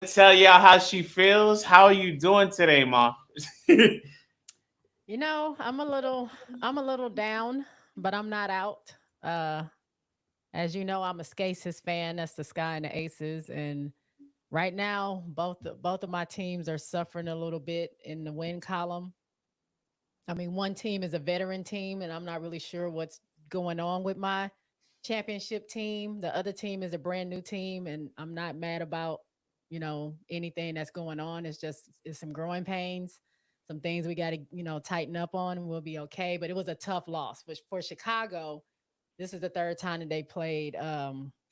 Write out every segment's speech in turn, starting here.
tell y'all how she feels. How are you doing today, Ma? You know, I'm a little down, but I'm not out. Uh as you know, I'm a Scaces fan. That's the Sky and the Aces. And right now, both of my teams are suffering a little bit in the win column. I mean, one team is a veteran team, and I'm not really sure what's going on with my championship team. The other team is a brand new team, and I'm not mad about, anything that's going on. It's some growing pains, some things we got to, tighten up on, and we'll be okay. But it was a tough loss. But for Chicago, this is the third time that they played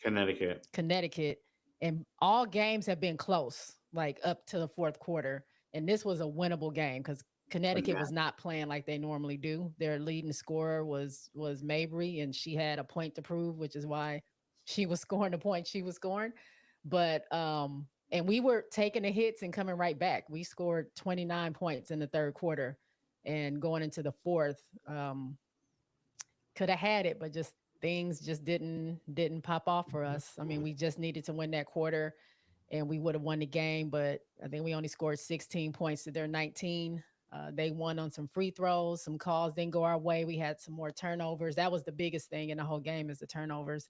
Connecticut. Connecticut, and all games have been close, like up to the fourth quarter. And this was a winnable game because Connecticut was not playing like they normally do. Their leading scorer was Mabry, and she had a point to prove, which is why she was scoring the point she was scoring. But and we were taking the hits and coming right back. We scored 29 points in the third quarter, and going into the fourth, could have had it, but just things just didn't pop off for us. I mean, we just needed to win that quarter and we would have won the game, but I think we only scored 16 points to their 19. They won on some free throws, some calls didn't go our way. We had some more turnovers. That was the biggest thing in the whole game is the turnovers.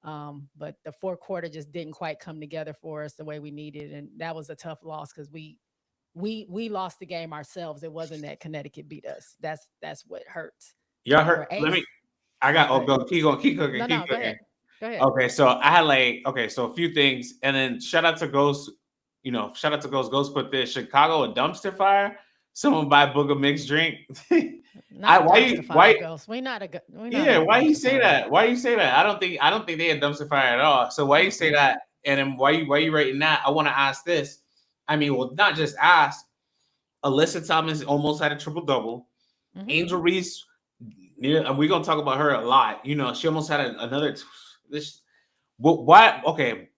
But the fourth quarter just didn't quite come together for us the way we needed, and that was a tough loss because we lost the game ourselves. It wasn't that Connecticut beat us. That's what hurts. Y'all For heard? Let me. Ace, I got. go Oh, ahead. go. Keep going. Keep cooking. No, Keep no, go cooking. ahead. Go ahead. Okay, so I had like. Okay, so a few things, and then shout out to Ghost. Shout out to Ghost. Ghost put this Chicago a dumpster fire. Someone buy Booger mixed drink. Not a Why dumpster you fire, why Ghost. We not Yeah, a why you dumpster say fire. that? Why you say that? I don't think they had dumpster fire at all. So why you say Mm-mm. that? And then why you writing that? I want to ask this. I mean, well, not just ask. Alyssa Thomas almost had a triple double. Mm-hmm. Angel Reese, yeah, and we're gonna talk about her a lot. She almost had another. This, why? Okay,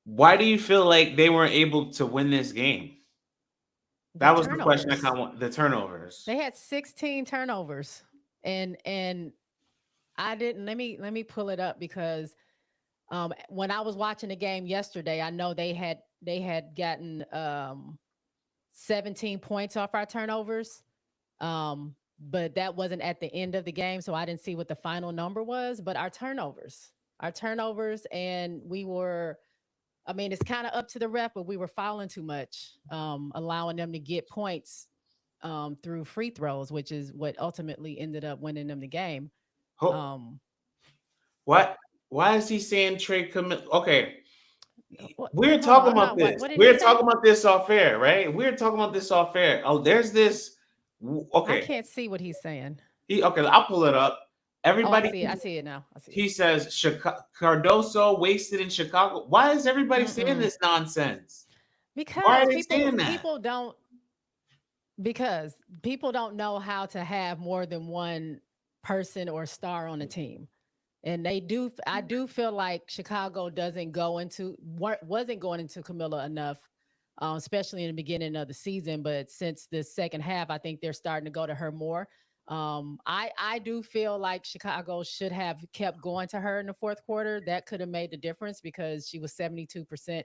why do you feel like they weren't able to win this game? The That was the question I turnovers. kind of want. The turnovers. They had 16 turnovers, and I didn't. Let me pull it up because when I was watching the game yesterday, I know they had gotten 17 points off our turnovers. But that wasn't at the end of the game, so I didn't see what the final number was. But our turnovers, and we were. I mean, it's kind of up to the ref, but we were fouling too much, allowing them to get points through free throws, which is what ultimately ended up winning them the game. Ho- Um, What? Why is he saying Trey commit? Okay, what? we're Hold talking on, about what? this. What did he We're say? talking about this off air, right? We're talking about this off air. Oh, there's this. I Okay, can't see what he's saying. okay. I'll pull it up. Oh, I Everybody, see it. I see it now. I see it. he says Cardoso wasted in Chicago. Why is everybody saying Mm-mm. this nonsense? Why are Because they people saying that? people don't because people don't know how to have more than one person or star on a team. And they do. I do feel like Chicago doesn't go into wasn't going into Camilla enough, especially in the beginning of the season. But since the second half, I think they're starting to go to her more. I do feel like Chicago should have kept going to her in the fourth quarter. That could have made the difference because she was 72%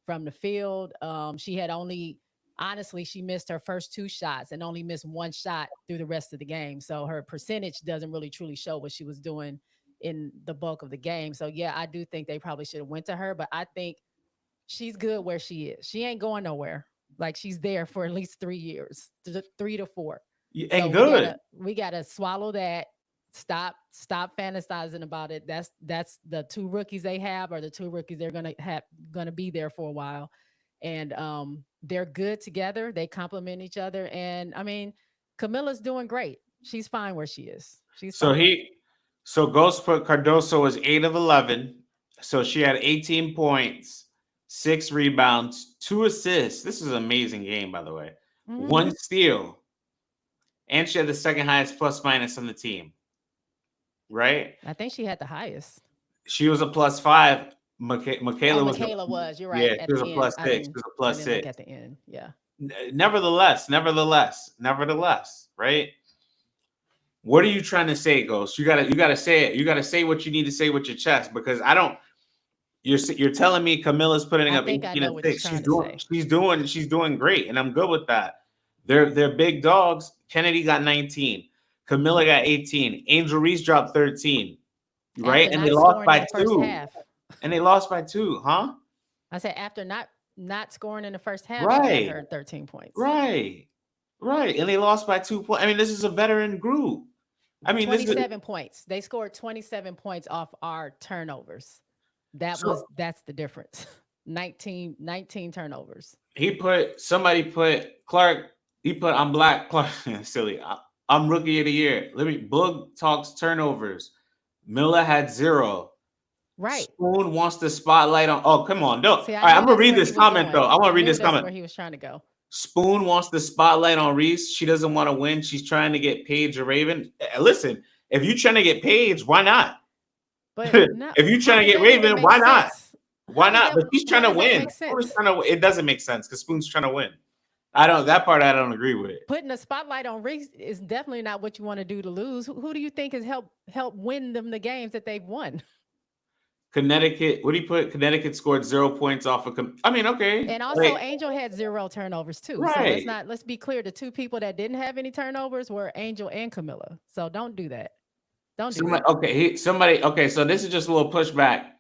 from the field. She had only honestly, she missed her first two shots and only missed one shot through the rest of the game. So her percentage doesn't really truly show what she was doing in the bulk of the game. So yeah, I do think they probably should have went to her, but I think she's good where she is. She ain't going nowhere. Like she's there for at least 3 years, 3 to 4. So And we good. gotta swallow that. Stop fantasizing about it. That's the two rookies they have, or the two rookies they're gonna be there for a while, and they're good together. They complement each other, and I mean, Camilla's doing great. She's fine where she is. She's So fine. he, so Ghost put Cardoso was 8 of 11. So she had 18 points, 6 rebounds, 2 assists. This is an amazing game, by the way. Hmm. 1 steal, and she had the second highest plus minus on the team. Right? I think she had the highest. She was a +5. Oh, Michaela was a, Michaela was. You're yeah, right. she At was the a end, plus six. She was a I plus didn't look six. at the end. Yeah. Nevertheless, right? What are you trying to say, Ghost? You gotta say it. You gotta say what you need to say with your chest because I don't. You're telling me Camilla's putting I up think I 18 know and what you're 6. trying to say. She's doing great, and I'm good with that. They're big dogs. Kennedy got 19. Camilla got 18. Angel Reese dropped 13. Right? After And they not lost scoring in by the first 2. half. And they lost by 2, huh? I said after not scoring in the first half, she had Right. her 13 points. Right. Right. And they lost by 2 points. I mean, this is a veteran group. I mean, this is 27 points. They scored 27 points off our turnovers. so That's the difference. 19 turnovers. somebody put Clark, he put I'm black Clark silly. I'm rookie of the year. Let me Boog talks turnovers. Miller had 0. Right. Spoon wants the spotlight on. Oh, come on. No. All See, I right, I'm knew gonna that's read where this he was comment though. going. I want to I read knew this that's comment. where he was trying to go. Spoon wants the spotlight on Reese. She doesn't want to win. She's trying to get Paige or Raven. Listen, if you're trying to get Paige, why not? But no, If you're how trying to does get that even Raven, make why not? sense? Why not? But she's trying How to does that win. make Spoon is sense? trying to. It doesn't make sense because Spoon's trying to win. That part I don't agree with. Putting a spotlight on Reese is definitely not what you want to do to lose. Who do you think has helped win them the games that they've won? Connecticut. What do you put? Connecticut scored 0 points off of. I mean, okay, And also like, Angel had 0 turnovers too. So right. let's be clear. The two people that didn't have any turnovers were Angel and Camilla. So don't do that. Don't do Somebody, that. okay, somebody. Okay, so this is just a little pushback.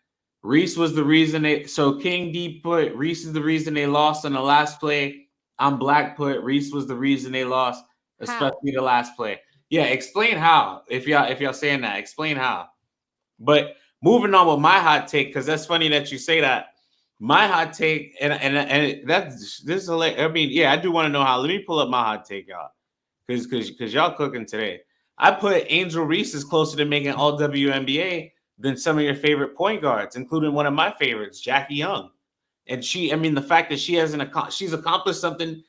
Reese was the reason they. So King D put Reese is the reason they lost on the last play. I'm Black put Reese was the reason they lost, How? especially the last play. Yeah, explain how. If y'all saying that, explain how. But moving on with my hot take, because that's funny that you say that. My hot take, and that's this is hilarious. I mean, yeah, I do want to know how. Let me pull up my hot take, y'all, because y'all cooking today. I put Angel Reese is closer to making all WNBA than some of your favorite point guards, including one of my favorites, Jackie Young. And I mean, the fact that she's accomplished something,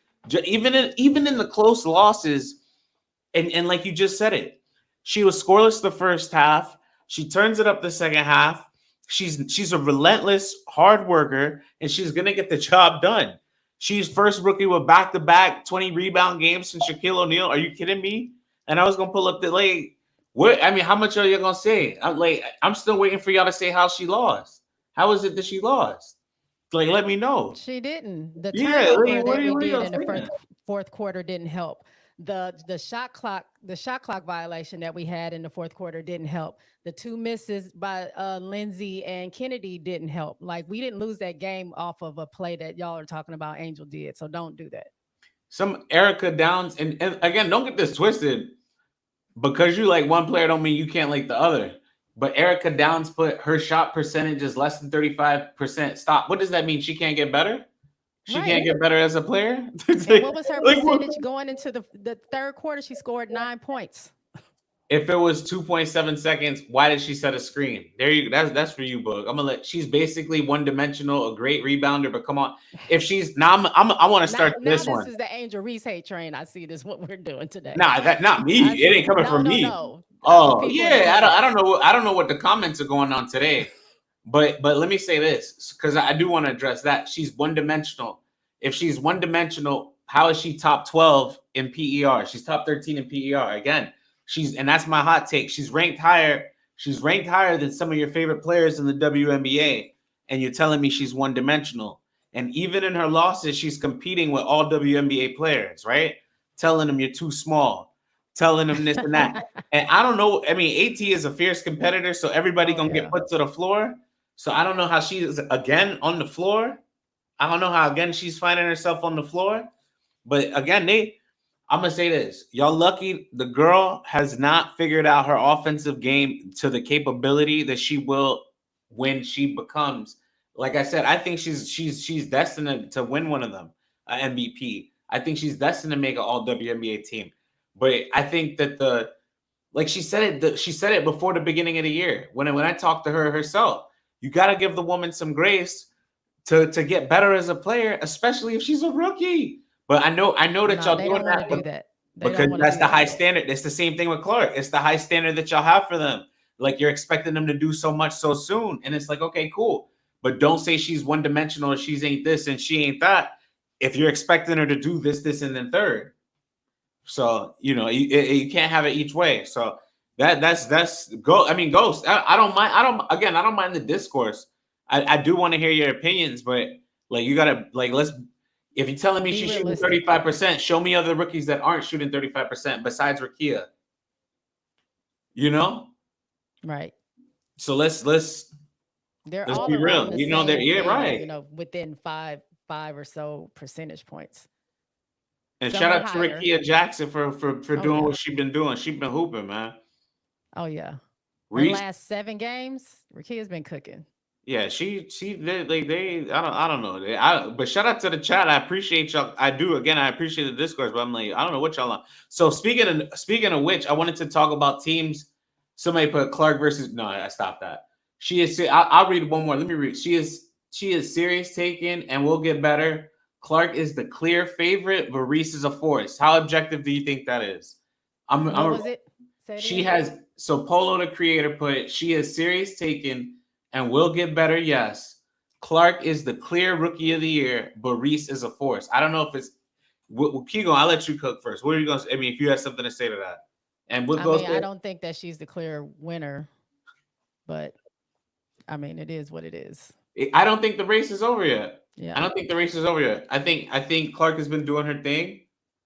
even in the close losses, and like you just said it, she was scoreless the first half. She turns it up the second half. She's a relentless hard worker, and she's gonna get the job done. She's first rookie with back-to-back 20 rebound games since Shaquille O'Neal. Are you kidding me? And I was gonna pull up the like, what? I mean, how much are you gonna say? I'm still waiting for y'all to say how she lost. How is it that she lost? Like, let me know. She didn't. The Yeah, turnover that we what are did y'all in the saying? fourth quarter didn't help. The shot clock violation that we had in the fourth quarter didn't help. The two misses by Lindsay and Kennedy didn't help. Like we didn't lose that game off of a play that y'all are talking about Angel did. So don't do that. Some Erica Downs, and again, don't get this twisted. Because you like one player don't mean you can't like the other. But Erica Downs put her shot percentage is less than 35%. Stop. What does that mean? She can't get better? She can't Right. get better as a player? And what was her Like, percentage going into the third quarter? She scored 9 points. if it was 2.7 seconds, why did she set a screen? There you go. That's for you, Boog. I'm gonna she's basically one dimensional, a great rebounder, but come on. If she's now I want to start Now this this one. is the Angel Reese hate train. I see this what we're doing today. Nah, that not me. I It see. ain't coming No, from no, me. no. The Oh people in the yeah, I comments. don't know. I don't know what the comments are going on today, but let me say this because I do want to address that. She's one dimensional. If she's one dimensional, how is she top 12 in PER? She's top 13 in PER. Again, and that's my hot take. She's ranked higher. She's ranked higher than some of your favorite players in the WNBA, and you're telling me she's one dimensional. And even in her losses, she's competing with all WNBA players, right? Telling them you're too small, telling them this and that. And I don't know. I mean, AT is a fierce competitor, so everybody Oh, gonna yeah. get put to the floor. So I don't know how she is again on the floor. I don't know how again she's finding herself on the floor. But again, I'm gonna say this. Y'all lucky the girl has not figured out her offensive game to the capability that she will when she becomes. Like I said, I think she's destined to win one of them, an MVP. I think she's destined to make an all WNBA team. But I think that like she said it before the beginning of the year when I talked to her herself. You got to give the woman some grace to get better as a player, especially if she's a rookie. But I know that No, y'all they doing don't want that to do that. They because don't want to that's do the that. high standard. It's the same thing with Clark. It's the high standard that y'all have for them. Like you're expecting them to do so much so soon, and it's like, okay, cool, but don't say she's one dimensional or she's ain't this and she ain't that. If you're expecting her to do this, and then third, so you can't have it each way. So that's go. I mean, Ghost. I don't mind. I don't mind the discourse. I do want to hear your opinions, but like you gotta like let's. If you're telling me Be she's shooting realistic. 35%, show me other rookies that aren't shooting 35% besides Rakia. You know, Right. so let's They're let's all be real. around the You know that same yeah, thing, right. within five or so percentage points. And Some shout are out to higher. Rakia Jackson for Oh doing yeah. what she's been doing. She's been hooping, man. Oh yeah. Her Reese, last 7 games, Rakia's been cooking. yeah, she they I don't know. But shout out to the chat. I appreciate y'all. I do again. I appreciate the discourse, but I'm like I don't know what y'all on. So speaking of which, I wanted to talk about teams. Somebody put Clark versus no. I stopped that. She is. I'll read one more. Let me read. She is serious taken and will get better. Clark is the clear favorite, but Reese is a force. How objective do you think that is? What was it? Say it She again. has so Polo the creator put she is serious taken and will get better. Yes, Clark is the clear rookie of the year, but Reese is a force. I don't know if it's Kigo. I'll let you cook first. What are you going to? I mean, if you have something to say to that, and what I goes mean, I there? don't think that she's the clear winner, but I mean, it is what it is. I don't think the race is over yet. I Yeah. don't think the race is over yet. I think Clark has been doing her thing.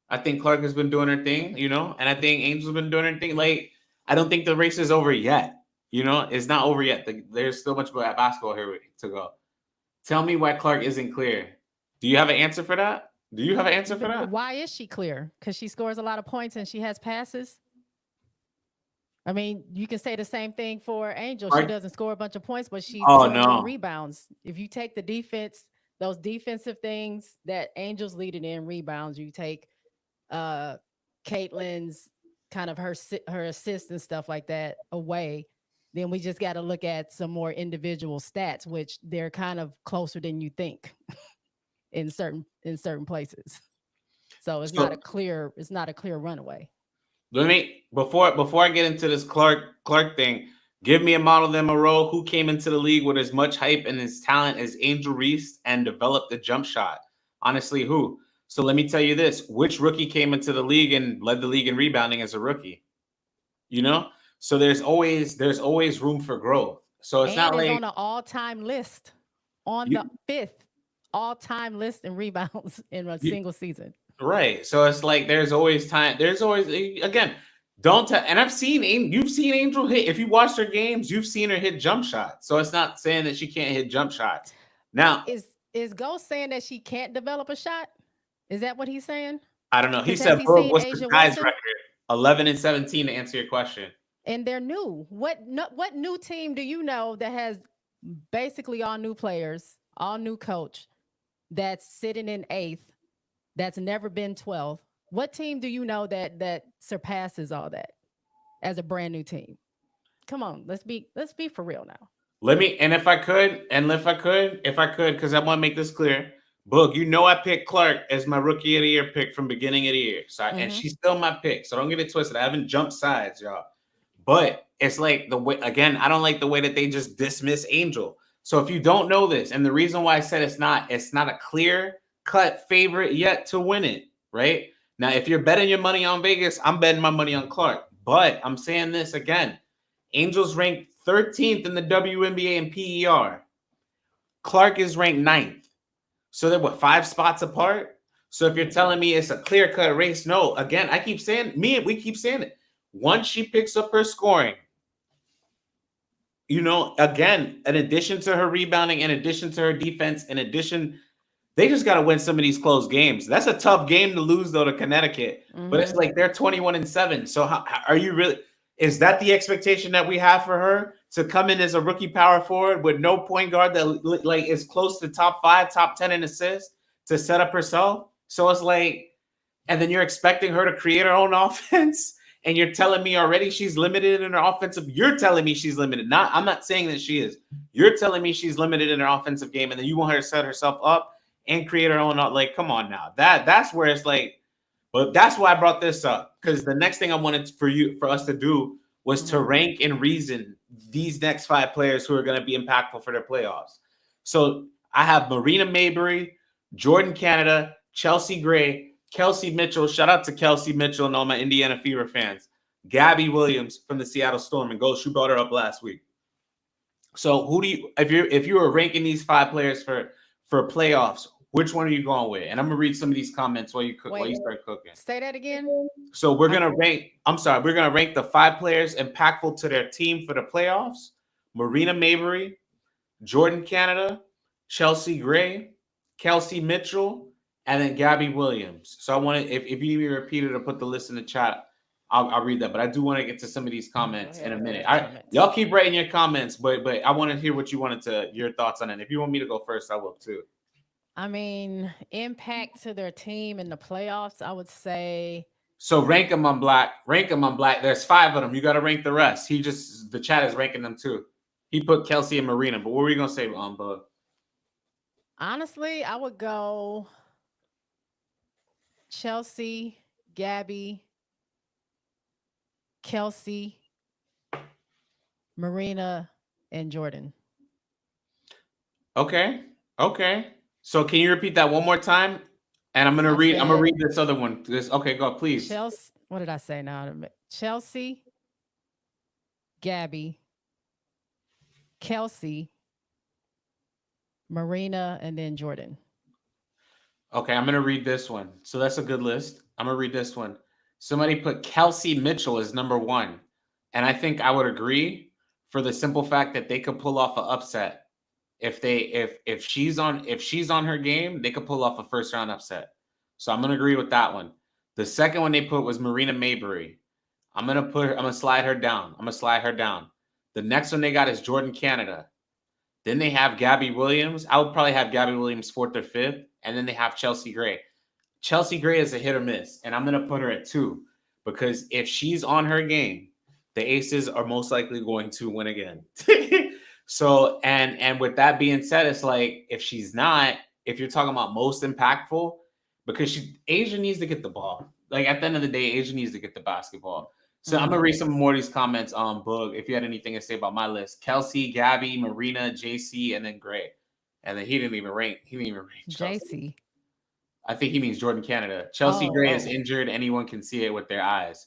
I think Clark has been doing her thing, and I think Angel's been doing her thing. Like, I don't think the race is over yet. It's not over yet. There's still much basketball here to go. Tell me why Clark isn't clear. Do you have an answer for that? Do you have an answer for that? Why is she clear? Because she scores a lot of points and she has passes. I mean, you can say the same thing for Angel. She Clark, doesn't score a bunch of points, but she's oh killing in no. rebounds. If you take the defense, those defensive things that Angel's leading in rebounds, you take Caitlin's kind of her assist and stuff like that away, then we just got to look at some more individual stats, which they're kind of closer than you think in certain places. So So it's not a clear runaway. let me before I get into this Clark thing, give me a model then Moreau who came into the league with as much hype and his talent as Angel Reese and developed a jump shot. Honestly, who? So let me tell you this: which rookie came into the league and led the league in rebounding as a rookie? You know, so there's always room for growth. So it's not And is like on an all-time list, on the you, fifth all-time list in rebounds in a you single season. right. So it's like there's always time. There's always again. Don't tell. And you've seen Angel hit. If you watched her games, you've seen her hit jump shots. So it's not saying that she can't hit jump shots. Now Is Ghost saying that she can't develop a shot? Is that what he's saying? I don't know. He Because has said, he "Bro, seen what's the Asia guys Wilson? record? 11-17 to answer your question. And they're new. What new team do you know that has basically all new players, all new coach, that's sitting in eighth, that's never been 12th? What team do you know that surpasses all that as a brand new team? Come on, let's be for real now. Let me, and if I could, because I want to make this clear, Boog, I picked Clark as my rookie of the year pick from beginning of the year. So, and Hmm. she's still my pick. So don't get it twisted. I haven't jumped sides, y'all. But it's like the way again, I don't like the way that they just dismiss Angel. So if you don't know this, and the reason why I said it's not a clear cut favorite yet to win it, right? Now, if you're betting your money on Vegas, I'm betting my money on Clark. But I'm saying this again. Angels ranked 13th in the WNBA and PER. Clark is ranked 9th. So they're what, 5 spots apart? So if you're telling me it's a clear-cut race, no. Again, I keep saying, we keep saying it. Once she picks up her scoring, again, in addition to her rebounding, in addition to her defense, in addition, they just got to win some of these close games. That's a tough game to lose, though, to Connecticut. But it's Hmm. like they're 21-7. So are you really? Is that the expectation that we have for her to come in as a rookie power forward with no point guard that like is close to top 5, top 10 in assists to set up herself? So it's like, and then you're expecting her to create her own offense, and you're telling me already she's limited in her offensive. You're telling me she's limited. I'm not saying that she is. You're telling me she's limited in her offensive game, and then you want her to set herself up and create her own. Like, come on now. That's where it's like. But that's why I brought this up, because the next thing I wanted for us to do was to Hmm. rank and reason these next 5 players who are going to be impactful for their playoffs. So I have Marina Mabrey, Jordan Canada, Chelsea Gray, Kelsey Mitchell. Shout out to Kelsey Mitchell and all my Indiana Fever fans. Gabby Williams from the Seattle Storm, and Ghost, you brought her up last week. So who do you if you were ranking these 5 players for playoffs, which one are you going with? And I'm gonna read some of these comments while you cook while you Wait, start cooking. say that again. So we're I, gonna rank. I'm sorry, we're gonna rank the 5 players impactful to their team for the playoffs: Marina Mabrey, Jordan Canada, Chelsea Gray, Kelsey Mitchell, and then Gabby Williams. So I want to, if you need me to repeat it or put the list in the chat, I'll read that. But I do want to get to some of these comments in a minute. Y'all keep writing your comments, but I want to hear what you wanted to your thoughts on it. If you want me to go first, I will too. I mean, impact to their team in the playoffs, I would say. So rank them on black. Rank them on black. There's 5 of them. You got to rank the rest. The chat is ranking them too. He put Kelsey and Marina. But what were you gonna say, Bug? Honestly, I would go Chelsea, Gabby, Kelsey, Marina, and Jordan. Okay. So can you repeat that one more time? And I'm gonna read this other one. Okay, go please. Chelsea. What did I say now? Chelsea, Gabby, Kelsey, Marina, and then Jordan. Okay, I'm gonna read this one. So that's a good list. I'm gonna read this one. Somebody put Kelsey Mitchell as number 1, and I think I would agree for the simple fact that they could pull off an upset. If she's on her game, they could pull off a first round upset. So I'm gonna agree with that one. The second one they put was Marina Mabrey. I'm gonna slide her down. The next one they got is Jordan Canada. Then they have Gabby Williams. I would probably have Gabby Williams 4th or 5th, and then they have Chelsea Gray. Chelsea Gray is a hit or miss, and I'm gonna put her at 2 because if she's on her game, the Aces are most likely going to win again. So, and with that being said, it's like if she's not, if you're talking about most impactful, because Asia needs to get the ball. Like at the end of the day, Asia needs to get the basketball. So I'm gonna read some more of these comments on Boog. If you had anything to say about my list, Kelsey, Gabby, Marina, JC, and then Gray. And then he didn't even rank JC. I think he means Jordan Canada. Chelsea Gray is injured. Anyone can see it with their eyes.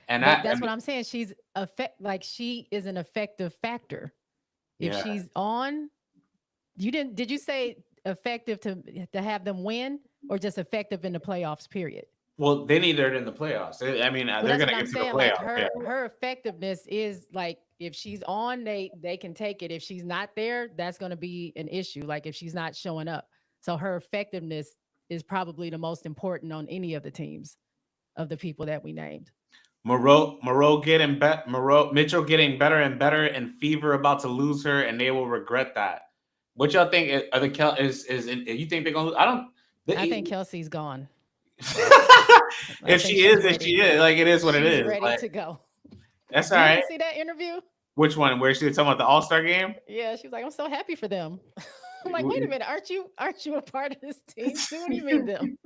And that's what I'm saying. She is an effective factor. If she's on, did you say effective to have them win or just effective in the playoffs, period? Well, they need her in the playoffs. I mean, they're going to get to the playoffs. Like her effectiveness is like if she's on, they can take it. If she's not there, that's going to be an issue. Like if she's not showing up. So her effectiveness is probably the most important on any of the teams of the people that we named. Mitchell getting better and better, and Fever about to lose her, and they will regret that. What y'all think? You think they're gonna lose? I think Kelsey's gone. if she is, like it is what it is. Ready to go. That's all right. Did you see that interview? Which one? Where she was talking about the All-Star game? Yeah, she was like, "I'm so happy for them." I'm like, "Wait a minute, aren't you a part of this team? What do you mean them?"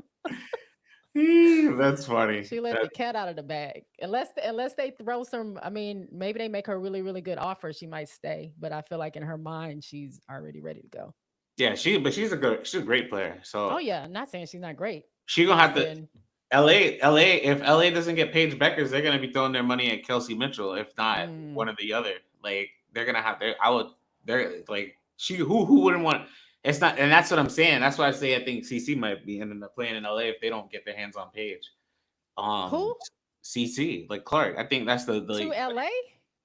That's funny. She let the cat out of the bag. Unless they throw some, I mean, maybe they make her a really, really good offer, she might stay. But I feel like in her mind, she's already ready to go. Yeah, she's a great player. So oh yeah, I'm not saying she's not great. She's gonna have to LA. If LA doesn't get Paige Beckers, they're gonna be throwing their money at Kelsey Mitchell, if not one or the other. Like they're gonna have they're like who wouldn't want. It's not, and that's what I'm saying. That's why I say I think CC might be ending up playing in LA if they don't get their hands on Paige. Who? CC, like Clark. I think that's the to LA.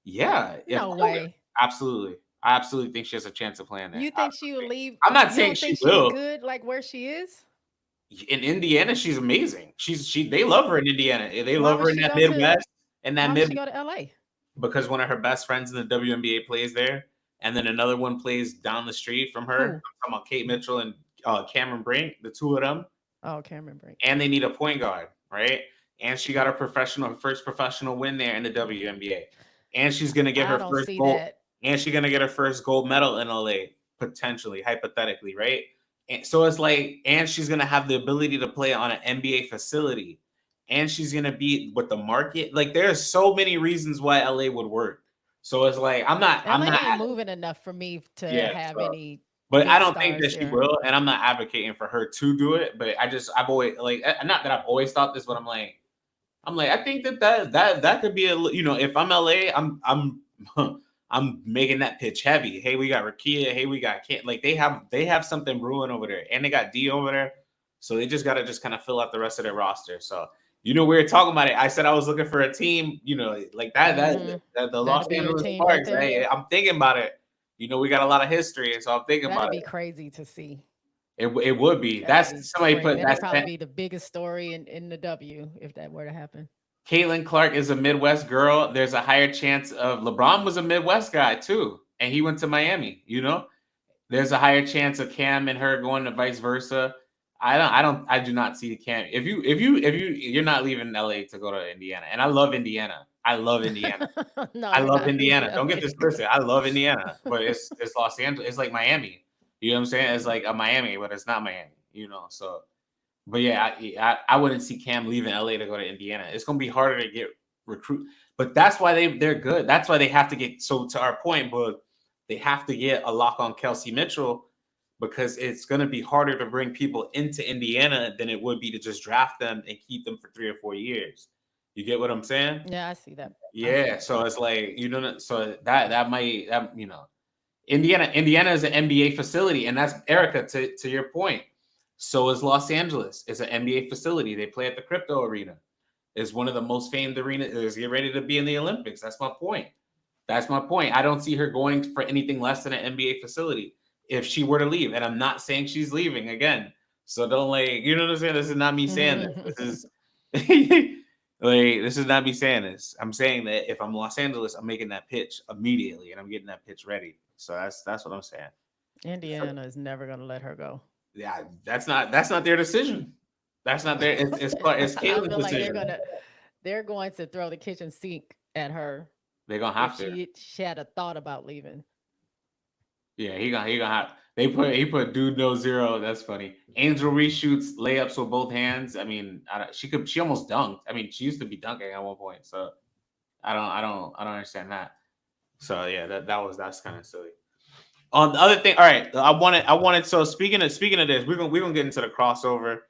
Yeah. No way. Absolutely. I absolutely think she has a chance of playing there. You think she will leave? I'm not saying she will. Good, like where she is. In Indiana, she's amazing. They love her in Indiana. They love her in that Midwest. Why would she go to LA? Because one of her best friends in the WNBA plays there. And then another one plays down the street from her. I'm talking about Kate Mitchell and Cameron Brink, the two of them. Oh, Cameron Brink. And they need a point guard, right? And she got her first professional win there in the WNBA. And she's gonna get her first gold. And she's gonna get her first gold medal in LA, potentially, hypothetically, right? And so it's like, and she's gonna have the ability to play on an NBA facility, and she's gonna be with the market. Like, there's so many reasons why LA would work. So it's like I'm not moving enough for me to have any. But I don't think that she will, and I'm not advocating for her to do it. But I've always not that I've always thought this, but I'm like I think that could be if I'm LA, I'm I'm making that pitch heavy. Hey, we got Rakia. Hey, we got Kent. Like they have something brewing over there, and they got D over there. So they just got to just kind of fill out the rest of their roster. So we were talking about it. I said I was looking for a team, like that the That'll Los be your Angeles team right Sparks. there. I'm thinking about it. We got a lot of history, so I'm thinking That'd about be it. crazy to see. It would be. That'd be That's somebody great. put That'd that's probably be the biggest story in the W if that were to happen. Caitlin Clark is a Midwest girl. There's a higher chance of LeBron was a Midwest guy too, and he went to Miami. There's a higher chance of Cam and her going to vice versa. I do not see Cam. You're not leaving LA to go to Indiana. And I love Indiana. I love Indiana. No, I you're love not leaving Indiana. Don't LA get to this go. twisted. I love Indiana, but it's Los Angeles. It's like Miami. You know what I'm saying? It's like a Miami, but it's not Miami, So but yeah, I wouldn't see Cam leaving LA to go to Indiana. It's gonna be harder to get recruit, but that's why they're good. That's why they have to get. So to our point, but they have to get a lock on Kelsey Mitchell because it's gonna be harder to bring people into Indiana than it would be to just draft them and keep them for 3 or 4 years. You get what I'm saying? Yeah, I see that. I see Yeah. that. So it's like so that might Indiana is an NBA facility, and that's Erica. To your point, so is Los Angeles. It's an NBA facility. They play at the Crypto Arena. It's one of the most famed arenas. Is get ready to be in the Olympics. That's my point. That's my point. I don't see her going for anything less than an NBA facility if she were to leave. And I'm not saying she's leaving again. So don't you know what I'm saying? This is not me saying this. This is this is not me saying this. I'm saying that if I'm Los Angeles, I'm making that pitch immediately and I'm getting that pitch ready. So that's what I'm saying. Indiana is never gonna let her go. Yeah, that's not their decision. That's not their. It's I Caitlin's feel like decision. they're going to throw the kitchen sink at her They're gonna if have to. she had a thought about leaving. Yeah, he gonna have. He put dude no zero. That's funny. Angel reshoots layups with both hands. I mean, she almost dunked. I mean, she used to be dunking at one point. So I don't understand that. So yeah, that's kind of silly. On the other thing, all right, I wanted. So speaking of this, we're gonna get into the crossover.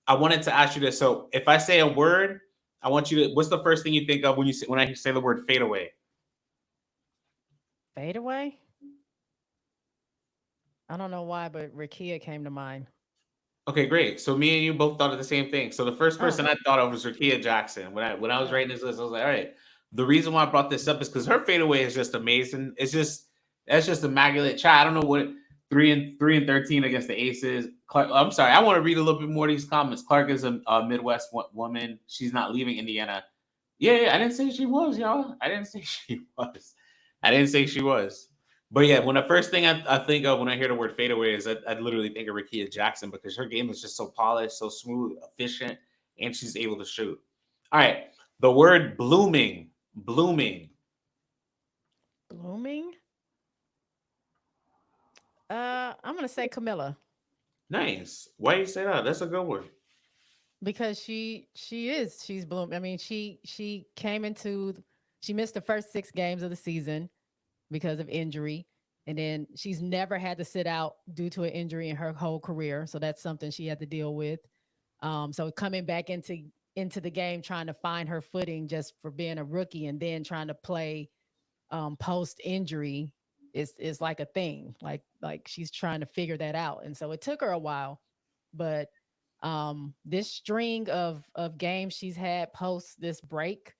I wanted to ask you this. So if I say a word, I want you to. What's the first thing you think of when I say the word fade away? Fade away? I don't know why, but Rakia came to mind. Okay, great. So me and you both thought of the same thing. So the first Oh, person I thought of was Rakia Jackson. When I was yeah. writing this list, I was like, all right. The reason why I brought this up is because her fadeaway is just amazing. That's just immaculate. Chai, I don't know what 3-13 against the Aces. Clark, I'm sorry. I want to read a little bit more of these comments. Clark is a Midwest woman. She's not leaving Indiana. Yeah, I didn't say she was, y'all. I didn't say she was. I didn't say she was. But yeah, when the first thing I think of when I hear the word fadeaway is I literally think of Rakia Jackson because her game is just so polished, so smooth, efficient, and she's able to shoot. All right. The word blooming. Blooming. Blooming? I'm gonna say Camilla Nice. Why you say that? That's a good word. because she's blooming. I mean, she came into she missed the first 6 games of the season because of injury. And then she's never had to sit out due to an injury in her whole career. So that's something she had to deal with. So coming back into the game, trying to find her footing just for being a rookie and then trying to play post injury is like a thing. Like she's trying to figure that out. And so it took her a while, but this string of games she's had post this break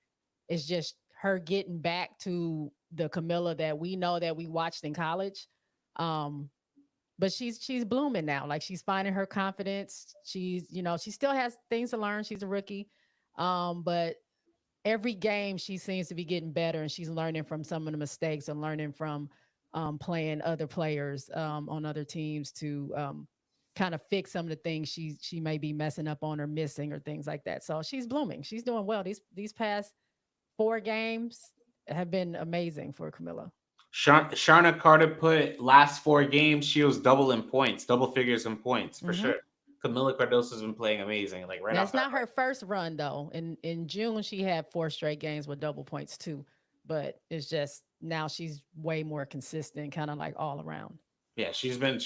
is just her getting back to the Camilla that we know that we watched in college. Um, but she's blooming now. Like she's finding her confidence. She still has things to learn. She's a rookie. But every game she seems to be getting better and she's learning from some of the mistakes and learning from playing other players on other teams to kind of fix some of the things she may be messing up on or missing or things like that. So she's blooming. She's doing well. These past 4 games have been amazing for Camilla. Sharna Carter put last 4 games, she was double figures in points for Hmm. sure. Camila Cardoso's been playing amazing, like right off That's that. not her first run though. In June she had 4 straight games with double points too, but it's just now she's way more consistent, kind of like all around. Yeah, she's been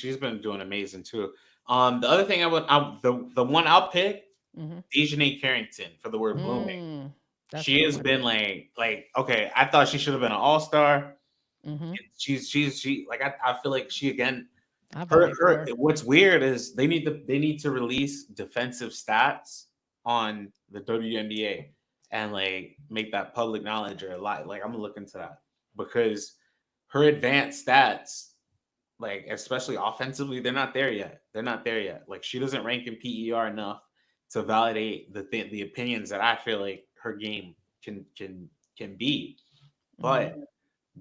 doing amazing too. The other thing the one I'll pick, Hmm. Dejanay Carrington for the word blooming. Mm, that's a She good has one. been like okay. I thought she should have been an all star. Mm-hmm. She like I feel like she again I her voted for her her. what's weird is they need to release defensive stats on the WNBA and like make that public knowledge or a lot. Like I'm gonna look into that because her advanced stats, like especially offensively, they're not there yet. They're not there yet. Like she doesn't rank in PER enough to validate the opinions that I feel like her game can be. Mm-hmm. But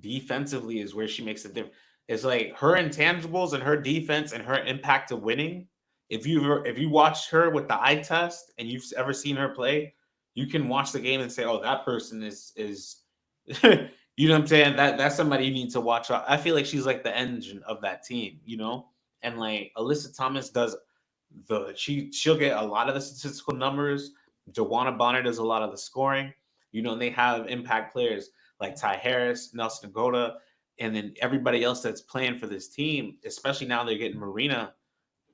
defensively is where she makes a difference. It's like her intangibles and her defense and her impact to winning. If you watched her with the eye test and you've ever seen her play, you can watch the game and say, "Oh, that person is," you know what I'm saying? That's somebody you need to watch out. I feel like she's like the engine of that team, and like Alyssa Thomas does she'll get a lot of the statistical numbers. Joanna Bonner does a lot of the scoring. And they have impact players like Ty Harris, Nelson Agoda, and then everybody else that's playing for this team, especially now they're getting Marina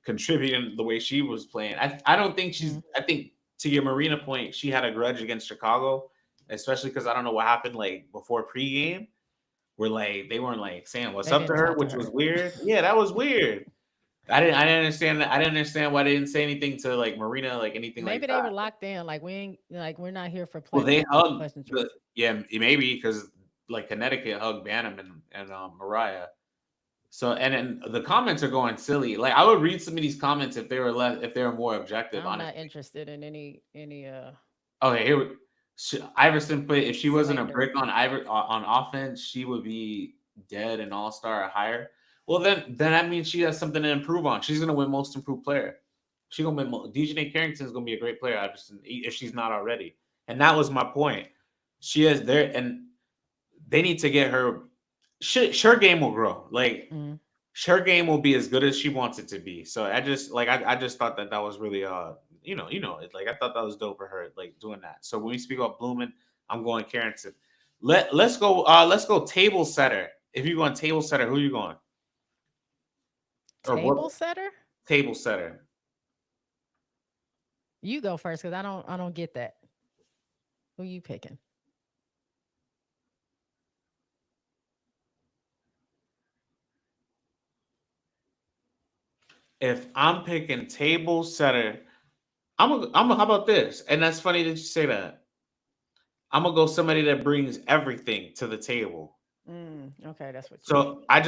contributing the way she was playing. I don't think Mm-hmm. I think to your Marina point, she had a grudge against Chicago, especially because I don't know what happened like before pregame, where like they weren't like saying what's They up to didn't her, talk to which was her. weird. Yeah, that was weird. I didn't understand that. I didn't understand why they didn't say anything to like Marina, like anything like Maybe they that. were locked in. Like we ain't like we're not here for Well, they hugged pleasantries. yeah, maybe because like Connecticut hugged Bantam and Mariah. So and then the comments are going silly. Like I would read some of these comments if they were more objective, I'm not honestly. interested in any Okay, Iverson put if she wasn't a slander. brick on offense, she would be dead and all star or higher. Well, then that means she has something to improve on. She's gonna win most improved player. She gonna win. DJ Carrington is gonna be a great player, Iverson, if she's not already. And that was my point. She has there, and they need to get her. Her game will grow. Like Mm. her game will be as good as she wants it to be. So I just thought that was really it's like I thought that was dope for her like doing that. So when we speak about Blooming, I'm going Carrington. Let's go table setter. If you're going table setter, who you going? Or Table what setter? table setter? You go first because I don't get that. Who you picking? If I'm picking table setter, how about this? And that's funny that you say that. I'm gonna go somebody that brings everything to the table. Okay, that's what you mean. So I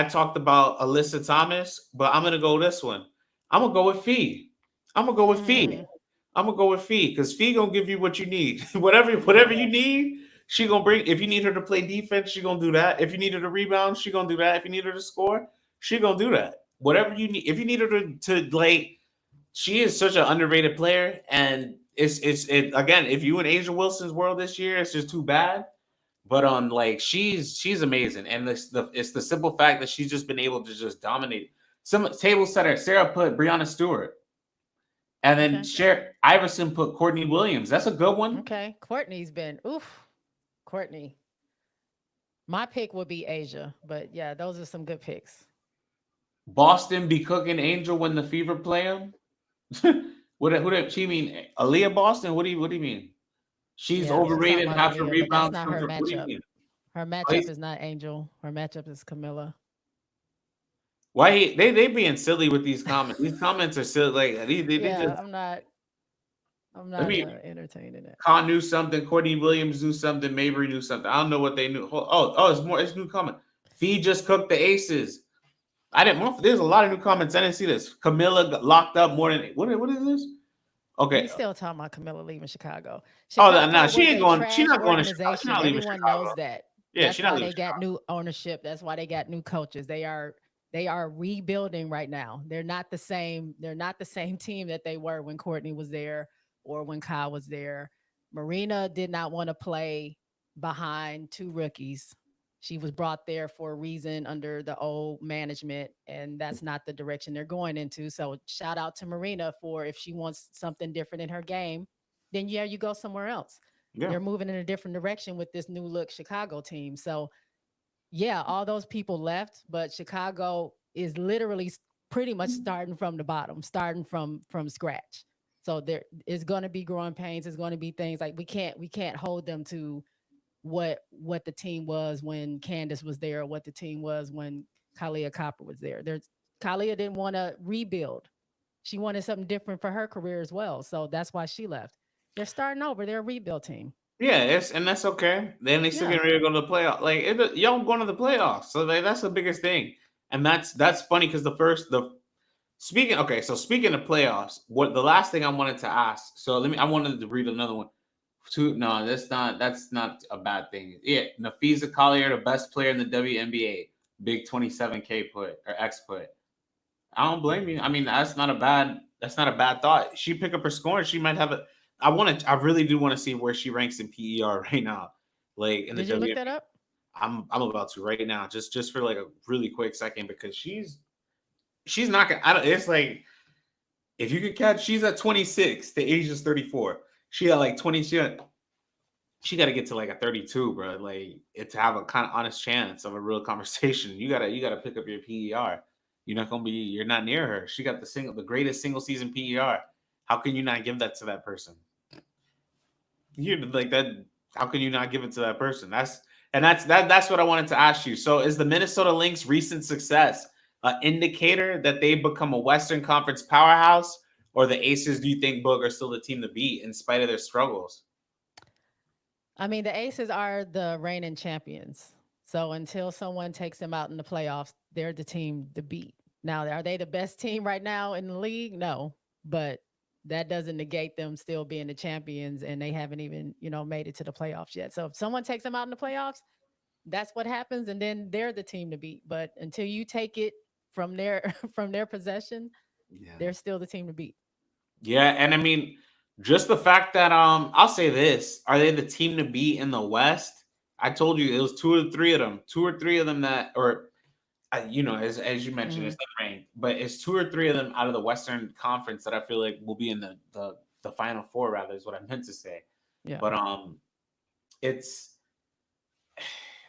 talked about Alyssa Thomas, but I'm gonna go this one. I'm gonna go with Fee. I'm gonna go with Fee. Mm, I'm gonna go with Fee because Fee gonna give you what you need. Whatever you need, she gonna bring. If you need her to play defense, she gonna do that. If you need her to rebound, she gonna do that. If you need her to score, she gonna do that. Whatever you need. If you need her to like, she is such an underrated player, and again. If you in Angel Wilson's world this year, it's just too bad, but like she's amazing, and it's the simple fact that she's just been able to just dominate. Some table setter Sarah put Brianna Stewart, and then okay. Cher Iverson put Courtney Williams. That's a good one. Okay. Courtney's been oof. Courtney. My pick would be Asia, but yeah, those are some good picks. Boston be cooking Angel when the Fever play him. Who did she mean? Aaliyah Boston? What do you mean? She's Yeah, she's talking overrated. about Half her Aaliyah, but that's rebounds not come her from. What do you matchup. mean? Her Why, matchup is not Angel. Her matchup is Camilla. they being silly with these comments? These comments are silly. Like they Yeah, just I'm let not me entertaining it. Khan knew something. Courtney Williams knew something. Mabry knew something. I don't know what they knew. Oh, it's more. It's new comment. Fee just cooked the aces. I didn't. There's a lot of new comments. I didn't see this. Camilla got locked up more than what is this? We Okay. still talking about Camilla leaving Chicago. Oh, no, Chicago she was ain't a going. She's trash not going to Chicago. She's organization. not leaving Everyone knows Chicago. that. Yeah, That's she's not why leaving they got Chicago. new ownership. That's why they got new coaches. They are rebuilding right now. They're not the same. They're not the same team that they were when Courtney was there or when Kyle was there. Marina did not want to play behind two rookies. She was brought there for a reason under the old management, and that's not the direction they're going into. So, shout out to Marina for if she wants something different in her game, then yeah, you go somewhere else. Yeah. They're moving in a different direction with this new look Chicago team. So, yeah, all those people left, but Chicago is literally pretty much starting from the bottom, starting from scratch. So there is going to be growing pains. There's going to be things like we can't hold them to what the team was when Candace was there, or what the team was when Kalia Copper was there. Kalia didn't want to rebuild. She wanted something different for her career as well. So that's why she left. They're starting over. They're a rebuild team. Yeah, and that's okay. Then they still Yeah. getting ready to go to the playoffs. Like y'all going to the playoffs, so like, that's the biggest thing. And that's funny because speaking of playoffs, what the last thing I wanted to ask. So I wanted to read another one. No, that's not a bad thing. Yeah, Nafisa Collier, the best player in the WNBA, big 27K put or X put. I don't blame you. I mean, that's not a bad thought. She pick up her score, and she might have a. I really do want to see where she ranks in PER right now, like in the Did you look that WNBA. up? I'm about to right now, just for like a really quick second because she's not gonna. I don't. It's like if you could catch, she's at 26. The age is 34. She at like 20. She got to get to like a 32, bro. Like to have a kind of honest chance of a real conversation. You gotta pick up your PER. You're not near her. She got the greatest single season PER. How can you not give that to that person? You like that. How can you not give it to that person? That's what I wanted to ask you. So is the Minnesota Lynx recent success an indicator that they become a Western Conference powerhouse, or the Aces? Do you think Book are still the team to beat in spite of their struggles? I mean, the Aces are the reigning champions. So until someone takes them out in the playoffs, they're the team to beat. Now, are they the best team right now in the league? No, but that doesn't negate them still being the champions, and they haven't even, made it to the playoffs yet. So if someone takes them out in the playoffs, that's what happens, and then they're the team to beat. But until you take it from their from their possession, Yeah. they're still the team to beat. Yeah, and I mean, just the fact that I'll say this: are they the team to beat in the West? I told you it was two or three of them that, or as you mentioned, Hmm. it's not ranked, but it's two or three of them out of the Western Conference that I feel like will be in the Final Four. Rather, is what I meant to say. Yeah. But it's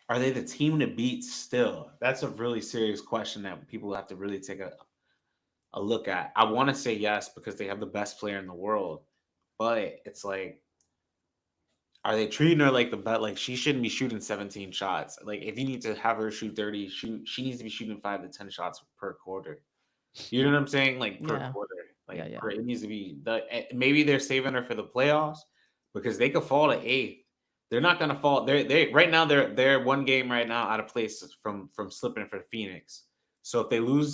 are they the team to beat still? That's a really serious question that people have to really take a look at. I want to say yes because they have the best player in the world, but it's like, are they treating her like the bet? Like she shouldn't be shooting 17 shots. Like if you need to have her shoot 30, she needs to be shooting 5 to 10 shots per quarter. You know what I'm saying? Like per Yeah. quarter. Yeah. Like Yeah. it needs to be maybe they're saving her for the playoffs because they could fall to eighth. They're not gonna fall. They right now they're one game right now out of place from slipping for Phoenix. So if they lose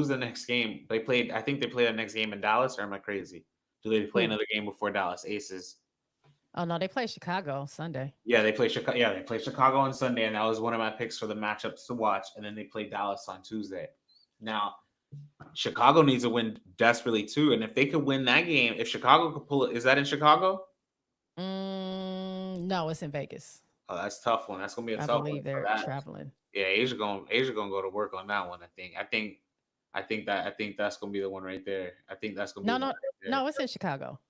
the next game, I think they play the next game in Dallas, or am I crazy? Do they play Who? another game before Dallas Aces? Oh no, they play Chicago Sunday. Yeah, they play Chicago. Yeah, they play Chicago on Sunday, and that was one of my picks for the matchups to watch. And then they play Dallas on Tuesday. Now, Chicago needs to win desperately too. And if they could win that game, if Chicago could pull it, is that in Chicago? No, it's in Vegas. Oh, that's a tough one. That's gonna be a I tough one believe for they're that. traveling. Yeah, Asia gonna go to work on that one. I think that's gonna be the one right there. I think that's gonna be No, the one no, right there. no, it's in Chicago.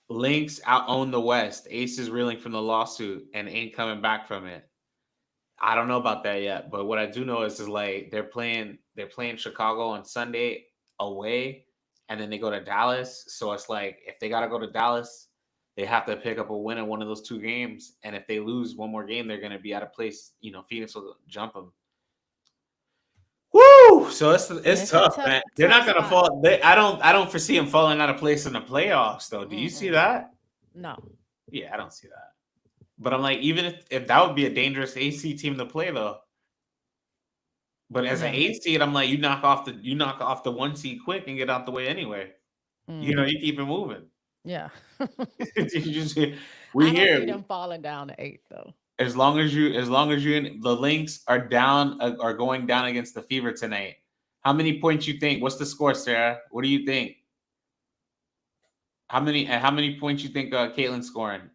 Lynx out own the West. Ace is reeling from the lawsuit and ain't coming back from it. I don't know about that yet, but what I do know is like they're playing Chicago on Sunday away, and then they go to Dallas. So it's like if they gotta go to Dallas, they have to pick up a win in one of those two games. And if they lose one more game, they're gonna be out of place. Phoenix will jump them. Woo! So it's It's a tough, tough, man. They're tough not gonna spot. fall. I don't foresee them falling out of place in the playoffs, though. Do you see Mm-mm. that? No. Yeah, I don't see that. But I'm like, even if that would be a dangerous AC team to play, though. But as an Yeah. 8 seed, I'm like, you knock off the 1 seed quick and get out the way anyway. Mm. You keep it moving. Yeah. You just- we I don't here see them falling down to eight though. as long as the Lynx are down are going down against the Fever tonight. How many points you think? What's the score, Sarah? What do you think? How many points you think Caitlin's scoring?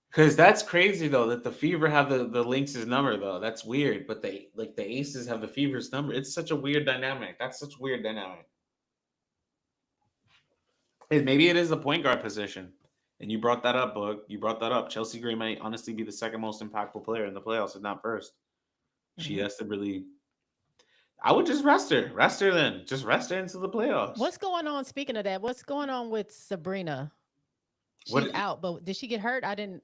Because that's crazy though that the Fever have the Lynx's number though. That's weird. But the Aces have the Fever's number. It's such a weird dynamic. That's such a weird dynamic. Maybe it is the point guard position. And you brought that up, Book. You brought that up. Chelsea Gray might honestly be the second most impactful player in the playoffs, if not first. She Mhm. has to really. I would just rest her. Rest her then. Just rest her into the playoffs. What's going on? Speaking of that, what's going on with Sabrina? She's What out, but did she get hurt? I didn't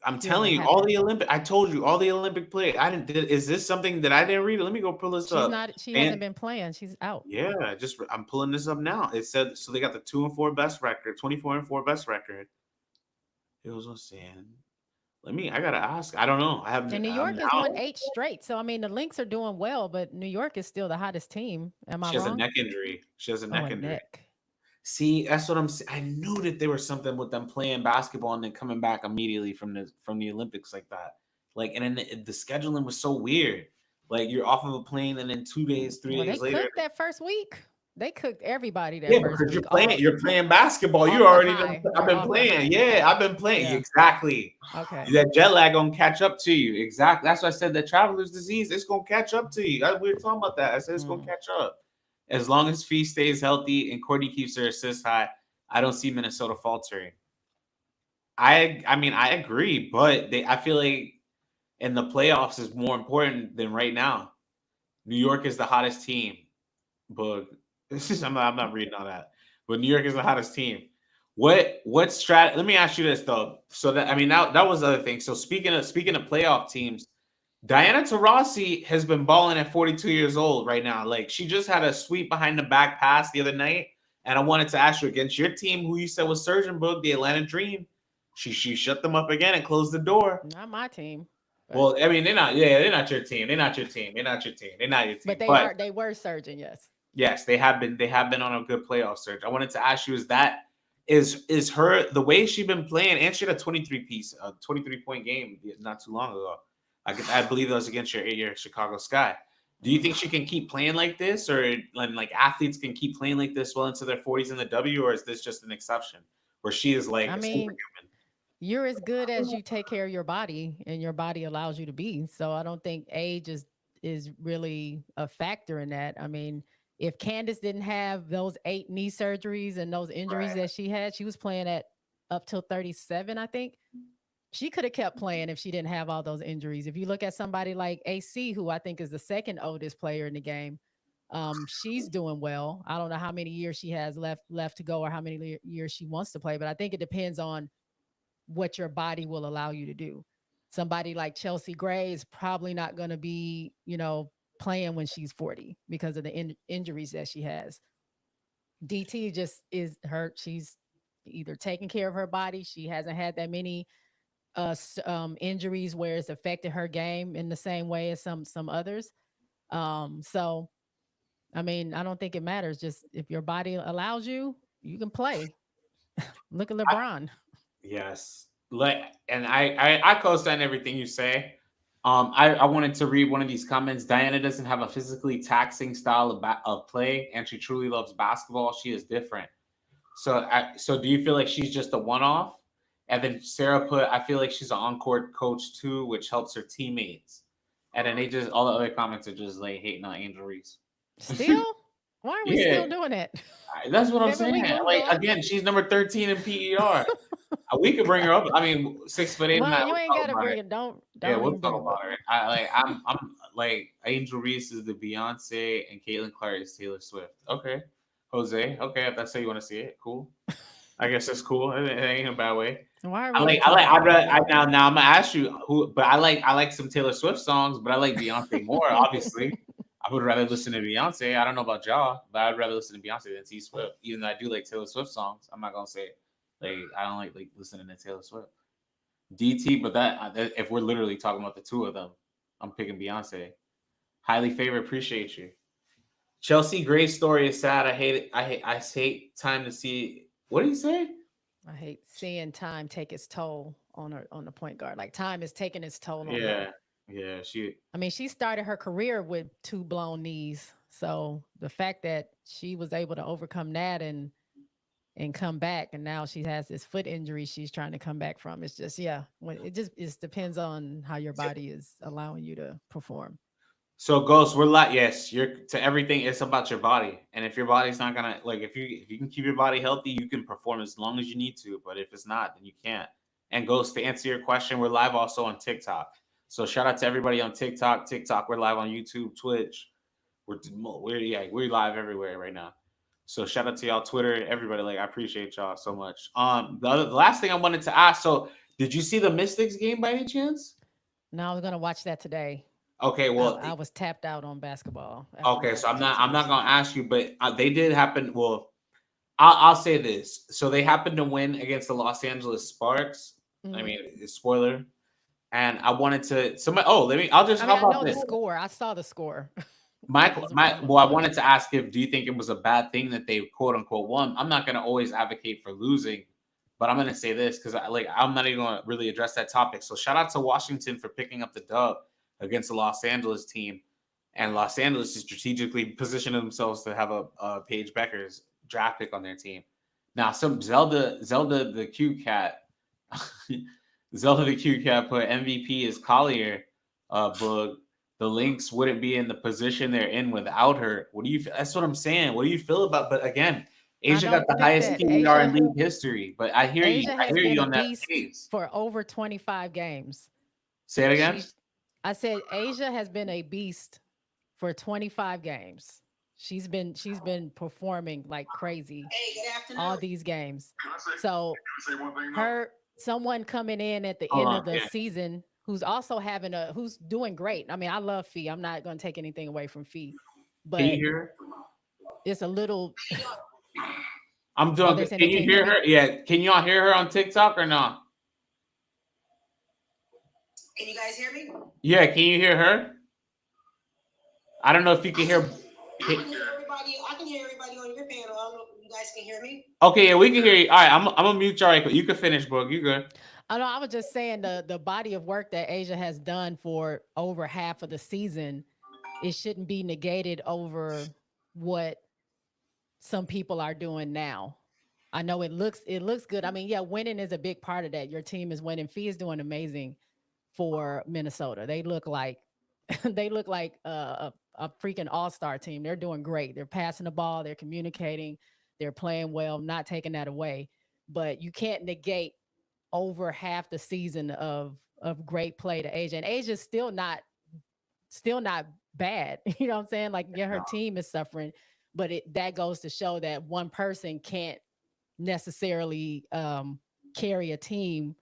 I'm hear telling what you, all happened. the Olympic. I told you all the Olympic play. I didn't. Is this something that I didn't read? Let me go pull this She's up. not. She hasn't And been playing. She's out. yeah, just I'm pulling this up now. It said so they got the 2-4 best record, 24-4 best record. It was saying. Let me. I gotta ask. I don't know. I have. And New I'm York has won now. 8 straight. So I mean, the Lynx are doing well, but New York is still the hottest team. Am I She has a wrong? neck injury. She has a Oh, neck a injury. neck. See, that's what I'm saying. I knew that there was something with them playing basketball and then coming back immediately from the Olympics like that. Like, and then the scheduling was so weird. Like, you're off of a plane, and then 2 days, three Well, they days later. cooked that first week. They cooked everybody that Yeah, first because week. All you're playing basketball. You off the already know. high. I've You're been off the playing. high. Yeah, I've been playing. Yeah. Exactly. Okay. That jet lag gonna catch up to you. Exactly. That's why I said the traveler's disease. It's gonna catch up to you. We were talking about that. I said it's gonna Mm. catch up. As long as Fee stays healthy and Courtney keeps her assists high, I don't see Minnesota faltering. I mean I agree, but I feel like in the playoffs is more important than right now. New York is the hottest team, but I'm not reading all that. But New York is the hottest team. What strat? Let me ask you this though. So that I mean that was the other thing. So speaking of playoff teams, Diana Taurasi has been balling at 42 years old right now. Like she just had a sweep behind the back pass the other night, and I wanted to ask you against your team, who you said was Surgeon Book, the Atlanta Dream. She shut them up again and closed the door. Not my team, but Well, I mean they're not. Yeah, they're not your team. They're not your team. They're not your team. They're not your but team. they But are. They were surging. Yes. yes, they have been. They have been on a good playoff surge. I wanted to ask you: is her the way she's been playing? And she had a 23-point game not too long ago. I believe that was against your Chicago Sky. Do you think she can keep playing like this, or like athletes can keep playing like this well into their 40s in the W, or is this just an exception where she is like I a mean, superhuman? you're as good as you take care of your body, and your body allows you to be. So I don't think age is really a factor in that. I mean, if Candace didn't have those 8 knee surgeries and those injuries Right. that she had, she was playing at up till 37, I think. She could have kept playing if she didn't have all those injuries. If you look at somebody like AC, who I think is the second oldest player in the game, she's doing well. I don't know how many years she has left to go or how many years she wants to play, but I think it depends on what your body will allow you to do. Somebody like Chelsea Gray is probably not going to be, playing when she's 40 because of the injuries that she has. DT just is hurt. She's either taking care of her body. She hasn't had that many injuries where it's affected her game in the same way as some others. So I mean, I don't think it matters. Just if your body allows you, you can play. Look at LeBron. Yes. And I co-sign everything you say. I wanted to read one of these comments. Diana doesn't have a physically taxing style of play, and she truly loves basketball. She is different. So do you feel like she's just a one-off? And then Sarah put, I feel like she's an on-court coach too, which helps her teammates. And then they just all the other comments are just like hating on Angel Reese. Still? Why are we Yeah, still doing it? that's what I'm Haven't saying. we moved Like on? again, she's number 13 in PER. We could bring her up. I mean, 6'8" and Well, that. you We'll ain't talk gotta about bring it. it. Don't Yeah, don't we'll even talk bring it up. about it. I'm like Angel Reese is the Beyonce and Caitlin Clark is Taylor Swift. Okay, Jose. Okay, if that's how you want to see it, cool. I guess that's cool. It ain't a bad way. Why are we even talking I'd about rather, that? now I'm gonna ask you who, but I like some Taylor Swift songs, but I like Beyonce more. Obviously, I would rather listen to Beyonce. I don't know about y'all, but I'd rather listen to Beyonce than T Swift. Even though I do like Taylor Swift songs, I'm not gonna say like I don't like listening to Taylor Swift. DT, but if we're literally talking about the two of them, I'm picking Beyonce. Highly favored, appreciate you. Chelsea Gray's story is sad. I hate it. I hate time to see. What did he say? I hate seeing time take its toll on the point guard. Like time is taking its toll on her. Yeah, yeah. She I mean, she started her career with 2 blown knees. So the fact that she was able to overcome that and come back, and now she has this foot injury she's trying to come back from. It's just, yeah, when it depends on how your body is allowing you to perform. So Ghost, we're like yes, you're to everything. It's about your body, and if your body's not gonna like, if you can keep your body healthy, you can perform as long as you need to. But if it's not, then you can't. And Ghost, to answer your question, we're live also on TikTok. So shout out to everybody on TikTok. We're live on YouTube, Twitch. We're live everywhere right now. So shout out to y'all, Twitter, everybody. Like, I appreciate y'all so much. The last thing I wanted to ask. So, did you see the Mystics game by any chance? No, I was gonna watch that today. Okay, well, I was tapped out on basketball after okay. the So two I'm not teams. gonna ask you, but they did happen. Well, I'll say this. So they happened to win against the Los Angeles Sparks. I Mhm. mean, spoiler. And I wanted to somebody. Oh, let me. I'll just. I mean, How I about know the this? score. I saw the score. My I was my. around it, Well, I but wanted to ask if do you think it was a bad thing that they quote unquote won? I'm not gonna always advocate for losing, but I'm gonna say this because I'm not even gonna really address that topic. So shout out to Washington for picking up the dub against the Los Angeles team, and Los Angeles is strategically positioning themselves to have a Paige Becker's draft pick on their team. Now, some Zelda the cute cat, Zelda the cute cat put MVP is Collier, Boog. The Lynx wouldn't be in the position they're in without her. What do you? That's what I'm saying. What do you feel about? But again, I Asia got don't the think highest that PER in Asia league history. But I hear you. Asia I has hear been you a on that beast case. for over 25 games. Say it again. She's I said Asia has been a beast for 25 games. She's been performing like crazy Hey, good all afternoon. these games. Can I say, So can I say one thing though? her someone coming in at the Hold end on. of the Yeah. season who's also who's doing great. I mean, I love Fee. I'm not going to take anything away from Fee, Can you but hear her? it's a little. I'm Oh, doing they're good. saying Can they you can't hear hear me. her? Yeah. Can y'all hear her on TikTok or not? Can you guys hear me? Yeah. Can you hear her? I don't know if you can hear. I can hear everybody. I can hear everybody on your panel. I don't know if you guys can hear me. Okay. Yeah, we can hear you. All right. I'm gonna mute you. All right. You can finish, bro. You good? I know. I was just saying the body of work that Asia has done for over half of the season, it shouldn't be negated over what some people are doing now. I know it looks good. I mean, yeah, winning is a big part of that. Your team is winning. Fee is doing amazing for Minnesota. They look like they look like a freaking all-star team. They're doing great. They're passing the ball, they're communicating, they're playing well, not taking that away. But you can't negate over half the season of great play to Asia. And Asia's still not bad. You know what I'm saying? Like, yeah, her team is suffering, but that goes to show that one person can't necessarily carry a team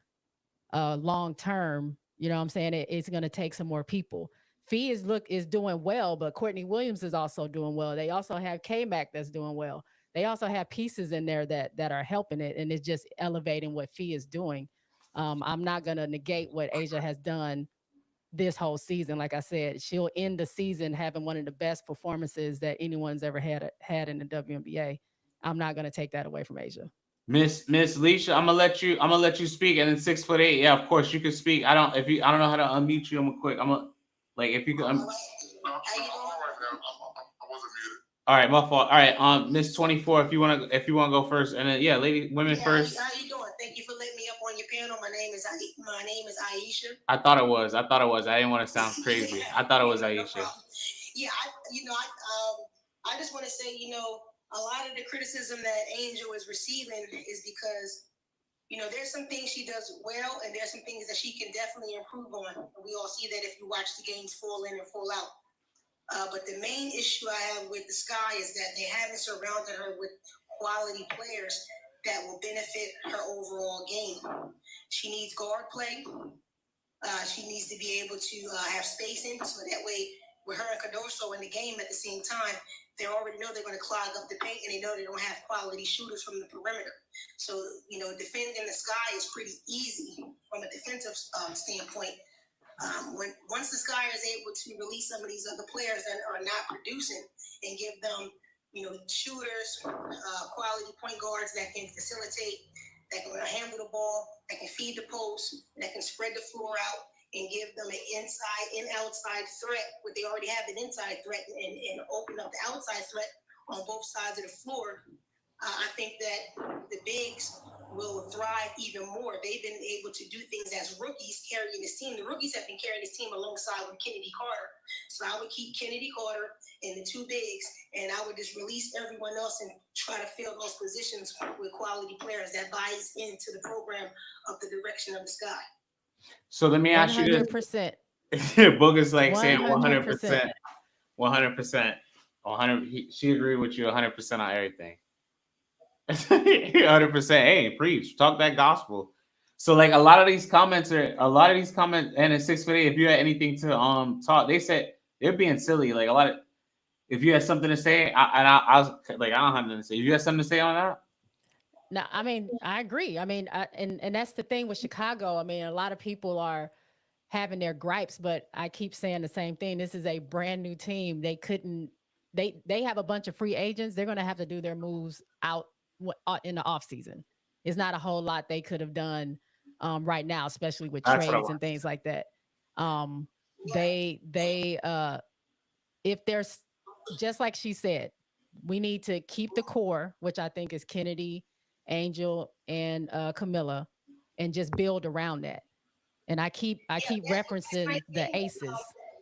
long term. You know what I'm saying? It's going to take some more people. Fee is doing well, but Courtney Williams is also doing well. They also have K Mac that's doing well. They also have pieces in there that are helping it, and it's just elevating what Fee is doing. I'm not going to negate what Asia has done this whole season. Like I said, she'll end the season having one of the best performances that anyone's ever had in the WNBA. I'm not going to take that away from Asia. Miss Leisha, I'm gonna let you speak, and then 6'8". Yeah, of course you can speak. I don't know how to unmute you. I'm quick. I'm a like if you can. How you doing? I wasn't muted. All right, my fault. All right, Miss 24, if you wanna go first, and then yeah, women Yeah, first. how you doing? Thank you for letting me up on your panel. My name is Aisha. I thought it was. I didn't want to sound crazy. I thought it was No Aisha. problem. Yeah, I just want to say, a lot of the criticism that Angel is receiving is because, there's some things she does well, and there's some things that she can definitely improve on. We all see that if you watch the games fall in and fall out. But the main issue I have with the Sky is that they haven't surrounded her with quality players that will benefit her overall game. She needs guard play. She needs to be able to have spacing, so that way with her and Cardoso in the game at the same time, they already know they're going to clog up the paint, and they know they don't have quality shooters from the perimeter. So, defending the Sky is pretty easy from a defensive standpoint. Once the Sky is able to release some of these other players that are not producing and give them, shooters, quality point guards that can facilitate, that can handle the ball, that can feed the post, that can spread the floor out and give them an inside and outside threat. But they already have an inside threat and open up the outside threat on both sides of the floor. I think that the bigs will thrive even more. They've been able to do things as rookies carrying this team. The rookies have been carrying this team alongside with Kennedy Carter. So I would keep Kennedy Carter and the two bigs, and I would just release everyone else and try to fill those positions with quality players that buys into the program of the direction of the Sky. So let me ask you this. 100%. Boog is like saying 100%. 100%. 100%. 100. She agreed with you 100% on everything. 100%. Hey, preach, talk that gospel. So like a lot of these comments, and in 6'8", if you had anything to talk, they said they're being silly. Like a lot of, if you had something to say, I was like, I don't have nothing to say. You have something to say on that? No, I mean, I agree. I mean, and that's the thing with Chicago. I mean, a lot of people are having their gripes, but I keep saying the same thing. This is a brand new team. They couldn't. They have a bunch of free agents. They're going to have to do their moves out in the off season. It's not a whole lot they could have done right now, especially with That's what I trades want. and things like that. They if there's, just like she said, we need to keep the core, which I think is Kennedy, Angel, and Camilla, and just build around that. And I keep referencing the aces.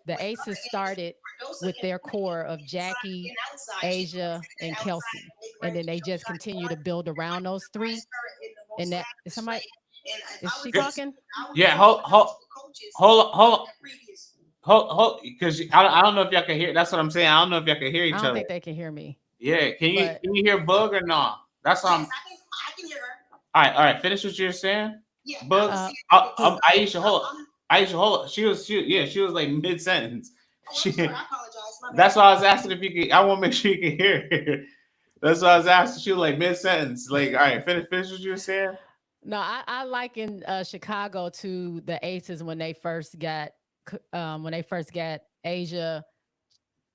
The aces started with their core of Jackie, Asia, and Kelsey, and then they just continue to build around those three. And that is somebody. Is she talking? Yeah, hold, because I don't know if y'all can hear. That's what I'm saying. I don't know if y'all can hear I each don't other. think they can hear me. Yeah, can But you hear Bug or not? That's what I'm. I can hear her. All right. Finish what you're saying. Yeah, Bug. Aisha, hold on. Aisha, hold on. She was like mid sentence. I'm sorry, I apologize. My bad. That's why I was asking if you could. I want to make sure you can hear her. That's why I was asking. She was like mid sentence. Like, all right, finish what you were saying. no, I liken Chicago to the Aces when they first got Asia,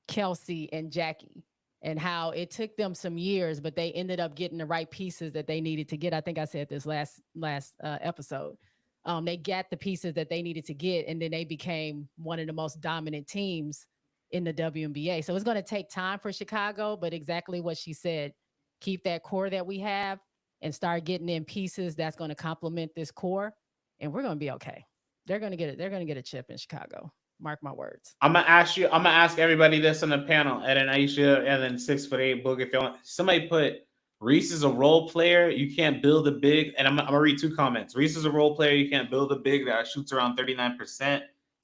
Kelsey, and Jackie, and how it took them some years, but they ended up getting the right pieces that they needed to get. I think I said this last episode. They got the pieces that they needed to get, and then they became one of the most dominant teams in the WNBA. So it's going to take time for Chicago, but exactly what she said: keep that core that we have, and start getting in pieces that's going to complement this core, and we're going to be okay. They're going to get it. They're going to get a chip in Chicago. Mark my words. I'm gonna ask everybody this on the panel, and then Aisha, and then 6'8" Boog. If you want, somebody put Reese is a role player. You can't build a big, and I'm gonna read two comments. Reese is a role player. You can't build a big that shoots around 39%.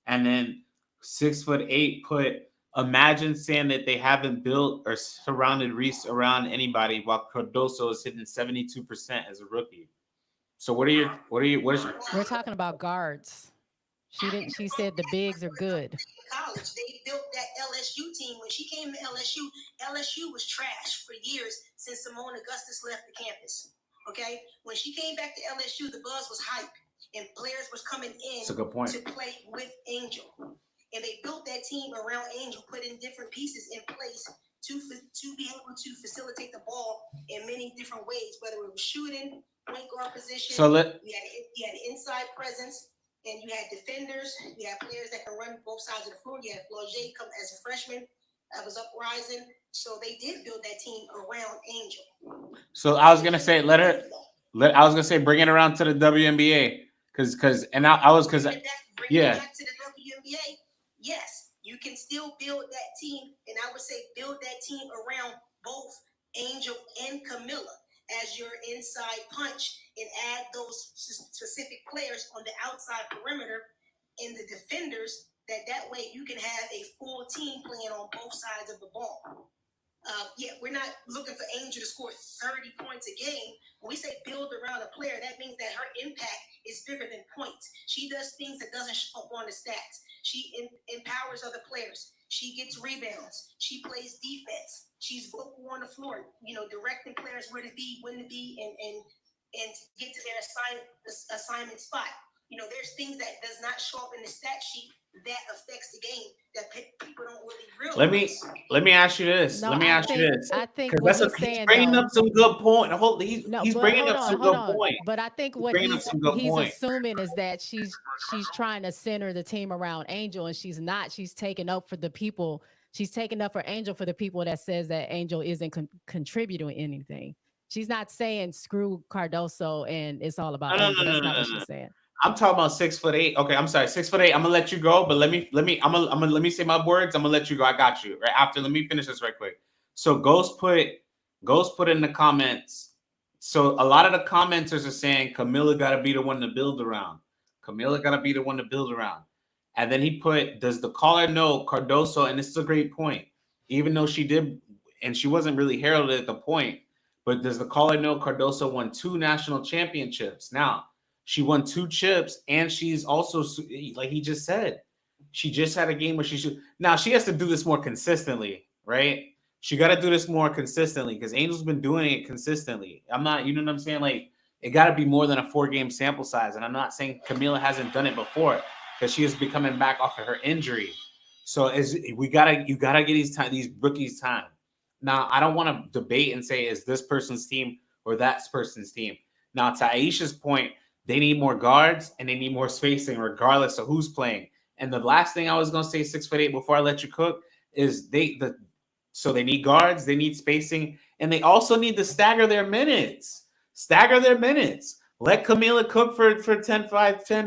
And then 6'8" put, imagine saying that they haven't built or surrounded Reese around anybody while Cardoso is hitting 72% as a rookie. So what is your We're talking about guards. She didn't. She said the bigs are good. College, they built that LSU team. When she came to LSU was trash for years since Simone Augustus left the campus. Okay, when she came back to LSU, the buzz was hype, and players was coming in That's a good point. to play with Angel, and they built that team around Angel, put in different pieces in place to be able to facilitate the ball in many different ways, whether it was shooting, point guard position. So you had inside presence. And you had defenders, you had players that can run both sides of the floor. You had Flaugier come as a freshman that was uprising. So they did build that team around Angel. So I was gonna say, I was gonna say, bring it around to the WNBA, because I was bring it back to the WNBA. Yes, you can still build that team, and I would say build that team around both Angel and Camilla as your inside punch, and add those specific players on the outside perimeter and the defenders. That way you can have a full team playing on both sides of the ball. We're not looking for Angel to score 30 points a game. When we say build around a player, that means that her impact is bigger than points. She does things that doesn't show up on the stats. She empowers other players. She gets rebounds. She plays defense. She's vocal on the floor, directing players where to be, when to be, and get to their assignment spot. There's things that does not show up in the stat sheet that affects the game that people don't really realize. Let me ask you this. No, I think what he's saying, he's bringing up some good point. He's bringing up some good point. But I think what he's assuming is that she's trying to center the team around Angel, and she's not. She's taking up for the people. She's taking up for Angel for the people that says that Angel isn't contributing anything. She's not saying screw Cardoso and it's all about Angel. That's not what she's saying. I'm talking about 6'8". Okay, I'm sorry, 6'8". I'm gonna let you go, but let me say my words. I'm gonna let you go. I got you right after. Let me finish this right quick. So Ghost put in the comments. So a lot of the commenters are saying Camilla gotta be the one to build around. And then he put, does the caller know Cardoso? And this is a great point. even though she did, and she wasn't really heralded at the point. But does the caller know Cardoso won 2 national championships? Now, she won 2 chips, and she's also, like he just said, she just had a game where she should. Now, she has to do this more consistently, right? She got to do this more consistently because Angel's been doing it consistently. I'm not, you know what I'm saying? Like, it got to be more than a 4-game sample size. And I'm not saying Camila hasn't done it before because she has been coming back off of her injury. So you gotta get these rookies time. Now, I don't want to debate and say is this person's team or that person's team. Now, to Aisha's point, they need more guards and they need more spacing, regardless of who's playing. And the last thing I was gonna say, 6'8", before I let you cook, is so they need guards, they need spacing, and they also need to stagger their minutes. Stagger their minutes. Let Camila cook for 10,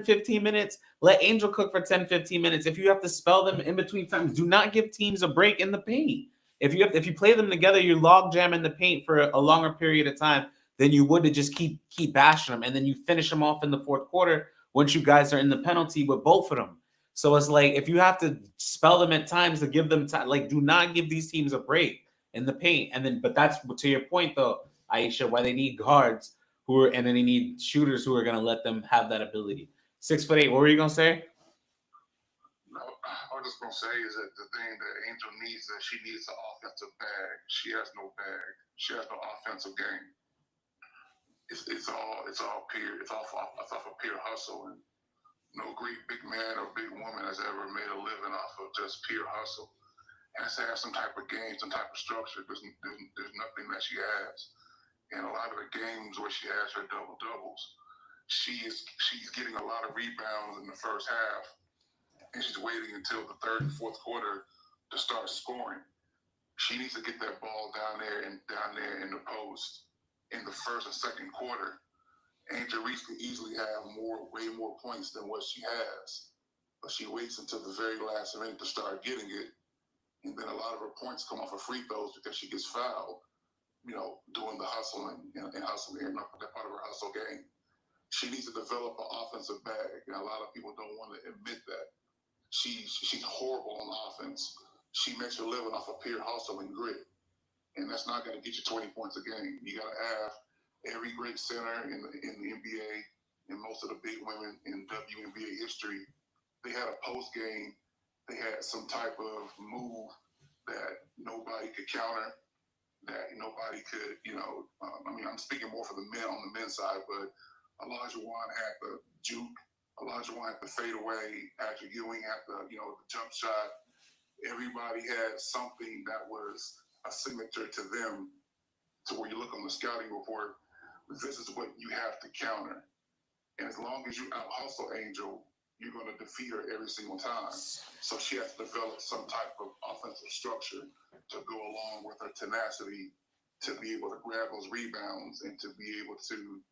15 minutes. Let Angel cook for 10, 15 minutes. If you have to spell them in between times, do not give teams a break in the paint. If you play them together, you log jam in the paint for a longer period of time than you would to just keep bashing them, and then you finish them off in the fourth quarter once you guys are in the penalty with both of them. So it's like if you have to spell them at times to give them time, like do not give these teams a break in the paint. And then, but that's to your point though, Aisha, why they need guards and then they need shooters who are going to let them have that ability. 6'8". What were you going to say? No, I was just gonna say is that the thing that Angel needs is she needs an offensive bag. She has no bag. She has no offensive game. It's all off of pure hustle, and no great big man or big woman has ever made a living off of just pure hustle. Has to have some type of game, some type of structure. There's nothing that she has. And a lot of the games where she has her double doubles, she's getting a lot of rebounds in the first half, and she's waiting until the third and fourth quarter to start scoring. She needs to get that ball down there in the post in the first and second quarter. Angel Reese can easily have way more points than what she has, but she waits until the very last minute to start getting it, and then a lot of her points come off of free throws because she gets fouled. Doing the hustling and hustling and that part of her hustle game. She needs to develop an offensive bag, and a lot of people don't want to admit that. She's horrible on offense. She makes her living off of pure hustle and grit, and that's not going to get you 20 points a game. You got to have every great center in the NBA and most of the big women in WNBA history. They had a post game. They had some type of move that nobody could counter. That nobody could, I'm speaking more for the men on the men's side, but Elijah Wan had the juke, Elijah Wan had the fadeaway, Patrick Ewing had the jump shot. Everybody had something that was a signature to them, to where you look on the scouting report, this is what you have to counter. And as long as you out hustle Angel, you're going to defeat her every single time. So she has to develop some type of offensive structure to go along with her tenacity to be able to grab those rebounds and to be able to,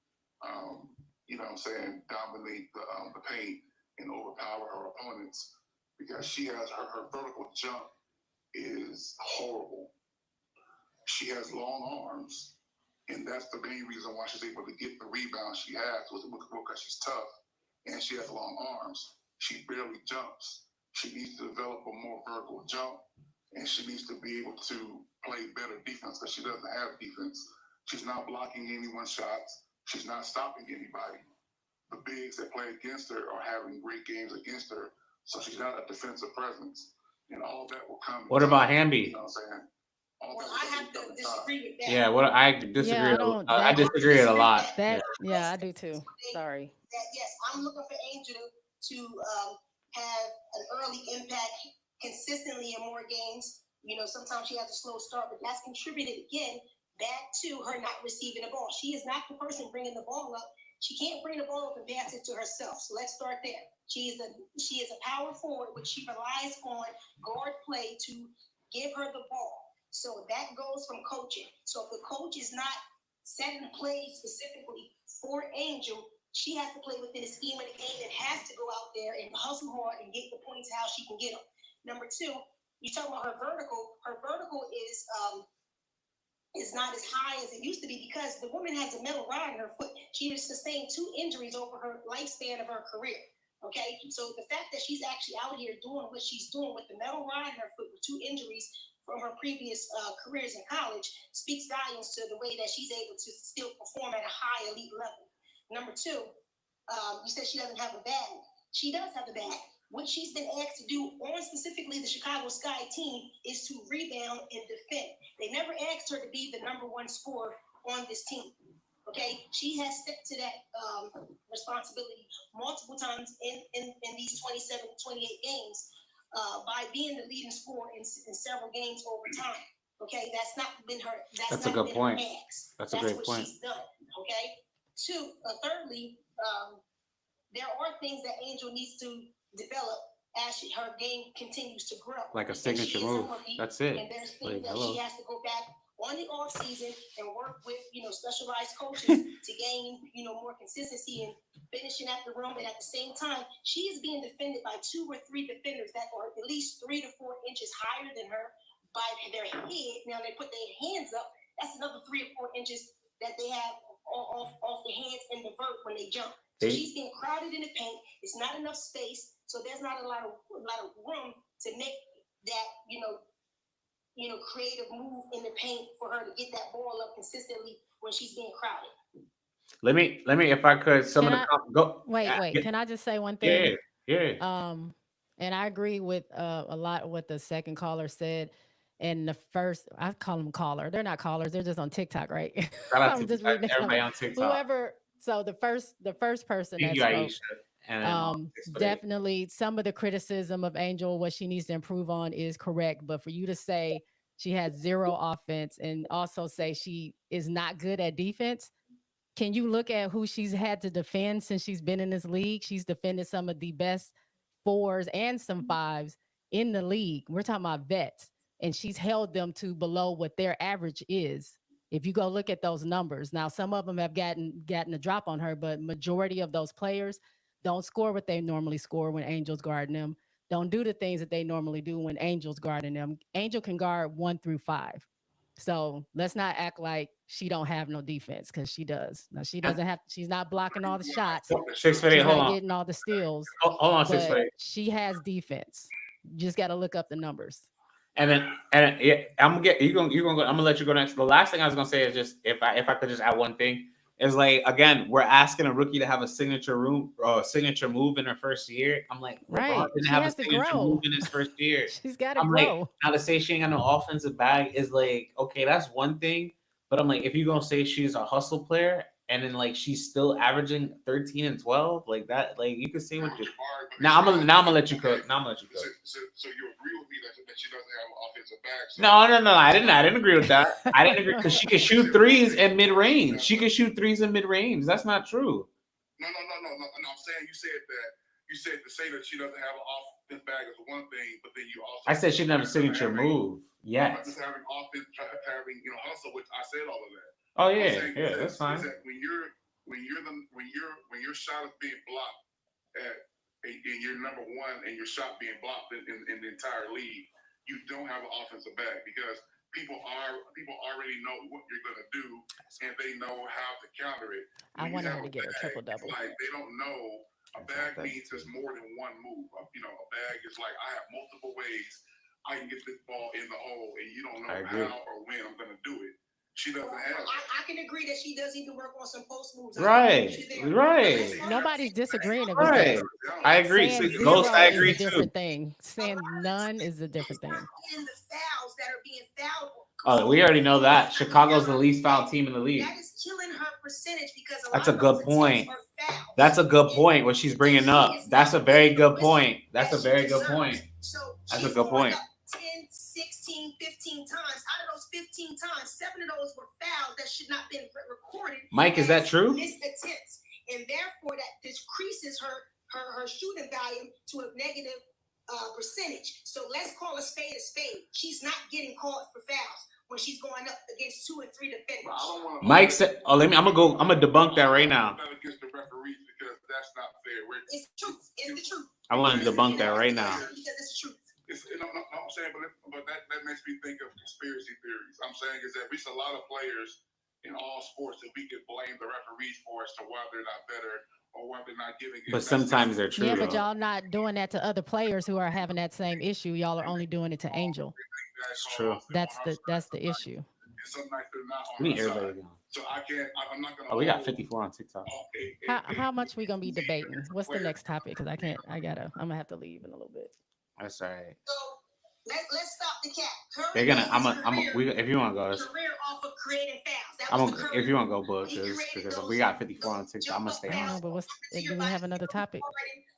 dominate the paint and overpower her opponents, because she has her vertical jump is horrible. She has long arms, and that's the main reason why she's able to get the rebound she has, because she's tough and she has long arms. She barely jumps. She needs to develop a more vertical jump, and she needs to be able to play better defense because she doesn't have defense. She's not blocking anyone's shots. She's not stopping anybody. The bigs that play against her are having great games against her, so she's not a defensive presence. And all that will come. What about Hamby? You know what I'm saying? Well, I have to disagree with that. Yeah, I disagree. Yeah, I disagree a lot. Yeah, I do too. Sorry. That yes, I'm looking for Angel to have an early impact consistently in more games. Sometimes she has a slow start, but that's contributed again back to her not receiving the ball. She is not the person bringing the ball up. She can't bring the ball up and pass it to herself. So let's start there. She is a power forward, which she relies on guard play to give her the ball. So that goes from coaching. So if the coach is not setting the play specifically for Angel, she has to play within the scheme of the game and has to go out there and hustle hard and get the points how she can get them. Number two, you talk about her vertical. Her vertical is not as high as it used to be because the woman has a metal rod in her foot. She has sustained 2 injuries over her lifespan of her career. Okay, so the fact that she's actually out here doing what she's doing with the metal rod in her foot with 2 injuries from her previous careers in college speaks volumes to the way that she's able to still perform at a high elite level. Number two, you said she doesn't have a bag. She does have a bag. What she's been asked to do on specifically the Chicago Sky team is to rebound and defend. They never asked her to be the number one scorer on this team. Okay, she has stepped to that responsibility multiple times in these 27, 28 games by being the leading scorer in several games over time. Okay, that's not been her. That's a good point. That's a great point. She's done. Okay. Thirdly, there are things that Angel needs to develop as her game continues to grow. Like a signature move. That's it. And there's things that she has to go back on the off season and work with, specialized coaches to gain, more consistency and finishing at the rim. And at the same time, she is being defended by 2 or 3 defenders that are at least 3 to 4 inches higher than her by their head. Now they put their hands up. That's another 3 or 4 inches that they have off the hands and the vert when they jump. So she's being crowded in the paint. It's not enough space, so there's not a lot of room to make that creative move in the paint for her to get that ball up consistently when she's being crowded. Let me, if I could, go. Wait. Can I just say one thing? Yeah. And I agree with a lot of what the second caller said. And the first, I call them caller. They're not callers. They're just on TikTok, right? Shout out to just reading everybody on TikTok. Whoever. So the first person that spoke, definitely some of the criticism of Angel, what she needs to improve on is correct. But for you to say she has 0 offense and also say she is not good at defense, can you look at who she's had to defend since she's been in this league? She's defended some of the best 4s and some 5s in the league. We're talking about vets, and she's held them to below what their average is. If you go look at those numbers, now some of them have gotten a drop on her, but majority of those players don't score what they normally score when Angel's guarding them. Don't do the things that they normally do when Angel's guarding them. Angel can guard 1 through 5. So let's not act like she don't have no defense, because she does. Now she doesn't have. She's not blocking all the shots. She's not getting all the steals. Hold on, 6 feet. She has defense. You just got to look up the numbers. And yeah, I'm gonna let you go next. The last thing I was gonna say is just if I could just add one thing is like, again, we're asking a rookie to have a signature move in her first year. I'm like, right, didn't have a signature move in his first year. She's got to grow. Like, now to say she ain't got no offensive bag is like, okay, that's one thing. But I'm like, if you're gonna say she's a hustle player and then like she's still averaging 13 and 12, like that, like you could say what you. Now I'm gonna let you cook. So you agree with me that she doesn't have an offensive bag? So. No. I didn't agree with that. I didn't agree because she can shoot threes in mid range. She can shoot threes in mid range. That's not true. No. I'm saying you said to say that she doesn't have an offensive bag is one thing, but then you also. I said she didn't have a signature move. Yes. Not just having offense, having hustle, which I said all of that. Oh yeah, that's fine. That when your shot is being blocked and you're number 1 and your shot being blocked in the entire league, you don't have an offensive bag because people already know what you're gonna do and they know how to counter it. I want her to get a triple double. Like they don't know a bag means there's more than one move. A bag is like I have multiple ways I can get this ball in the hole and you don't know how or when I'm gonna do it. She doesn't have. I can agree that she does need to work on some post moves. Right. Nobody's disagreeing with that. I agree. Ghost, I agree too. Different thing. Saying none is a different thing. In the fouls that are being fouled. Oh, we already know that Chicago's the least foul team in the league. That is killing her percentage because that's a good point. That's a good point. What she's bringing up. That's a very good point. That's a very good point. That's a good point. 10, 16, 15 times. Out of those 15 times, 7 of those were fouls that should not have been recorded. Mike, is that true? Missed attempts, and therefore that decreases her shooting volume to a negative percentage. So let's call a spade a spade. She's not getting called for fouls when she's going up against 2 and 3 defenders. Mike said, "Oh, I'm gonna debunk that right now." Not against the referees because that's not fair. It's the truth. It's the truth. I want to debunk that right now. Because it's the truth. I'm saying, but that makes me think of conspiracy theories. I'm saying is that we see a lot of players in all sports that we could blame the referees for as to why they're not better or why they're not giving. But sometimes they're true. Yeah, but y'all not doing that to other players who are having that same issue. Y'all are only doing it to Angel. It's true. That's the issue. And some nights they're not on We need our everybody side. going. So I'm not gonna. Oh, we got 54 on TikTok. How much we gonna be debating? What's the next topic? Because I'm gonna have to leave in a little bit. That's all right. So let's stop the cap. They're gonna. If you want to go, career off of creating fouls. That I'm was gonna. the If you want to go, book, He created because those- we got 54 on TikTok. I'm gonna jump stay up I don't on. know, but fouls do we have another topic?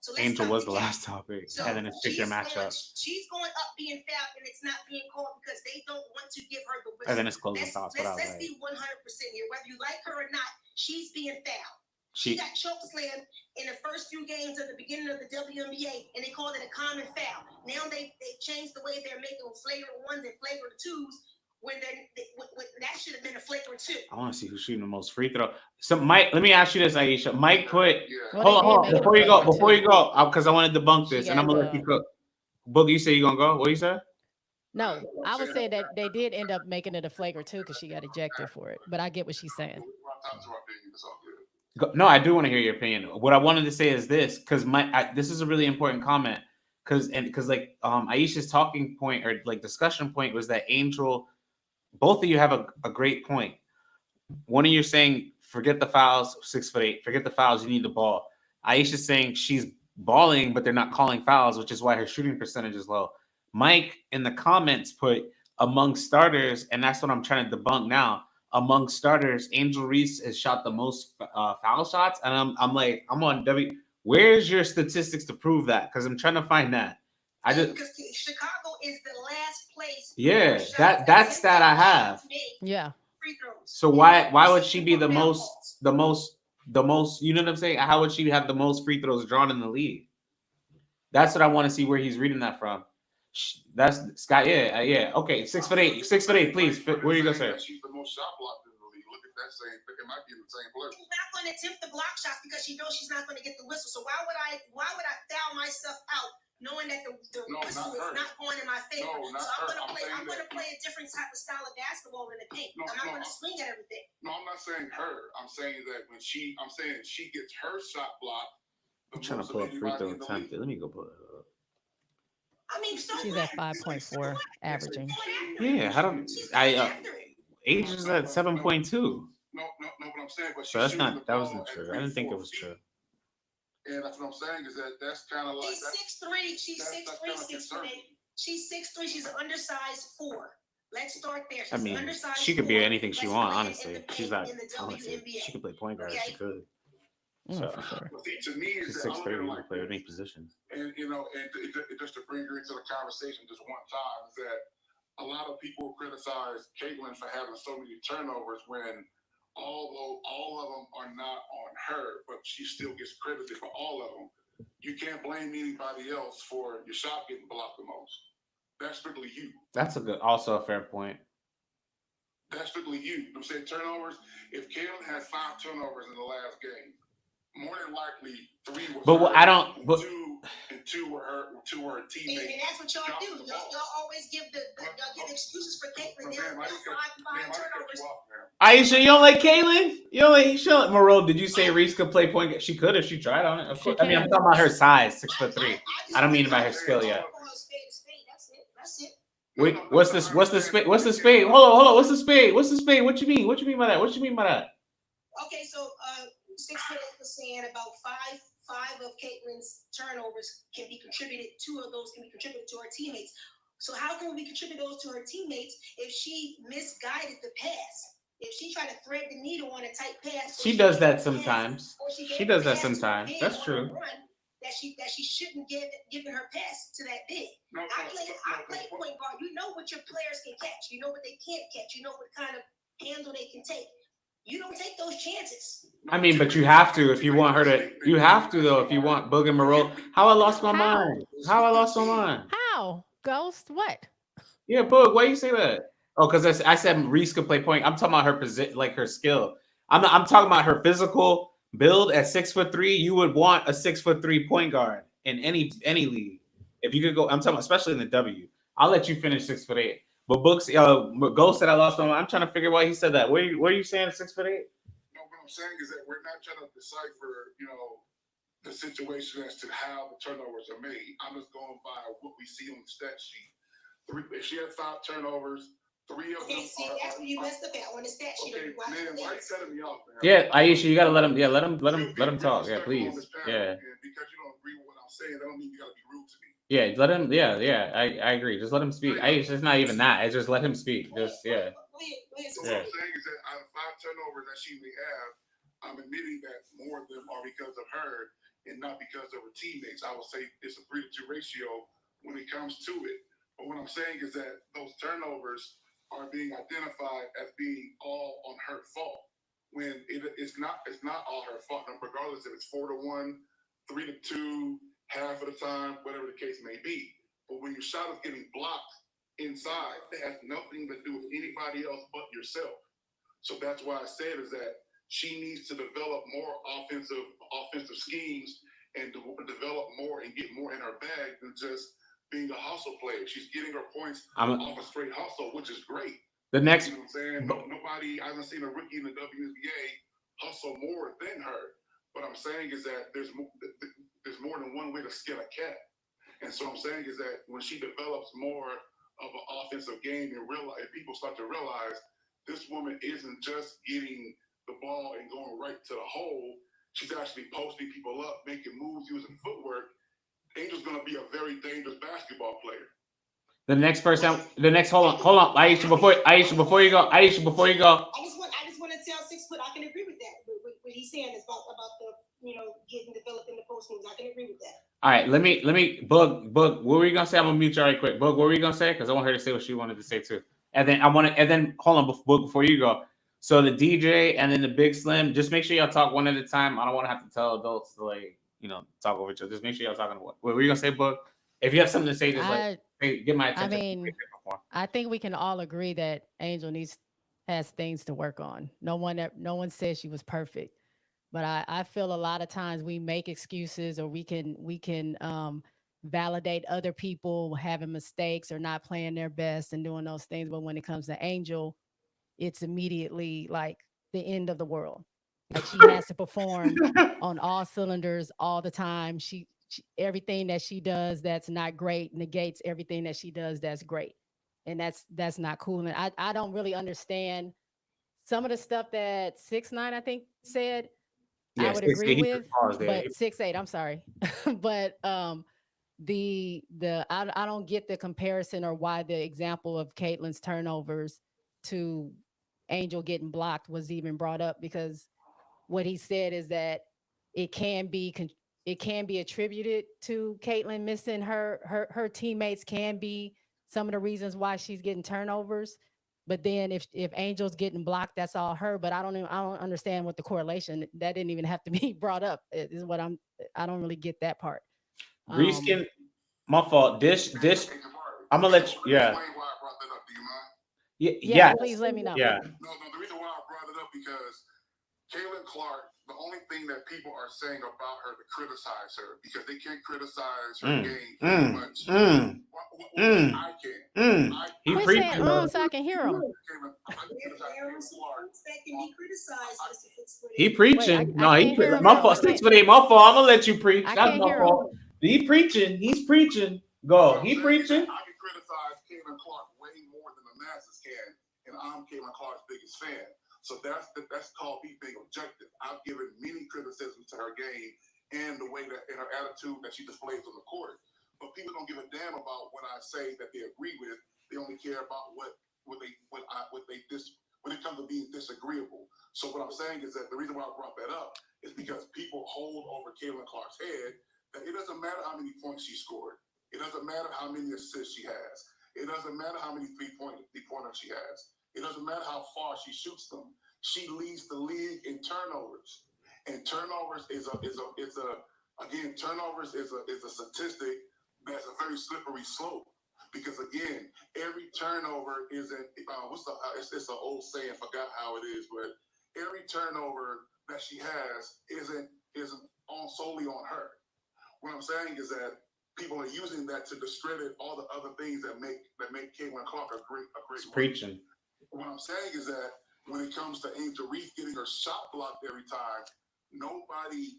So let's Angel stop was the cap. last topic, So and then it's pick your matchup, she's going up being fouled, and it's not being called because they don't want to give her the whistle. and then it's closing thoughts. What I was Let's like, be 100% here. Whether you like her or not, she's being fouled. She she. got chokeslammed in the first few games of the beginning of the WNBA, and they called it a common foul. Now they changed the way they're making flagrant ones and flagrant twos. When that should have been a flagrant two. I want to see who's shooting the most free throw. So, Mike, let me ask you this, Aisha. Mike put. Well, Hold on. they did Before make you it go, a flagrant because I want to debunk She this, and I'm got, gonna let you cook. Book, you say you gonna go? What you say? No, I would say that they did end up making it a flagrant too because she got ejected for it. But I get what she's saying. No, I do want to hear your opinion. What I wanted to say is this, because this is a really important comment, because like Aisha's talking point or like discussion point was that Angel, both of you have a great point. One of you saying forget the fouls, 6'8", forget the fouls, you need the ball. Aisha's saying she's balling, but they're not calling fouls, which is why her shooting percentage is low. Mike in the comments put among starters, and that's what I'm trying to debunk now. Among starters, Angel Reese has shot the most foul shots, and I'm like, I'm on W. Where's your statistics to prove that? Because I'm trying to find that. Because Chicago is the last place. Yeah, that stat I have. Yeah. Free throws. So why would she be the most? You know what I'm saying? How would she have the most free throws drawn in the league? That's what I want to see where he's reading that from. That's Scott. Yeah. Okay, 6'8", please. Where you go, sir? She's the most shot blocked in the league. Look at that same. It might be in the same place. She's not going to attempt the block shots because she knows she's not going to get the whistle. So why would I foul myself out knowing that the whistle is not going in my favor? No, so I'm going to play a different type of style of basketball in the paint. I'm not going to swing at everything. No, I'm not saying her. I'm saying that she gets her shot blocked. I'm trying to pull up free throw attempt. Let me go pull it up. I mean, She's at 5.4 averaging. Yeah, Age is at 7.2. No, but I'm saying, but so that wasn't true. I didn't think it was true. And that's what I'm saying is that's kind of like she's 6'3", 6'8". She's 6'3". She's an undersized 4. Let's start there. She's she could be anything she wants. Honestly, she's not talented. She could play point guard. She could. So, for sure. To me, she's 6'3". She play any position. And just to bring her into the conversation just one time is that a lot of people criticize Caitlin for having so many turnovers when although all of them are not on her, but she still gets credited for all of them. You can't blame anybody else for your shot getting blocked the most. That's strictly you. That's also a fair point. That's strictly you. I'm saying turnovers. If Caitlin had 5 turnovers in the last game, more than likely 3 was. But her, I don't. But two were her teammates. And that's what y'all do. Y'all always give y'all give excuses for Caitlin. There were 5 turnovers. Aisha, you don't like Caitlin? You don't like Moreau? Did you say Reese could play point guard? She could if she tried on it. Of course. I mean, I'm talking about her size, 6'3". I don't mean about her skill yet. That's it. Wait, what's the spade? Hold on. What's the spade? What you mean? What you mean by that? Okay, so 6'8" was saying about five of Caitlin's turnovers can be contributed. 2 of those can be contributed to her teammates. So how can we contribute those to her teammates if she misguided the pass? If she tried to thread the needle on a tight pass, she does that sometimes. She does that sometimes. That's true. That she shouldn't given her pass to that big. I play point guard. You know what your players can catch. You know what they can't catch. You know what kind of handle they can take. You don't take those chances. I mean, but you have to if you want her to. You have to though if you want Boog and Moreau. How I lost my mind. How? Ghost? What? Yeah, Boog. Why you say that? Oh, because I said Reese could play point. I'm talking about her position, like her skill. I'm talking about her physical build at 6'3". You would want a 6'3" point guard in any league. If you could go, I'm talking about especially in the W. I'll let you finish 6'8". But Books, Ghost said I lost my mind. I'm trying to figure why he said that. What are you saying? 6'8"? No, what I'm saying is that we're not trying to decipher, the situation as to how the turnovers are made. I'm just going by what we see on the stat sheet. if she had 5 turnovers, 3 of them. Okay, see, that's where you messed up at. On the stat sheet, Okay, you watch man, the why you things. cutting me off, man? Yeah, Aisha, you gotta let him. Yeah, let him talk. Yeah, Respectful on please. this panel, Yeah. And because you don't agree with what I'm saying, that don't mean you gotta be rude to me. Yeah, let him. Yeah. I agree. Just let him speak. Aisha, it's not even that. It's just let him speak. Just yeah. So what I'm saying is that out of 5 turnovers that she may have, I'm admitting that more of them are because of her and not because of her teammates. I would say it's a 3-to-2 ratio when it comes to it. But what I'm saying is that those turnovers are being identified as being all on her fault when it's not all her fault, regardless if it's 4-1, 3-2, half of the time, whatever the case may be. But when your shot is getting blocked inside, it has nothing to do with anybody else but yourself. So that's why I said is that she needs to develop more offensive schemes and develop more and get more in her bag than just being a hustle player. She's getting her points off a straight hustle, which is great. The next, you know what I'm saying? Nobody, I haven't seen a rookie in the WNBA hustle more than her. What I'm saying is that there's more than one way to skin a cat. And so I'm saying is that when she develops more of an offensive game and realize, people start to realize this woman isn't just getting the ball and going right to the hole. She's actually posting people up, making moves, using footwork. Angel's going to be a very dangerous basketball player. The next person, hold on, Aisha, before you go. I just want to tell 6 foot. I can agree with that. What he's saying is about the getting developed in the post moves. I can agree with that. All right, let me Bug. What were you gonna say? I'm gonna mute you right quick. Bug, what were you gonna say? Because I want her to say what she wanted to say too. And then hold on, Bug, before you go. So the DJ and then the Big Slim, just make sure y'all talk one at a time. I don't want to have to tell adults to talk over each other. Just make sure y'all talking. What were you gonna say, Bug? If you have something to say, just get my attention. I mean, I think we can all agree that Angel has things to work on. No one says she was perfect, but I feel a lot of times we make excuses or we can validate other people having mistakes or not playing their best and doing those things. But when it comes to Angel, it's immediately like the end of the world. Like she has to perform on all cylinders all the time. She everything that she does that's not great negates everything that she does that's great, and that's not cool. And I don't really understand some of the stuff that 6ix9ine I think said. Yeah, I would agree with, there. but 6'8", I'm sorry, but I don't get the comparison or why the example of Caitlin's turnovers to Angel getting blocked was even brought up, because what he said is that it can be attributed to Caitlin missing her teammates can be some of the reasons why she's getting turnovers. But then if Angel's getting blocked, that's all her. But I don't understand what the correlation, that didn't even have to be brought up. Is what I don't really get that part. Reskin, my fault. This I'm gonna let you. Yeah. Why I brought that up? Do you mind? Yeah. Please let me know. Yeah. No. The reason why I brought it up because Caitlin Clark, the only thing that people are saying about her to criticize her, because they can't criticize her game pretty much. I can. He Quit preaching, saying so I can hear him. He preaching. Wait, I can't hear him My though. fault. 6'8", my fault. I'm gonna let you preach. I That's can't my hear fault. He preaching. He's preaching. Go. He preaching. I can criticize Caitlin Clark way more than the masses can, and I'm Caitlin Clark's biggest fan. So that's called me being objective. I've given many criticisms to her game and the way that, and her attitude that she displays on the court. But people don't give a damn about what I say that they agree with. They only care about when it comes to being disagreeable. So what I'm saying is that the reason why I brought that up is because people hold over Caitlin Clark's head that it doesn't matter how many points she scored. It doesn't matter how many assists she has. It doesn't matter how many three-pointers she has. It doesn't matter how far she shoots them. She leads the league in turnovers, and turnovers is a statistic that's a very slippery slope, because again, every turnover isn't it's an old saying, forgot how it is, but every turnover that she has isn't solely on her. What I'm saying is that people are using that to discredit all the other things that make Caitlin Clark a great preaching. What I'm saying is that when it comes to Angel Reese getting her shot blocked every time, nobody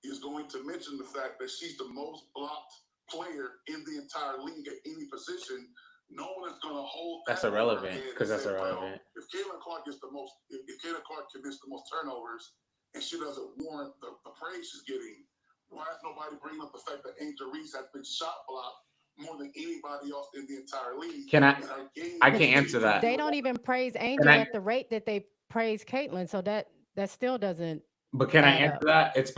is going to mention the fact that she's the most blocked player in the entire league at any position, no one is going to hold That's that over her irrelevant head because and that's say, well, irrelevant. if Caitlin Clark gets the most, if Caitlin Clark commits the most turnovers and she doesn't warrant the praise she's getting, why is nobody bringing up the fact that Angel Reese has been shot blocked more than anybody else in the entire league? Can I? And her game I is can't answer that. They don't even praise Angel at the rate that they praise Caitlin, so that still doesn't. But can I add answer up. that? It's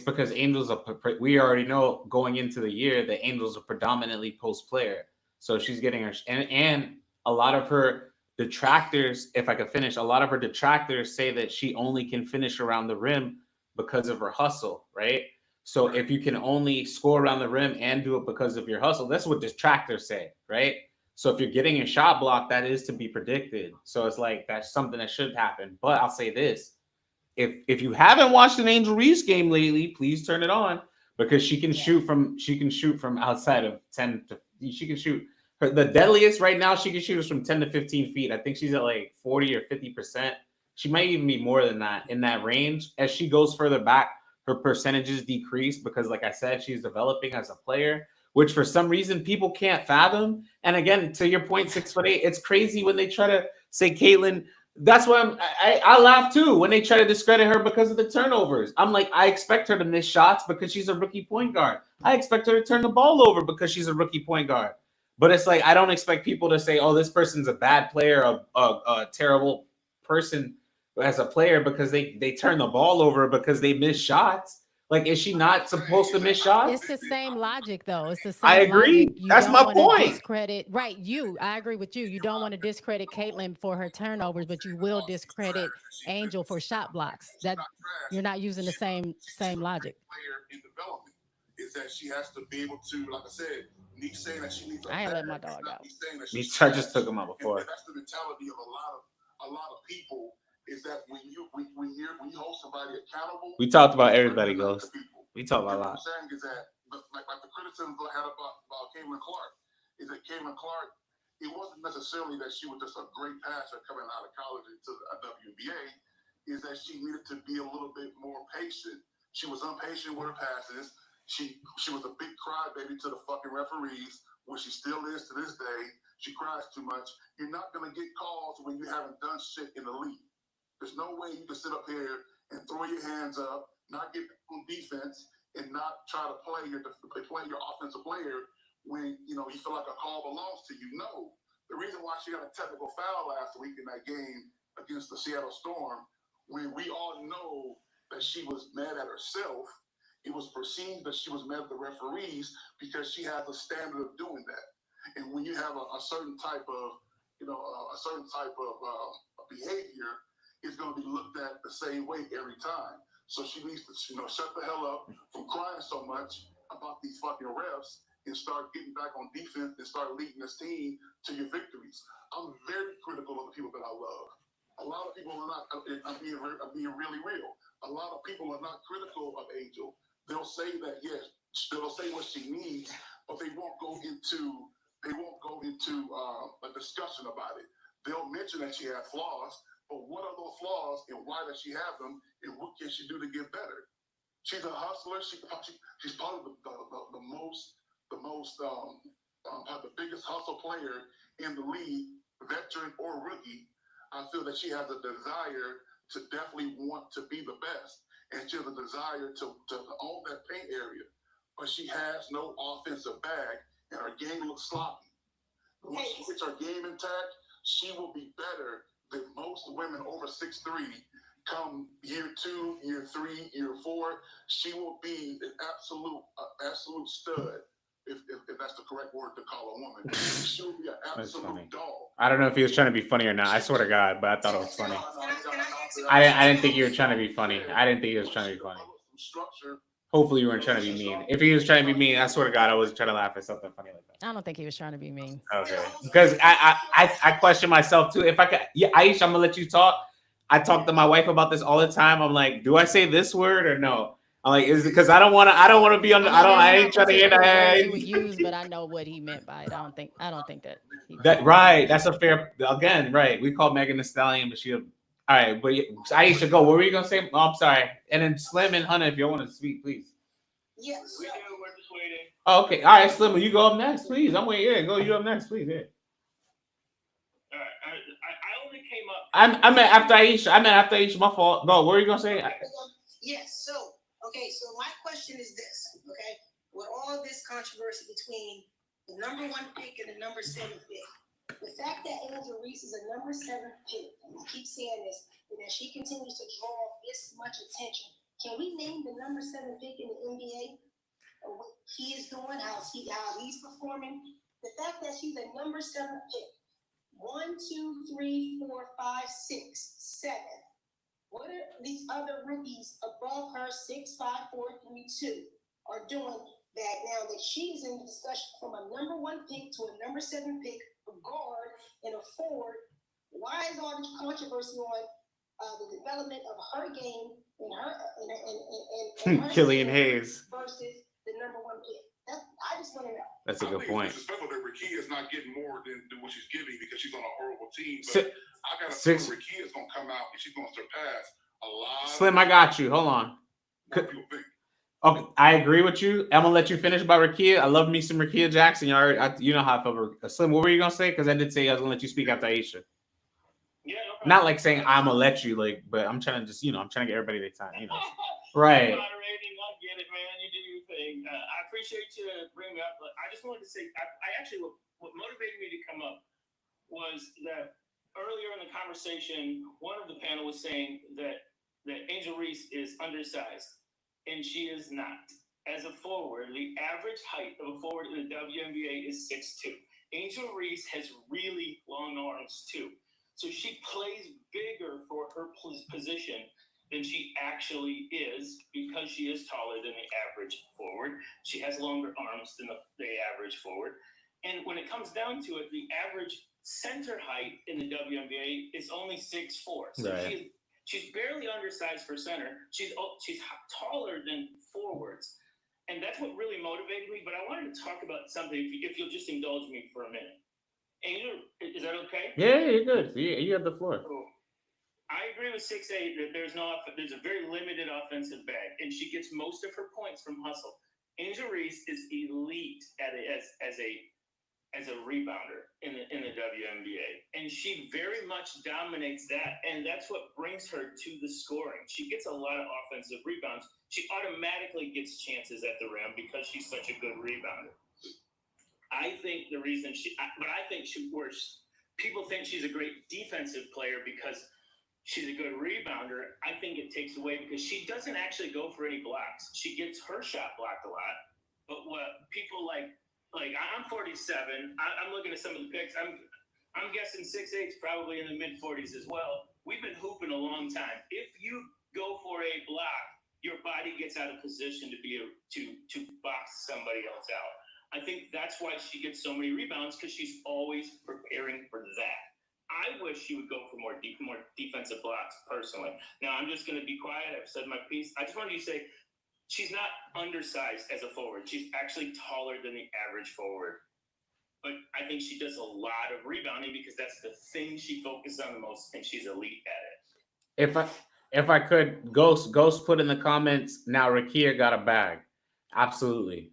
because Angels are. We already know going into the year that Angels are predominantly post player. So she's getting her and a lot of her detractors. If I could finish, a lot of her detractors say that she only can finish around the rim because of her hustle, right? So if you can only score around the rim and do it because of your hustle, that's what detractors say, right? So if you're getting a shot block, that is to be predicted. So it's like that's something that should happen. But I'll say this. If you haven't watched an Angel Reese game lately, please turn it on because she can shoot from outside of 10 to she can shoot the deadliest right now she can shoot is from 10 to 15 feet. I think she's at like 40 or 50%. She might even be more than that in that range. As she goes further back, her percentages decrease because, like I said, she's developing as a player, which for some reason people can't fathom. And again, to your point, 6'8", it's crazy when they try to say Caitlin. That's why I laugh too when they try to discredit her because of the turnovers. I'm like, I expect her to miss shots because she's a rookie point guard. I expect her to turn the ball over because she's a rookie point guard. But it's like I don't expect people to say, "Oh, this person's a bad player, a terrible person as a player because they turn the ball over because they miss shots." Like, is she not supposed to miss shots? It's the same logic, though. It's the I same agree. logic. You That's don't my want point. to discredit, right? I agree with you. You don't want to discredit Caitlin for her turnovers, but you will discredit Angel for shot blocks. That you're not using the same logic. Player in development is that she has to be able to, like I said, me saying that she needs a I ain't bag, let my dog out. I just took him out before. And that's the mentality of a lot of people. Is that when you hold somebody accountable? We talked about everybody, Ghost. We talked about a lot. What I'm saying is that like the criticism I had about Caitlin Clark is that Caitlin Clark, it wasn't necessarily that she was just a great passer coming out of college into a WNBA, is that she needed to be a little bit more patient. She was impatient with her passes. She was a big crybaby to the fucking referees, which she still is to this day. She cries too much. You're not gonna get calls when you haven't done shit in the league. There's no way you can sit up here and throw your hands up, not get on defense, and not try to play your offensive player when you feel like a call belongs to you. No, the reason why she got a technical foul last week in that game against the Seattle Storm, when we all know that she was mad at herself, it was perceived that she was mad at the referees because she has a standard of doing that. And when you have a certain type of behavior, it's going to be looked at the same way every time. So she needs to, shut the hell up from crying so much about these fucking refs and start getting back on defense and start leading this team to your victories. I'm very critical of the people that I love. A lot of people are not. I'm being really real. A lot of people are not critical of Angel. They'll say that yes, they'll say what she needs, but they won't go into a discussion about it. They'll mention that she had flaws. But what are those flaws, and why does she have them, and what can she do to get better? She's a hustler. She's probably the biggest hustle player in the league, veteran or rookie. I feel that she has a desire to definitely want to be the best, and she has a desire to own that paint area. But she has no offensive bag, and her game looks sloppy. Once she gets her game intact, she will be better than most women over 6'3". Come year 2, year 3, year 4, she will be an absolute stud. If that's the correct word to call a woman, she will be an absolute dog. I don't know if he was trying to be funny or not. I swear to God, but I thought it was funny. I didn't think you were trying to be funny. I didn't think he was trying to be funny. Hopefully you weren't trying to be mean. If he was trying to be mean, I swear to God, I wasn't trying to laugh at something funny like that. I don't think he was trying to be mean. Okay. Because I question myself too. If I could, yeah, Aisha, I'm gonna let you talk. I talk to my wife about this all the time. I'm like, do I say this word or no? I'm like, is it because I don't want to be on the, I ain't trying to hear that. He would use, but I know what he meant by it. I don't think that. Right. That's a fair, again, right. We call Megan Thee Stallion, but all right, but Aisha, go. What were you gonna say? Oh, I'm sorry. And then Slim and Hunter, if you want to speak, please. Yes. We're just waiting. Oh, okay. All right, Slim, you go up next, please. I'm waiting. Yeah, go. You up next, please. Yeah. came up. I meant after Aisha. My fault. No, what were you gonna say? Yes. So my question is this. Okay, with all this controversy between the number 1 pick and the number 7 pick, the fact that Angel Reese is a number 7 pick, and I keep saying this, and that she continues to draw this much attention. Can we name the number 7 pick in the NBA? Or what he is doing, how he's performing? The fact that she's a number 7 pick. 1, 2, 3, 4, 5, 6, 7. What are these other rookies above her 6, 5, 4, 3, 2 are doing that now that she's in discussion from a number 1 pick to a number 7 pick, a guard and a forward? Why is all this controversy on the development of her game and her Killian Hayes versus the number 1 pick? I just want to know. That's a good point. It's disrespectful that Rakia is not getting more than what she's giving because she's on a horrible team. But I got to feel Rakia is going to come out and she's going to surpass a lot. Slim, I got you. Hold on. Okay, I agree with you. I'm gonna let you finish about Rakia. I love me some Rakia Jackson. You know how I feel about Slim. What were you gonna say? Because I did say I was gonna let you speak after Aisha. Yeah, no problem. Not like saying I'm gonna let you, but I'm trying to just, I'm trying to get everybody their time, Right. Moderating, I get it, man. You do your thing. I appreciate you bringing me up. But I just wanted to say, I actually, what motivated me to come up was that earlier in the conversation, one of the panel was saying that Angel Reese is undersized, and she is not. As a forward, the average height of a forward in the WNBA is 6'2". Angel Reese has really long arms too. So she plays bigger for her position than she actually is because she is taller than the average forward. She has longer arms than the average forward. And when it comes down to it, the average center height in the WNBA is only 6'4". So right. She's barely undersized for center. She's taller than forwards. And that's what really motivated me. But I wanted to talk about something, if you'll just indulge me for a minute. Angel, is that okay? Yeah, you're good. You have the floor. Cool. I agree with 6'8" that there's a very limited offensive bag, and she gets most of her points from hustle. Angel Reese is elite as a rebounder in the WNBA, and she very much dominates that, and that's what brings her to the scoring. She gets a lot of offensive rebounds. She automatically gets chances at the rim because she's such a good rebounder. I think the reason people think she's a great defensive player because she's a good rebounder. I think it takes away because she doesn't actually go for any blocks. She gets her shot blocked a lot. But what people like I'm 47. I'm looking at some of the picks. I'm guessing 6'8" is probably in the mid 40s as well. We've been hooping a long time. If you go for a block, your body gets out of position to box somebody else out. I think that's why she gets so many rebounds because she's always preparing for that. I wish she would go for more defensive blocks personally. Now I'm just going to be quiet. I've said my piece. I just wanted to say she's not undersized as a forward. She's actually taller than the average forward. But I think she does a lot of rebounding because that's the thing she focuses on the most, and she's elite at it. If I could, Ghost put in the comments, now Rakia got a bag. Absolutely,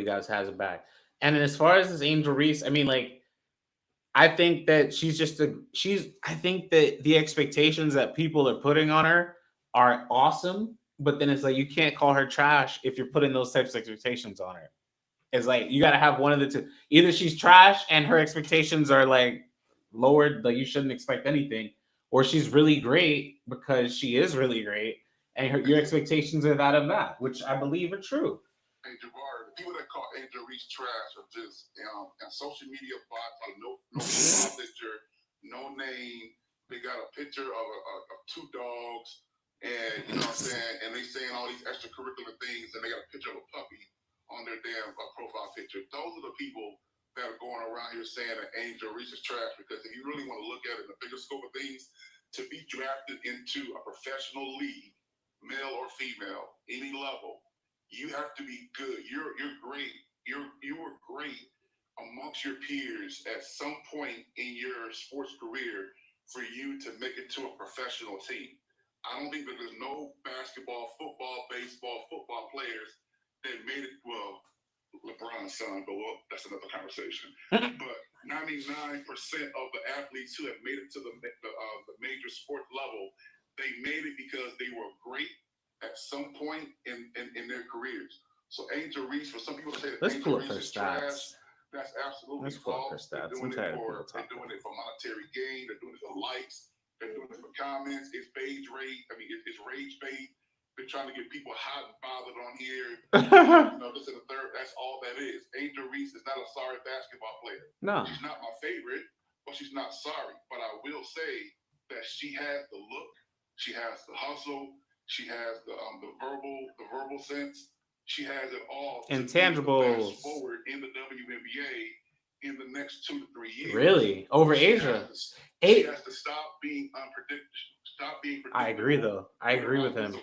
guys, has a bag. And as far as this Angel Reese, I mean, I think that I think that the expectations that people are putting on her are awesome, but then it's you can't call her trash if you're putting those types of expectations on her. It's you got to have one of the two. Either she's trash and her expectations are lowered, you shouldn't expect anything, or she's really great because she is really great, and your expectations are that of that, which I believe are true. Hey, Jabbar, the people that call Angel Reese trash are just and social media bots, no profile picture, no name. They got a picture of two dogs, and you know what I'm saying, and they saying all these extracurricular things, and they got a picture of a puppy on their damn profile picture. Those are the people that are going around here saying that Angel Reese is trash, because if you really want to look at it in the bigger scope of things, to be drafted into a professional league, male or female, any level, you have to be good. You're great. You were great amongst your peers at some point in your sports career for you to make it to a professional team. I don't think that there's no basketball, football, baseball, football players that made it. Well, LeBron's son, but that's another conversation. But 99% of the athletes who have made it to the major sport level, they made it because they were great at some point in their careers. So Angel Reese, for some people to say that Let's Angel pull up her Reese is trash, stats. that's absolutely Let's pull up her false. They're stats. I'm doing tired of people they're talking. doing it for monetary gain. They're doing it for likes. They're doing it for comments. It's beige rage. I mean, it's rage bait. They're trying to get people hot and bothered on here. This and the third. That's all that is. Angel Reese is not a sorry basketball player. No. She's not my favorite, but she's not sorry. But I will say that she has the look. She has the hustle. She has the verbal sense. She has it all. Intangibles. Forward in the WNBA in the next 2 to 3 years. Really? Over Asia? She has to stop being unpredictable. Stop being predictable. I agree, though. I agree with him.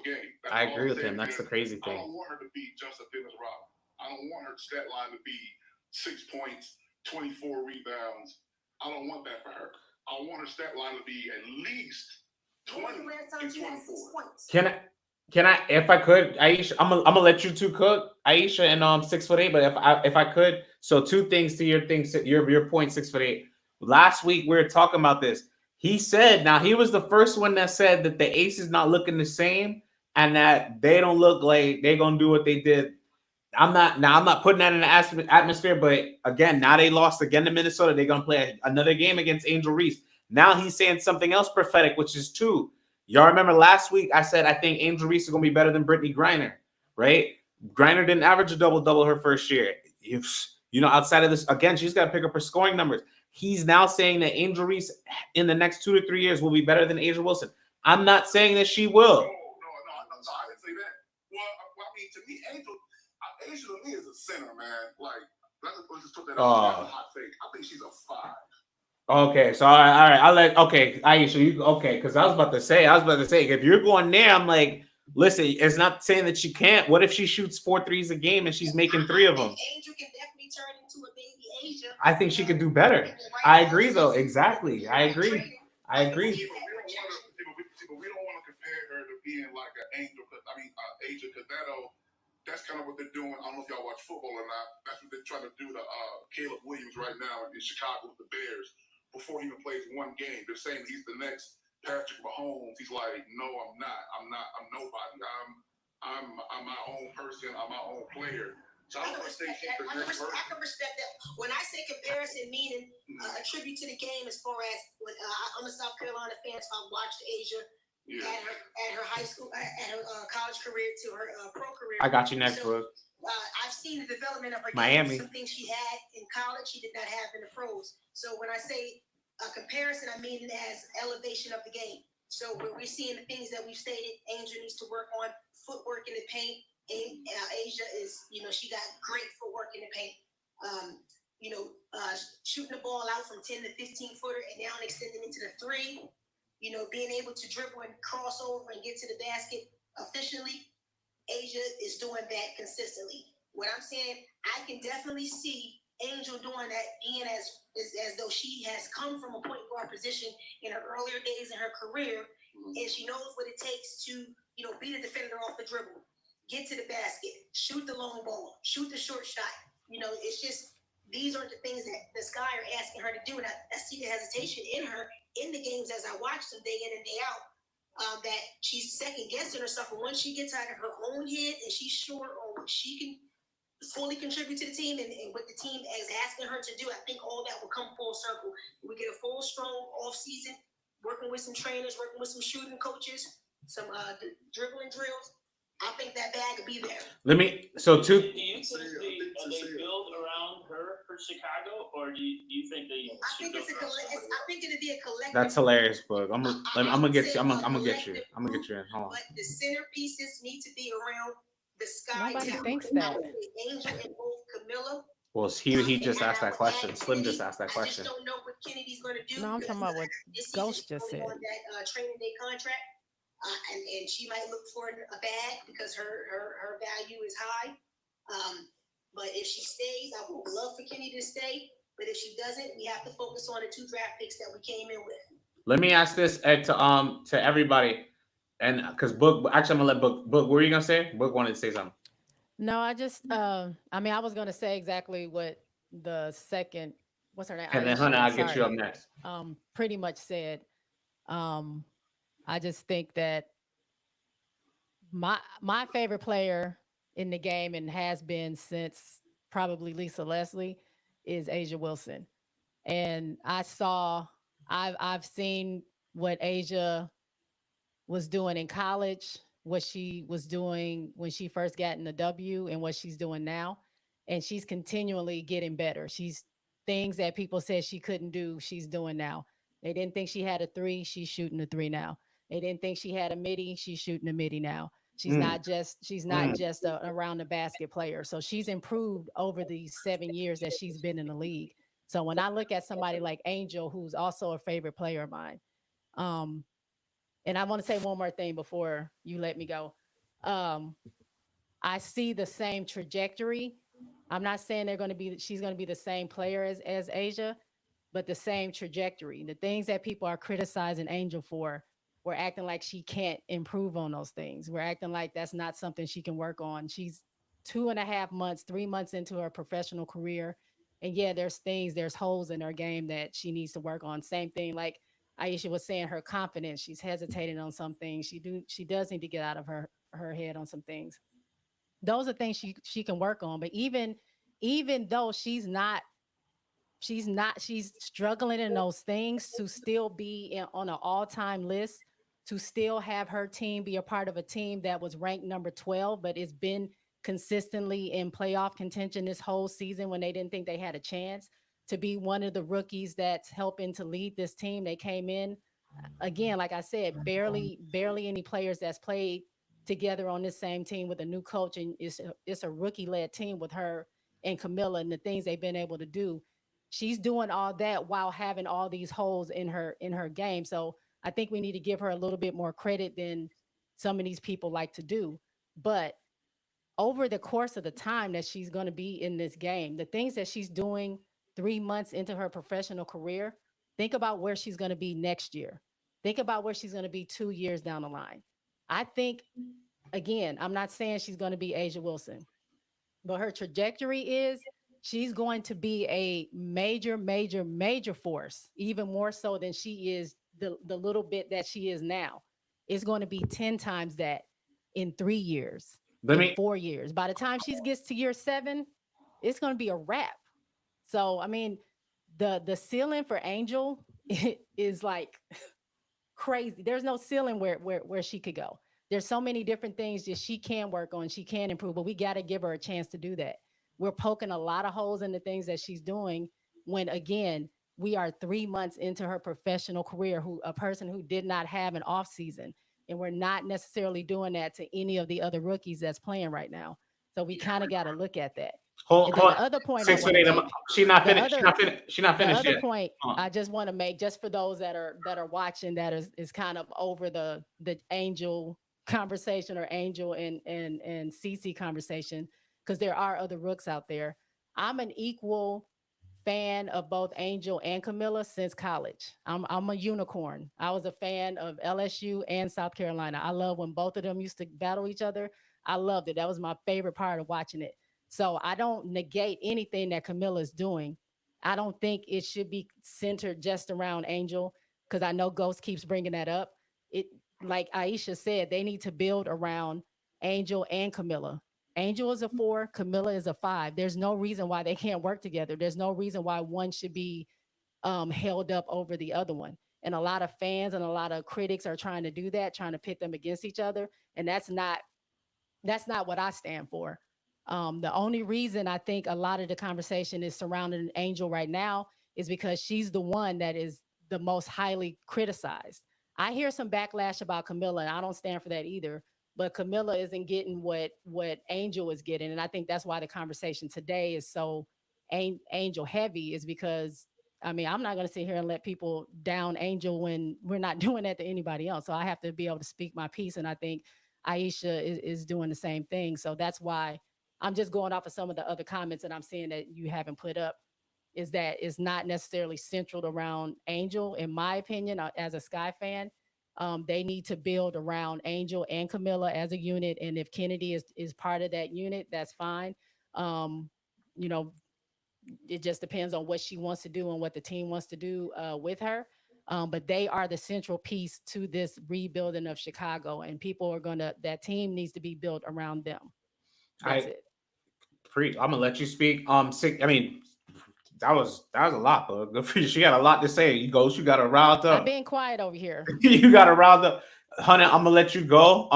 I agree with him. That's the crazy I thing. don't want her to be just a Dennis Rodman. I don't want her stat line to be 6 points, 24 rebounds. I don't want that for her. I want her stat line to be at least 20 and 24. Can I, if I could, Aisha, I'm gonna let you two cook, Aisha and 6'8", but if I could, so two things to your things, your point, 6'8". Last week we were talking about this. He said, now he was the first one that said that the Ace is not looking the same and that they don't look like they're gonna do what they did. I'm not putting that in the atmosphere, but again, now they lost again to Minnesota. They're gonna play another game against Angel Reese. Now he's saying something else prophetic, which is two. Y'all remember last week I said I think Angel Reese is gonna be better than Brittany Griner, right? Griner didn't average a double her first year. Outside of this, again, she's got to pick up her scoring numbers. He's now saying that Angel Reese in the next 2 to 3 years will be better than Asia Wilson. I'm not saying that she will. No, I didn't say that. Well, I mean, to me, Asia to me is a center, man. Like, let's just put that out. That's a hot take. I think she's a 5. Okay, so all right. Aisha, you okay? Because I was about to say, if you're going there, I'm like, listen, it's not saying that she can't. What if she shoots 4 threes a game and she's making 3 of them? Angel can definitely turn into a baby Asia. I think she could do better. I agree, though. Exactly. I agree. But we don't want to compare her to being like an Angel. Asia, because that's kind of what they're doing. I don't know if y'all watch football or not. That's what they're trying to do to Caleb Williams right now in Chicago with the Bears. Before he even plays one game, they're saying he's the next Patrick Mahomes. He's like, no, I'm not. I'm nobody. I'm my own person. I'm my own player. So I can respect that. When I say comparison, meaning a tribute to the game, as far as when I'm a South Carolina fan, so I've watched Asia at her high school, at her college career to her pro career. I got you next, bro. I've seen the development of her Miami. game. Some things she had in college, she did not have in the pros. So when I say a comparison, I mean it as elevation of the game. So when we're seeing the things that we've stated, Angel needs to work on footwork in the paint. Asia is, she got great footwork in the paint. Shooting the ball out from 10 to 15 footer and now extending into the 3. Being able to dribble and cross over and get to the basket efficiently. Asia is doing that consistently. What I'm saying, I can definitely see Angel doing that, being as though she has come from a point guard position in her earlier days in her career, and she knows what it takes to, beat a defender off the dribble, get to the basket, shoot the long ball, shoot the short shot. It's just these are the things that the Sky are asking her to do, and I see the hesitation in her in the games as I watch them day in and day out. That she's second guessing herself, and once she gets out of her own head and she's sure on what she can fully contribute to the team and what the team is asking her to do, I think all that will come full circle. We get a full, strong off season, working with some trainers, working with some shooting coaches, some dribbling drills. I think that bag will be there. Do you think they build around her for Chicago, or do you think they? I think it'll be a collective. That's hilarious, bro. I'm gonna get you. I'm gonna get you. I'm gonna get you in. Hold on. But the centerpieces need to be around the Sky. Nobody thinks that. Angel and both Camilla. Well, he just asked that question. Slim just asked that question. I just don't know what Kennedy's going to do. No, I'm talking about what Ghost just said. On that training day contract, and she might look for a bag because her value is high. But if she stays, I would love for Kennedy to stay. But if she doesn't, we have to focus on the 2 draft picks that we came in with. Let me ask this, Ed, to everybody, and because Book, actually, I'm gonna let Book. What were you gonna say? Book wanted to say something. No, I just, I was going to say exactly what the second what's her name? And then, Hunter, Aisha. I'll get you up Sorry. next. Pretty much said. Um, I just think that my favorite player in the game and has been since probably Lisa Leslie is Asia Wilson. And I've seen what Asia was doing in college, what she was doing when she first got in the W, and what she's doing now. And she's continually getting better. She's things that people said she couldn't do, she's doing now. They didn't think she had a three, she's shooting a three now. They didn't think she had a midi, she's shooting a midi now. Mm, She's not just a around the basket player. So she's improved over these 7 years that she's been in the league. So when I look at somebody like Angel, who's also a favorite player of mine, um, and I want to say one more thing before you let me go. Um, I see the same trajectory. I'm not saying she's going to be the same player as Asia, but the same trajectory. The things that people are criticizing Angel for, we're acting like she can't improve on those things. We're acting like that's not something she can work on. She's 2.5 months, 3 months into her professional career. And yeah, there's holes in her game that she needs to work on. Same thing like Aisha was saying, her confidence. She's hesitating on some things. She does need to get out of her head on some things. Those are things she can work on. But even though she's struggling in those things to still be on an all-time list, to still have her team be a part of a team that was ranked number 12 but it's been consistently in playoff contention this whole season when they didn't think they had a chance, to be one of the rookies that's helping to lead this team. They came in again, like I said, barely any players that's played together on this same team with a new coach, and it's a rookie led team with her and Camilla and the things they've been able to do. She's doing all that while having all these holes in her game. So I think we need to give her a little bit more credit than some of these people like to do. But over the course of the time that she's going to be in this game, the things that she's doing 3 months into her professional career, think about where she's going to be next year. Think about where she's going to be 2 years down the line. I think, again, I'm not saying she's going to be Asia Wilson, but her trajectory is she's going to be a major, major, major force, even more so than she is the little bit that she is now. It's going to be 10 times that in 3 years, let in me 4 years. By the time she gets to year 7, it's going to be a wrap. So, I mean, the ceiling for Angel is like crazy. There's no ceiling where she could go. There's so many different things that she can work on, she can improve, but we got to give her a chance to do that. We're poking a lot of holes in the things that she's doing when again, we are 3 months into her professional career, who a person who did not have an off season. And we're not necessarily doing that to any of the other rookies that's playing right now. So we kind of got to look at that. hold, And then hold. the other point I Six want foot to eight. make, She not the finished. She other not finished. She not the finished other yet. point Hold on. I just want to make, just for those that are watching, that is kind of over the Angel conversation or Angel and CC conversation, because there are other rooks out there. I'm an equal fan of both Angel and Camilla since college. I'm a unicorn. I was a fan of LSU and South Carolina. I love when both of them used to battle each other. I loved it. That was my favorite part of watching it. So I don't negate anything that Camilla is doing. I don't think it should be centered just around Angel, because I know Ghost keeps bringing that up. It, like Aisha said, they need to build around Angel and Camilla. Angel is a 4, Camilla is a 5. There's no reason why they can't work together. There's no reason why one should be held up over the other one. And a lot of fans and a lot of critics are trying to do that, trying to pit them against each other. And that's not what I stand for. The only reason I think a lot of the conversation is surrounding Angel right now is because she's the one that is the most highly criticized. I hear some backlash about Camilla, and I don't stand for that either. But Camilla isn't getting what Angel is getting, and I think that's why the conversation today is so Angel heavy. Is because I mean, I'm not going to sit here and let people down Angel when we're not doing that to anybody else. So I have to be able to speak my piece, and I think Aisha is doing the same thing. So that's why I'm just going off of some of the other comments that I'm seeing that you haven't put up, is that it's not necessarily centered around Angel, in my opinion, as a Sky fan. They need to build around Angel and Camilla as a unit. And if Kennedy is part of that unit, that's fine. Um, you know, it just depends on what she wants to do and what the team wants to do with her. But they are the central piece to this rebuilding of Chicago, and people are gonna. That team needs to be built around them. That's I it. I'm gonna let you speak. I mean, that was a lot, though. Good for you. She got a lot to say. You got to riled I've up. been quiet over here. You got to riled up. Hunter, I'm gonna let you go.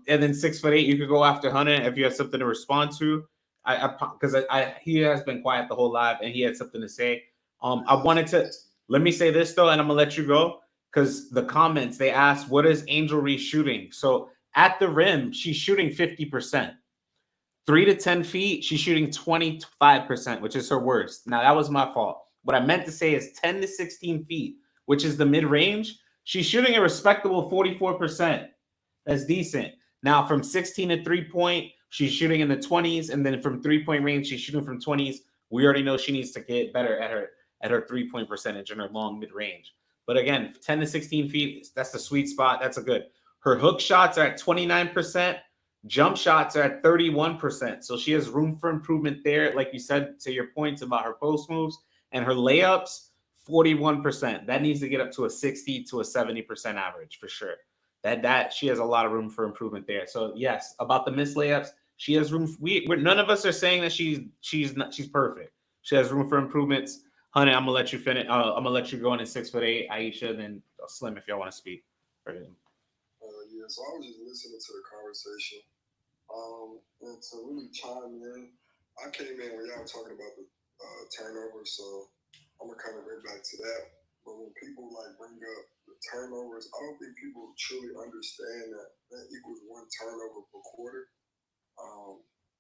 And then 6'8", you could go after Hunter if you have something to respond to. Because he has been quiet the whole live and he had something to say. I wanted to let me say this though, and I'm gonna let you go because the comments they asked, what is Angel Reese shooting? So at the rim, she's shooting 50%. 3 to 10 feet, she's shooting 25%, which is her worst. Now that was my fault. What I meant to say is 10 to 16 feet, which is the mid range. She's shooting a respectable 44%. That's decent. Now from 16 to 3 point, she's shooting in the 20s, and then from 3 point range, she's shooting from 20s. We already know she needs to get better at her 3 point percentage in her long mid range. But again, 10 to 16 feet, that's the sweet spot. That's a good. Her hook shots are at 29%. Jump shots are at 31%. So she has room for improvement there. Like you said, to your points about her post moves and her layups, 41%. That needs to get up to a 60 to a 70% average for sure. That she has a lot of room for improvement there. So yes, about the missed layups, she has room. We're none of us are saying that she's perfect. She has room for improvements. Honey, I'm gonna let you finish. I'm gonna let you go in at 6'8". Aisha, then Slim, if y'all want to speak. Yeah, so I was just listening to the conversation. And to really chime in, I came in when y'all were talking about the turnovers, so I'm gonna kind of go back to that. But when people like bring up the turnovers, I don't think people truly understand that that equals one turnover per quarter.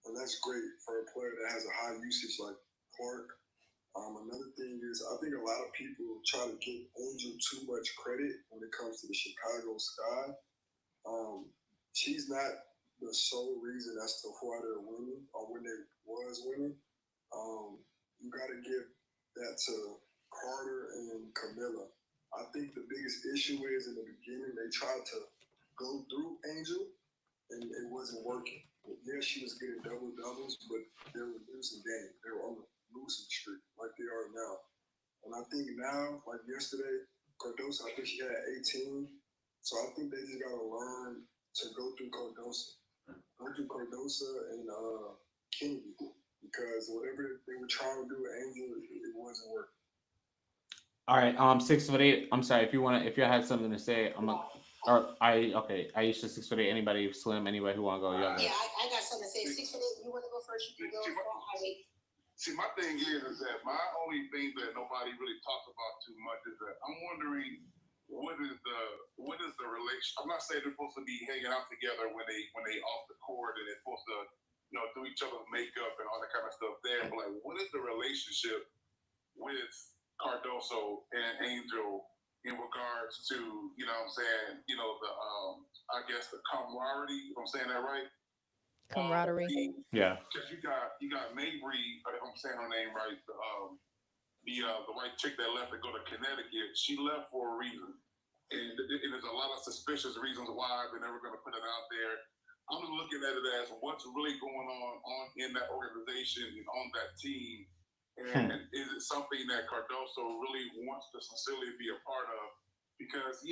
And that's great for a player that has a high usage like Clark. Another thing is, I think a lot of people try to give Angel too much credit when it comes to the Chicago Sky. She's not the sole reason as to why they're winning or when they was winning. You got to give that to Carter and Camilla. I think the biggest issue is in the beginning they tried to go through Angel and it wasn't working. Yeah, she was getting double doubles, but they were losing game. They were on a losing streak like they are now. And I think now, like yesterday, Cardoso, I think she had 18. So I think they just gotta learn to go through Cardoso. Go through Cardoso and Kennedy. Because whatever they were trying to do with Angel, it wasn't working. All right, 6'8". I'm sorry if you had something to say. Okay. Aisha 6'8". Anybody, Slim, anybody who want to go? Y'all Yeah, I got something to say. 6'8". You want to go first? You can go. See, my thing is that my only thing that nobody really talks about too much is that I'm wondering what is the relation. I'm not saying they're supposed to be hanging out together when they off the court and they're supposed to do each other's makeup and all that kind of stuff there. But like, what is the relationship with Cardoso and Angel in regards to what I'm saying the I guess the camaraderie, if I'm saying that right. Camaraderie. Yeah. Because you got Mabry, if I'm saying her name right, the white chick that left to go to Connecticut. She left for a reason, and there's a lot of suspicious reasons why they're never going to put it out there. I'm just looking at it as what's really going on in that organization and on that team, and is it something that Cardoso really wants to sincerely be a part of? Because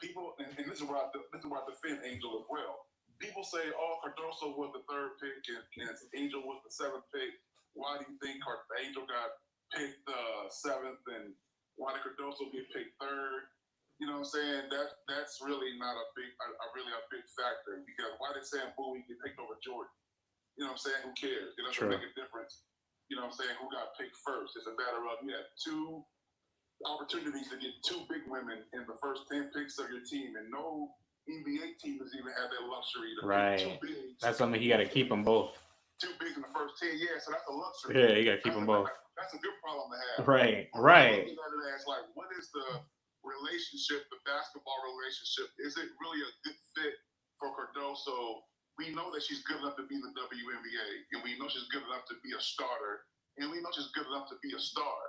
people, and this is why I defend Angel as well. People say, "Oh, Cardoso was the third pick and Angel was the seventh pick. Why do you think Angel got picked seventh, and why did Cardoso get picked third?" You know what I'm saying? That's really not a big factor, because why did Sam Bowie get picked over Jordan? You know what I'm saying? Who cares? It doesn't make a difference. You know what I'm saying? Who got picked first? It's a matter of you had two opportunities to get two big women in the first 10 picks of your team, and no NBA team has even had that luxury to pick two bigs. That's something you got to keep them both. Two bigs in the first 10, yeah. So that's a luxury. Yeah, you got to keep them both. That's a good problem to have. Right. I'm looking at it as like, what is the relationship, the basketball relationship? Is it really a good fit for Cardoso? We know that she's good enough to be in the WNBA, and we know she's good enough to be a starter, and we know she's good enough to be a star.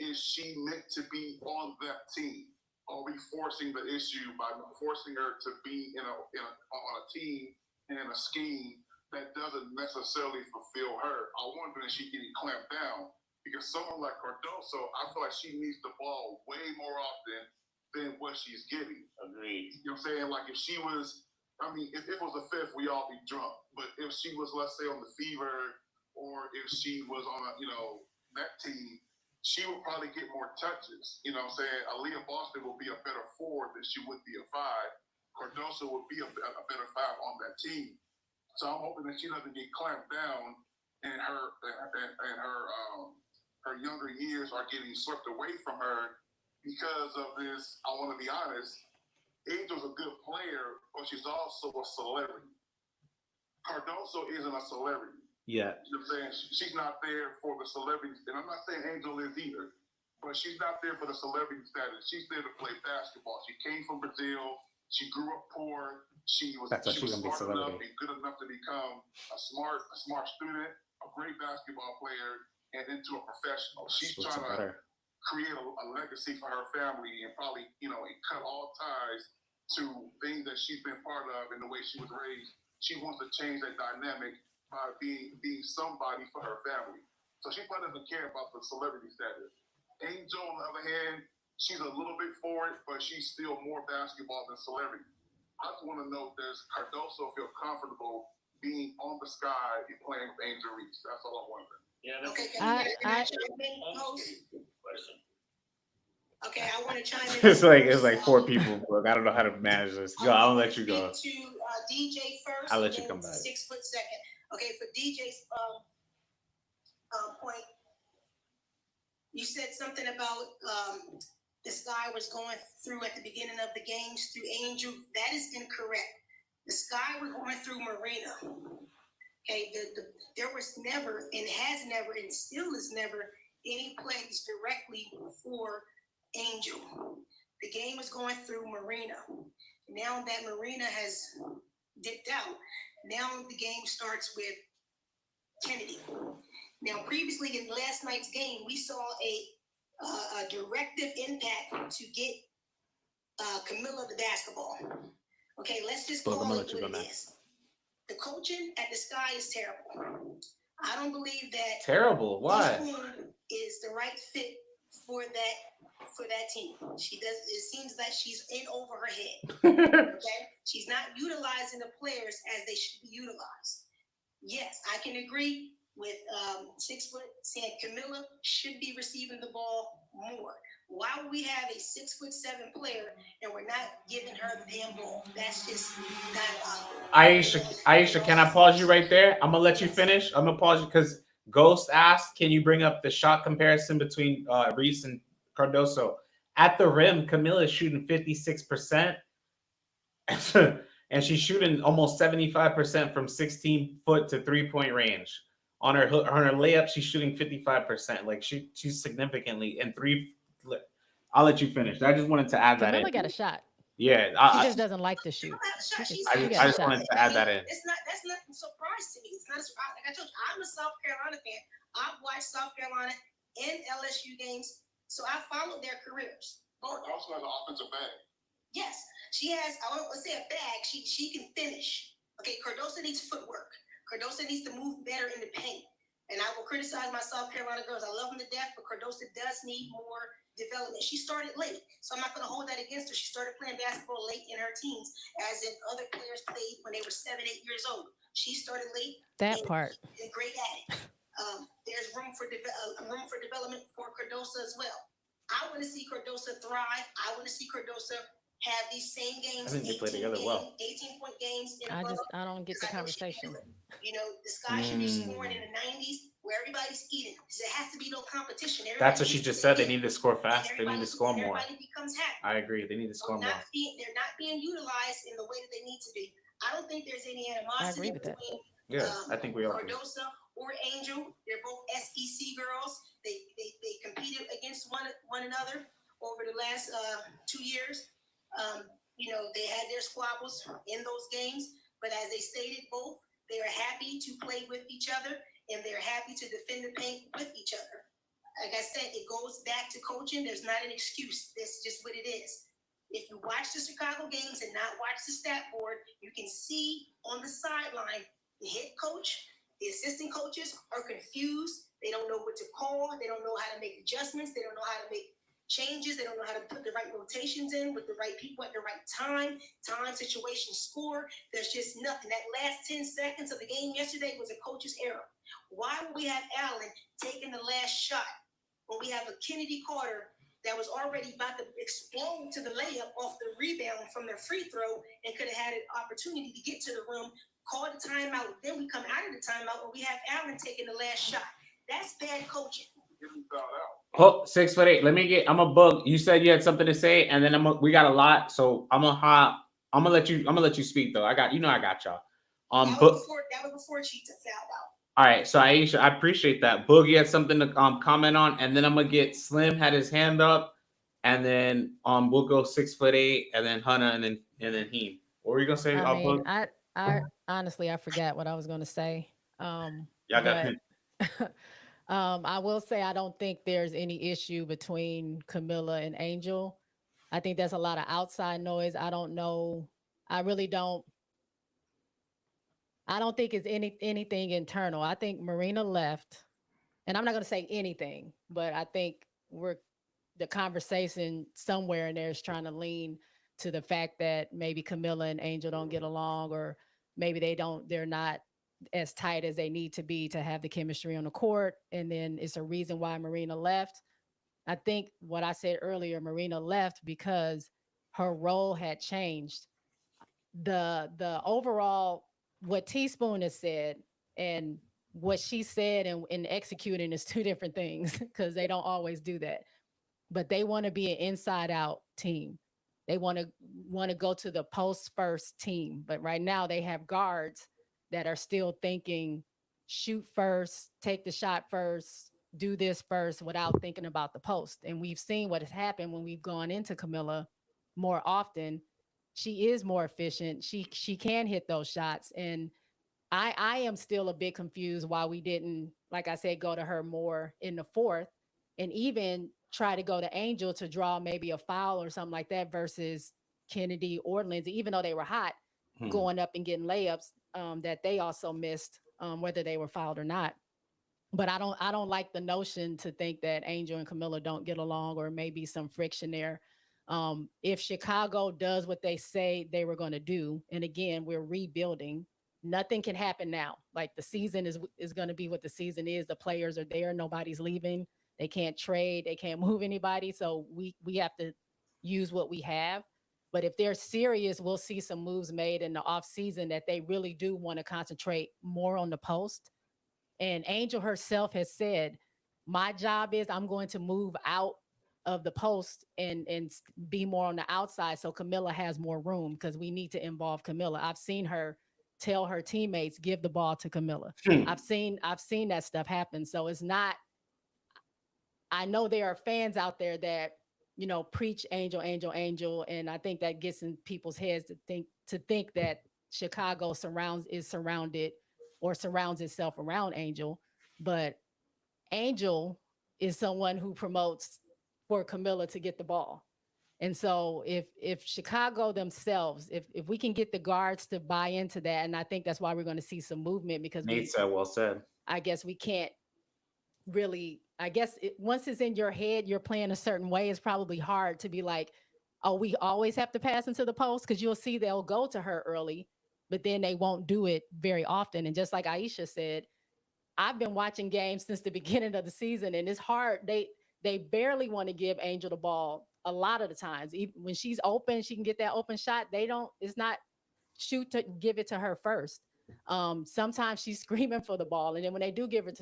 Is she meant to be on that team? Are we forcing the issue by forcing her to be on a team and in a scheme that doesn't necessarily fulfill her. I wonder if she's getting clamped down because someone like Cardoso, I feel like she needs the ball way more often than what she's getting. Agreed. You know what I'm saying? Like if she was, I mean, if it was a fifth, we all be drunk. But if she was, let's say, on the Fever, or if she was on a, that team, she would probably get more touches. You know what I'm saying? Aaliyah Boston will be a better forward than she would be a five. Cardoso would be a better five on that team. So I'm hoping that she doesn't get clamped down and her younger years are getting swept away from her because of this. I want to be honest. Angel's a good player, but she's also a celebrity. Cardoso isn't a celebrity. Yeah. You know what I'm saying? She's not there for the celebrities. And I'm not saying Angel is either, but she's not there for the celebrity status. She's there to play basketball. She came from Brazil. She grew up poor. She was smart enough and good enough to become a smart student, a great basketball player, and into a professional. She's trying to create a legacy for her family and probably, and cut all ties to things that she's been part of and the way she was raised. She wants to change that dynamic by being somebody for her family. So she probably doesn't care about the celebrity status. Angel, on the other hand, she's a little bit for it, but she's still more basketball than celebrity. I just want to know, does Cardoso feel comfortable being on the sky and playing with Angel Reese? That's all I'm wondering. Yeah, that's Okay, can I chime in, host? question. Okay, I want to chime in. It's like four people, but I don't know how to manage this. Yo, I'll let you go. To DJ first. I'll let you come back. 6 foot second. Okay, for DJ's point, you said something about this guy was going through at the beginning of the games through Angel. That is incorrect. The Sky were going through Marina. Okay, there was never and has never and still is never any plays directly for Angel. The game is going through Marina. Now that Marina has dipped out, now the game starts with Kennedy. Now, previously in last night's game, we saw a directive impact to get Camilla the basketball. Okay, let's just call it what it is. The coaching at the Sky is terrible. I don't believe that. Terrible. Why? Is the right fit for that team. She does. It seems that she's in over her head. Okay, she's not utilizing the players as they should be utilized. Yes, I can agree with 6 foot saying Camilla should be receiving the ball more. Why would we have a 6'7" player and we're not giving her the damn ball? That's just diabolical. Aisha, can I pause you right there? I'm gonna let you finish. I'm gonna pause you because Ghost asked, "Can you bring up the shot comparison between Reese and Cardoso?" At the rim, Camilla is shooting 56%, and she's shooting almost 75% from 16 foot to 3-point range. On her layup, she's shooting 55%. Like she's significantly in three. I'll let you finish. I just wanted to add that in. Camilla got a shot. Yeah, she just doesn't like to shoot. I just wanted to add that in. That's not a surprise to me. It's not a surprise. Like I told you, I'm a South Carolina fan. I've watched South Carolina and LSU games, so I followed their careers. Both also has an offensive bag. Yes, she has. I won't say a bag. She can finish. Okay, Cardoso needs footwork. Cardoso needs to move better in the paint. And I will criticize my South Carolina girls. I love them to death, but Cardoso does need more development. She started late, so I'm not going to hold that against her. She started playing basketball late in her teens, as if other players played when they were 7, 8 years old. She started late. That part. And great at it. There's room for development for Cardoso as well. I want to see Cardoso thrive. I want to see Cardoso have these same games. I think they play together well. 18-point games. I don't get the conversation. The Sky should be scoring in the 90s where everybody's eating. There has to be no competition. That's what she just said. They need to score fast. They need to score more. Everybody becomes happy. I agree. They need to score more. They're not being utilized in the way that they need to be. I don't think there's any animosity between I think we all Cardoso or Angel. They're both SEC girls. They competed against one another over the last 2 years. They had their squabbles in those games, but as they stated, both they are happy to play with each other and they're happy to defend the paint with each other. Like I said, it goes back to coaching. There's not an excuse. That's just what it is. If you watch the Chicago games and not watch the stat board, you can see on the sideline The head coach, the assistant coaches are confused. They don't know what to call. They don't know how to make adjustments. They don't know how to make changes. They don't know how to put the right rotations in with the right people at the right time, situation, score. There's just nothing. That last 10 seconds of the game yesterday was a coach's error. Why would we have Allen taking the last shot when we have a Kennedy Carter that was already about to explode to the layup off the rebound from their free throw and could have had an opportunity to get to the rim, call the timeout, then we come out of the timeout and we have Allen taking the last shot. That's bad coaching. Oh, 6'8". I'm a bug. You said you had something to say, and then we got a lot, so I'm gonna let you speak though. I got y'all. That was before she fouled out. All right, so Aisha, I appreciate that. Boogie had something to comment on, and then I'm gonna get Slim had his hand up, and then we'll go 6'8", and then Hunter, and then Heem. What were you gonna say? I mean, I honestly I forgot what I was gonna say. Y'all got him. I will say I don't think there's any issue between Camilla and Angel. I think there's a lot of outside noise. I don't know. I really don't. I don't think it's anything internal. I think Marina left, and I'm not going to say anything, but I think the conversation somewhere in there is trying to lean to the fact that maybe Camilla and Angel don't get along, or maybe they're not as tight as they need to be to have the chemistry on the court. And then it's a reason why Marina left. I think what I said earlier, Marina left because her role had changed. The overall what Teaspoon has said and what she said and executing is two different things because they don't always do that. But they want to be an inside out team. They want to go to the post first team. But right now they have guards that are still thinking shoot first, take the shot first, do this first without thinking about the post. And we've seen what has happened when we've gone into Camilla more often. She is more efficient. She can hit those shots. And I am still a bit confused why we didn't, like I said, go to her more in the fourth and even try to go to Angel to draw maybe a foul or something like that versus Kennedy or Lindsay, even though they were hot, going up and getting layups that they also missed, whether they were fouled or not. But I don't like the notion to think that Angel and Camilla don't get along or maybe some friction there. If Chicago does what they say they were going to do, and again we're rebuilding, nothing can happen now. Like the season is going to be what the season is. The players are there. Nobody's leaving. They can't trade. They can't move anybody. So we have to use what we have. But if they're serious, we'll see some moves made in the off season that they really do want to concentrate more on the post. And Angel herself has said, my job is I'm going to move out of the post and be more on the outside so Camilla has more room because we need to involve Camilla. I've seen her tell her teammates give the ball to Camilla. I've seen that stuff happen. So it's not, I know there are fans out there that, preach Angel, Angel, Angel, and I think that gets in people's heads to think that Chicago surrounded or surrounds itself around Angel, but Angel is someone who promotes for Camilla to get the ball. And so if Chicago themselves, if we can get the guards to buy into that, and I think that's why we're going to see some movement because Nate said, well said. I guess we can't really, once it's in your head, you're playing a certain way, it's probably hard to be like, oh, we always have to pass into the post because you'll see they'll go to her early, but then they won't do it very often. And just like Aisha said, I've been watching games since the beginning of the season, and it's hard. They barely want to give Angel the ball a lot of the times. Even when she's open, she can get that open shot. They don't. It's not shoot to give it to her first. Sometimes she's screaming for the ball, and then when they do give her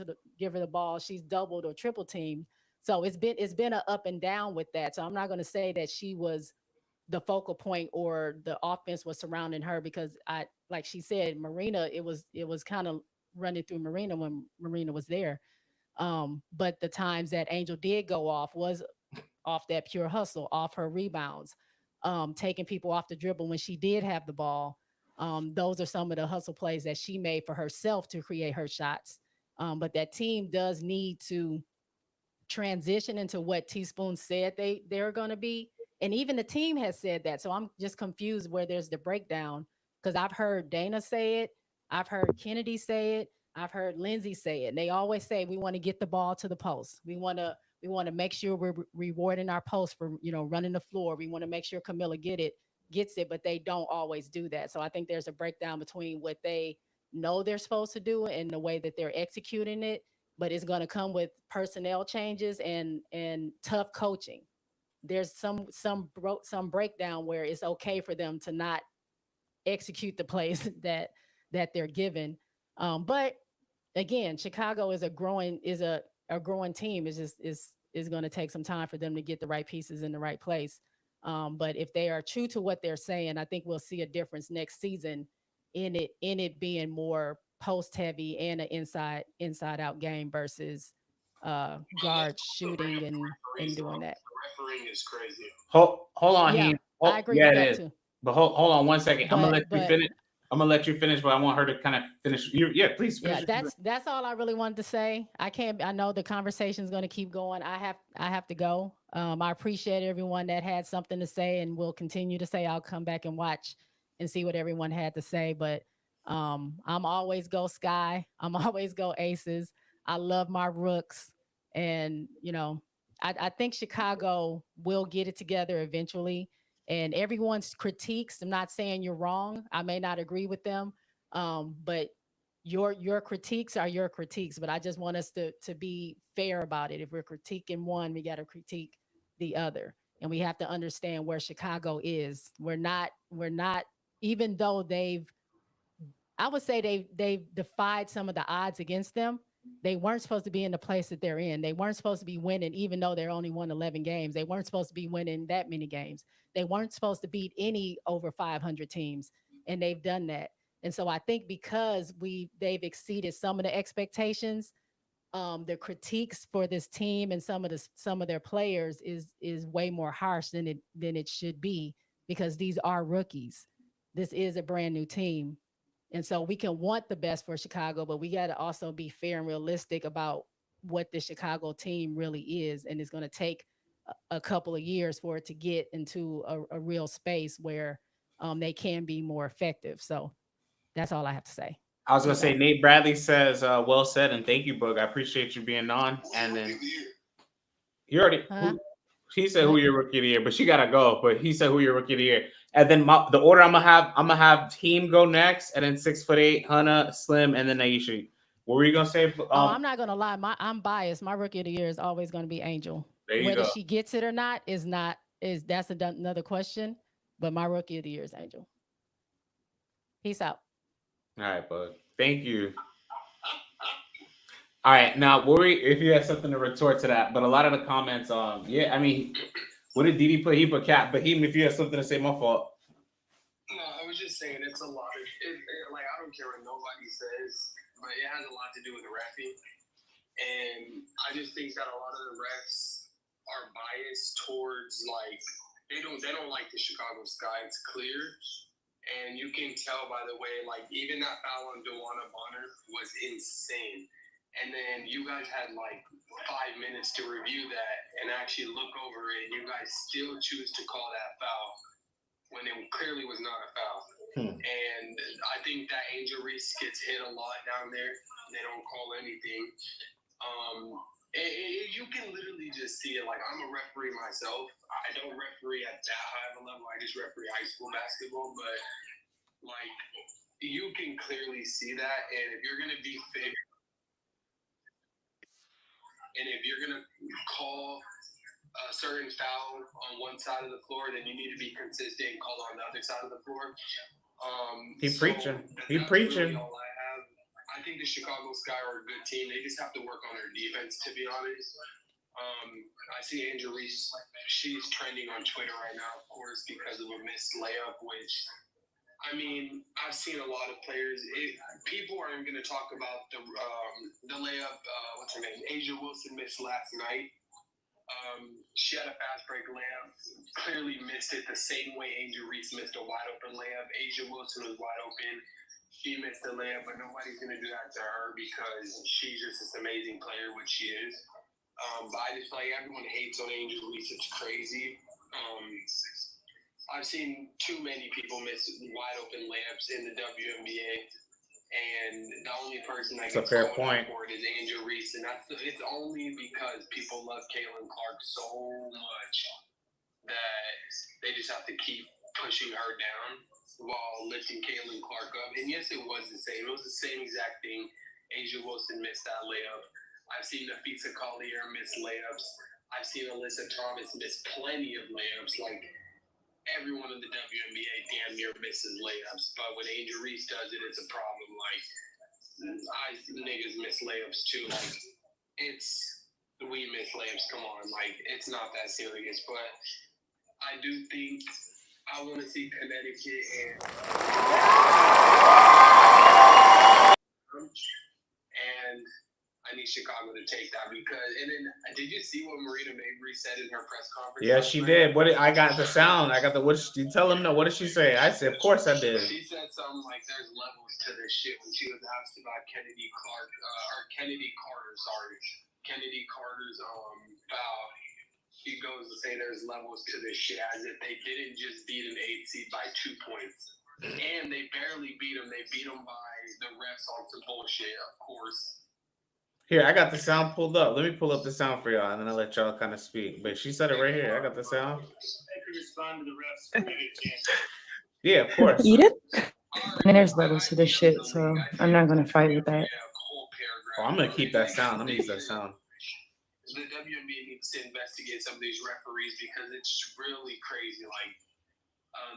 the ball, she's doubled or triple teamed. So it's been an up and down with that. So I'm not going to say that she was the focal point or the offense was surrounding her because like she said, Marina, it was kind of running through Marina when Marina was there. But the times that Angel did go off was off that pure hustle, off her rebounds, taking people off the dribble when she did have the ball. Those are some of the hustle plays that she made for herself to create her shots. But that team does need to transition into what Teaspoon said they're going to be. And even the team has said that. So I'm just confused where there's the breakdown because I've heard Dana say it. I've heard Kennedy say it. I've heard Lindsay say it. And they always say we want to get the ball to the post. We want to make sure we're rewarding our post for running the floor. We want to make sure Camilla gets it, but they don't always do that. So I think there's a breakdown between what they know they're supposed to do and the way that they're executing it. But it's going to come with personnel changes and tough coaching. There's some breakdown where it's okay for them to not execute the plays that they're given. But again, Chicago is a growing team. Is going to take some time for them to get the right pieces in the right place. But if they are true to what they're saying, I think we'll see a difference next season in it being more post heavy and an inside out game versus guard shooting and doing that. Refereeing is crazy. Hold on, Yeah, he. I Oh, agree yeah, with it that is. too. But hold on 1 second. I'm gonna let you But finish. I'm gonna let you finish, but I want her to kind of finish. Yeah, please finish. yeah, that's all I really wanted to say. I know the conversation is going to keep going. I have to go. I appreciate everyone that had something to say and will continue to say. I'll come back and watch and see what everyone had to say. But I'm always go Sky. I'm always go Aces. I love my Rooks, and I think Chicago will get it together eventually. And everyone's critiques. I'm not saying you're wrong. I may not agree with them, but your critiques are your critiques. But I just want us to be fair about it. If we're critiquing one, we got to critique the other, and we have to understand where Chicago is. We're not even though I would say they've defied some of the odds against them. They weren't supposed to be in the place that they're in. They weren't supposed to be winning, even though they're only won 11 games. They weren't supposed to be winning that many games. They weren't supposed to beat any over 500 teams, and they've done that. And so I think because they've exceeded some of the expectations, the critiques for this team and some of their players is way more harsh than it should be, because these are rookies. This is a brand new team, and so we can want the best for Chicago, but we got to also be fair and realistic about what the Chicago team really is. And it's going to take a couple of years for it to get into a real space where they can be more effective. So that's all I have to say. I was gonna Peace say out. Nate Bradley says, "Well said and thank you, Boog. I appreciate you being on." And then you already Huh? he said who What? your rookie of the year, but she gotta go. But he said who your rookie of the year. And then the order I'm gonna have Team go next, and then 6'8" Hunter, Slim, and then Aisha. What were you gonna say? Oh, I'm not gonna lie. I'm biased. My rookie of the year is always gonna be Angel. There you Whether go. she gets it or not is not is that's another question. But my rookie of the year is Angel. Peace out. All right, Bug. Thank you. All right, now worry if you have something to retort to that. But a lot of the comments, yeah, I mean, what did Didi put? He put Cat, but even if you have something to say, my fault. No, I was just saying it's a lot. Like, I don't care what nobody says, but it has a lot to do with the refing. And I just think that a lot of the refs are biased towards, like, they don't like the Chicago Sky. It's clear. And you can tell by the way, like, even that foul on Dewana Bonner was insane. And then you guys had like 5 minutes to review that and actually look over it, and you guys still choose to call that foul when it clearly was not a foul. And I think that Angel Reese gets hit a lot down there. They don't call anything. You can literally just see it. Like, I'm a referee myself. I don't referee at that high of a level. I just referee high school basketball. But, like, you can clearly see that. And if you're going to be fair, and if you're going to call a certain foul on one side of the floor, then you need to be consistent and call on the other side of the floor. Preaching. He preaching. Really all I have. I think the Chicago Sky are a good team. They just have to work on their defense, to be honest. I see Angel Reese. She's trending on Twitter right now, of course, because of a missed layup, which, I mean, I've seen a lot of players. People aren't going to talk about the layup. What's her name? Asia Wilson missed last night. She had a fast break layup, clearly missed it the same way Angel Reese missed a wide open layup. Asia Wilson was wide open. She missed the layup, but nobody's going to do that to her because she's just this amazing player, which she is. But I just feel like everyone hates on Angel Reese. It's crazy. I've seen too many people miss wide open layups in the WNBA. And the only person I That's a get fair thrown point. out for it is Angel Reese, and it's only because people love Caitlin Clark so much that they just have to keep pushing her down while lifting Caitlin Clark up. And yes, it was the same. It was the same exact thing. Asia Wilson missed that layup. I've seen Nafisa Collier miss layups. I've seen Alyssa Thomas miss plenty of layups. Like, everyone in the WNBA damn near misses layups. But when Angel Reese does it, it's a problem. Like, niggas miss layups too. Like, we miss layups. Come on. Like, it's not that serious. But I do think I want to see Connecticut and I need Chicago to take that because. And then, did you see what Marina Mabry said in her press conference? Yeah, she did. I got the sound. I got the what? You tell them no. What did she say? I said, of course I did. She said something like, "There's levels to this shit." When she was asked about Kennedy Carter's foul, she goes to say there's levels to this shit, as if they didn't just beat an 8 seed by 2 points, and they barely beat them. They beat them by the refs on some bullshit, of course. Here, I got the sound pulled up. Let me pull up the sound for y'all, and then I'll let y'all kind of speak. But she said it right here. I got the sound. I can respond to the refs. Yeah, of course. Eat it. I mean, there's levels to this shit, so I'm not gonna fight with that. Oh, I'm gonna keep that sound. I'm gonna use that sound. The WNBA needs to investigate some of these referees because it's really crazy. Like,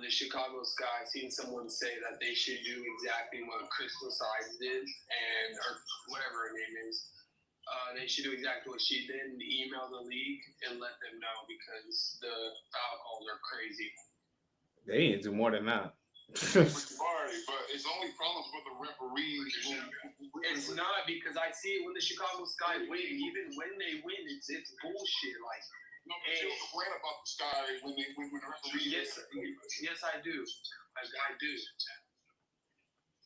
the Chicago Sky, I've seen someone say that they should do exactly what Crystal Sides did, or whatever her name is. They should do exactly what she did and email the league and let them know because the foul calls are crazy. They need to do more than that. Sorry, but it's only problems with the referees. It's not, because I see it when the Chicago Sky win. Even when they win, it's bullshit. Like, no, but you don't complain about the Sky when the referees. Yes, I do. I do.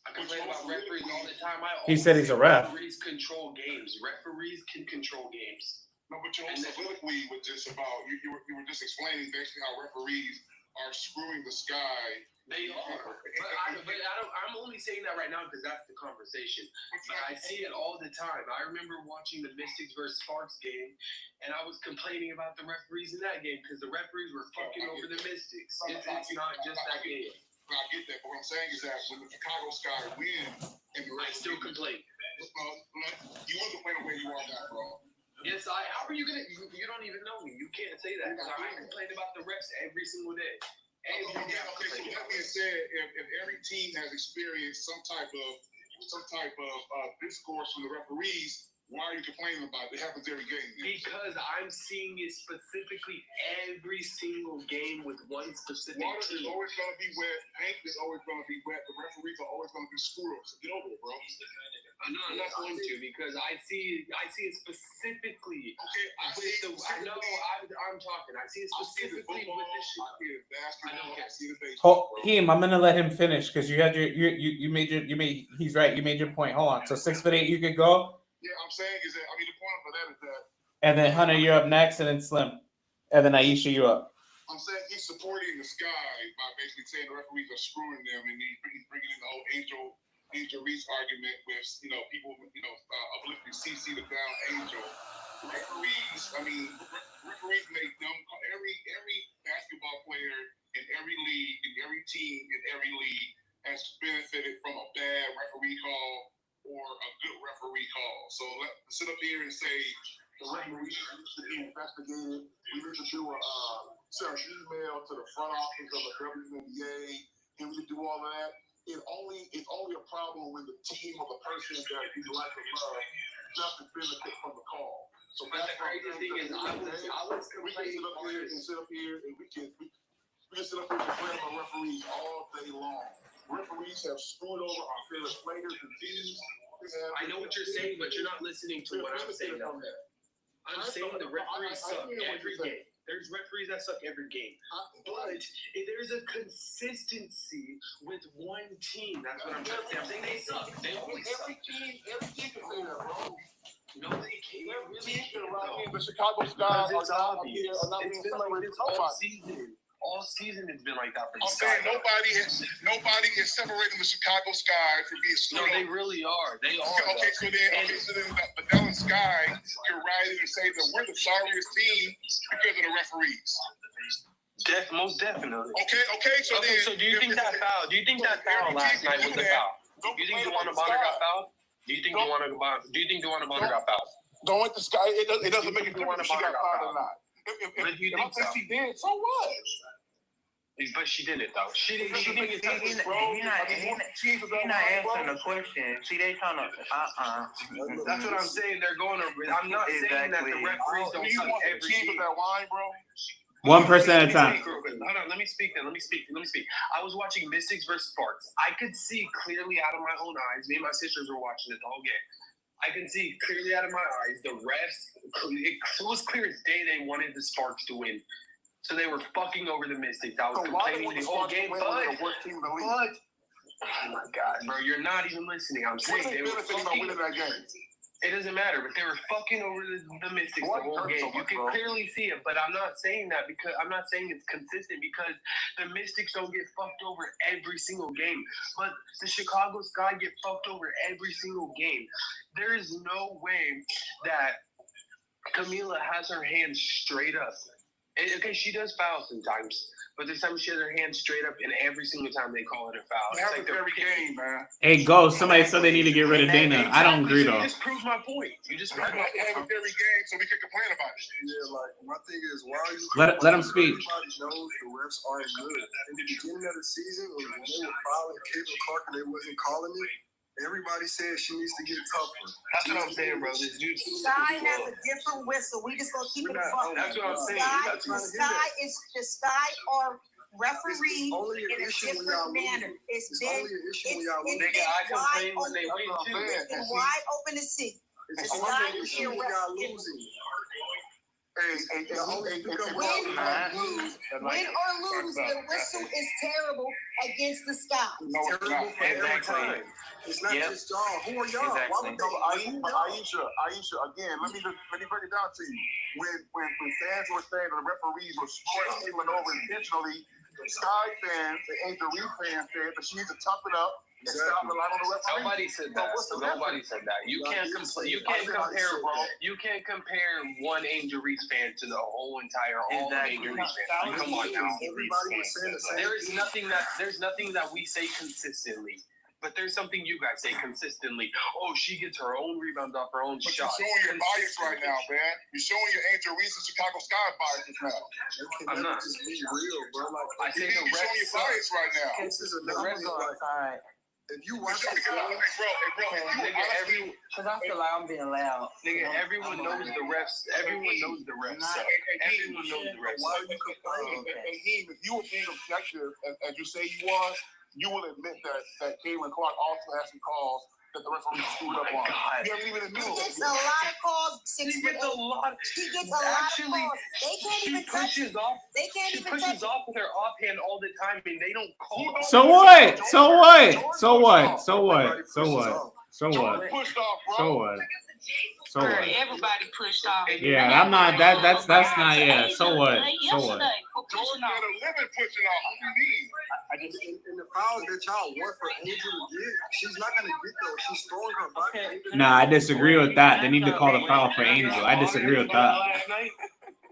I complain about referees all the time. He said he's a ref. Referees control games. Referees can control games. No, but your soliloquy was just about you were just explaining basically how referees are screwing the Sky. They are, I'm only saying that right now because that's the conversation. But I see it all the time. I remember watching the Mystics versus Sparks game, and I was complaining about the referees in that game because the referees were fucking over the Mystics. It's not just that game. I get that, but what I'm saying is that when the Chicago Sky win, and I still complain. You wouldn't complain the way you are now, bro. Yes, how are you gonna? You don't even know me. You can't say that. I complain about the refs every single day. Okay, so that being said, if every team has experienced some type of discourse from the referees, why are you complaining about it? It happens every game. Because I'm seeing it specifically every single game with one specific Water team. is always going to be wet. Paint is always going to be wet. The referees are always going to be screwed up. So get over it, bro. I'm not going to, because I see it specifically. Okay, I'm talking. I see it specifically with this shit. I see the baseball. Heem, I'm gonna let him finish because you made he's right. You made your point. Hold on. So 6'8", you could go. Yeah, I'm saying is that the point for that is that. And then Hunter, you're up next, and then Slim, and then Aisha, you up. I'm saying he's supporting the Sky by basically saying the referees are screwing them, and he's bringing in the whole Angel Reese argument with people uplifting CC to down Angel. Referees make them. Every basketball player in every league, in every team, in every league has benefited from a bad referee call or a good referee call. So let's sit up here and say the referee should be investigated. We need to do send an email to the front office of the WNBA, and we do all of that. It's only a problem when the team or the person that you like to love doesn't benefit from the call. So but the crazy thing is, I was complaining sit up here and we can sit up here and complain about referees all day long. Referees have screwed over our favorite players and teams. I know what you're saying, but you're not listening to what I'm saying. I'm saying the referees suck every game. There's referees that suck every game. But if there's a consistency with one team, that's what I'm trying to say. I'm saying they suck. They always suck. Every team can say that, bro. No, they can't. Really can't, the Chicago Sky it's not being separated. All season it's been like that for the I'm Sky. saying nobody is separating the Chicago Sky from being No, screwed they over. really are. They are. Okay, so then the Dallas Sky can write it and say that we're the sorriest team because of the referees. Most definitely. Okay. So do you think that foul? Do you think that foul last night was a foul? Do you think Dewana Bonner got fouled? Do you think Dewana Bonner got fouled? Don't let the Sky. It doesn't make a difference if she got fouled or not. But you If think so? she did, so what? But she didn't though. She didn't get touched. He's not answering the question. See, they trying to. That's what I'm saying. They're going to. I'm not saying that the referees don't touch every team. That line, bro. One person at a time. Hold on, let me speak. I was watching Mystics versus Sparks. I could see clearly out of my own eyes. Me and my sisters were watching it the whole game. I can see clearly out of my eyes. The refs. It was clear as day they wanted the Sparks to win. So they were fucking over the Mystics. I was complaining the whole game, but oh my god, bro, you're not even listening. I'm saying they were fucking. It doesn't matter, but they were fucking over the Mystics the whole game. You can clearly see it, but I'm not saying that because I'm not saying it's consistent because the Mystics don't get fucked over every single game, but the Chicago Sky get fucked over every single game. There is no way that Camila has her hands straight up. Okay, she does foul sometimes, but this time she has her hands straight up, and every single time they call it a foul. It's like every game, man. Hey, go. Somebody said they need to get rid of Dana. I don't agree though. You just proved my point. You just proved my point. Every game, so we can complain about it. Yeah, like my thing is, why are you? Let him speak. Everybody knows the refs aren't good. In the beginning of the season, when they were fouling Caitlin Clark and they wasn't calling it, everybody said she needs to get tougher. That's what I'm saying, bro. This dude. Sky has a different whistle. We just gonna keep it fucking. That's what I'm saying. The Sky are refereed Only in an a issue when y'all different manner. lose. It's only an issue when y'all lose. Nigga, I complain when they win too. It's been wide open to see. It's only an issue when y'all losing. Win or lose, the whistle is terrible against the Sky. It's terrible for every time. It's not just y'all. Who are y'all? Why would Aisha, again, let me break it down to you. When fans were saying that the referees were screwing over intentionally, Sky fans, the Angel Reed fans said that she needs to toughen up and stop relying on the referees. Nobody said that. Nobody said that. You can't compare. You can't compare one Angel Reese fan to the whole entire all Angel Reese fans. Come on now. Everybody was saying the same. There's nothing that we say consistently. But there's something you guys say consistently. Oh, she gets her own rebounds off her own But shots. you're showing your bias right now, man. You're showing your Angel Reese and Chicago Sky biases now. I'm not just be real, bro. Like I say You're the showing your bias right now. this is a The rest of us, alright. if you watch the Nigga, Because I feel like I'm being loud. Nigga, everyone knows the refs. Everyone knows the refs. So everyone knows the refs. Why are you complaining? And if you were being objective, as you say you was, you will admit that Caitlin Clark also has some calls that the referee screwed up on. You haven't even admitted He gets a lot of calls. He gets a lot. He gets a lot of calls. They can't even touch him. They can't She even touch pushes him. off with her offhand all the time, and they don't call. So what? So what? So what? So what? So what? So what? pushed off, bro. So what? So what? Everybody pushed off. Yeah, I'm not. That's not. Yeah. So what? So what? Jordan got a limit pushing off. What do you need? I just in the fouls that y'all want for Angel to get, she's not gonna get those. She's throwing her body. Nah, I disagree with that. They need to call the foul for Angel. I disagree with that. Last night,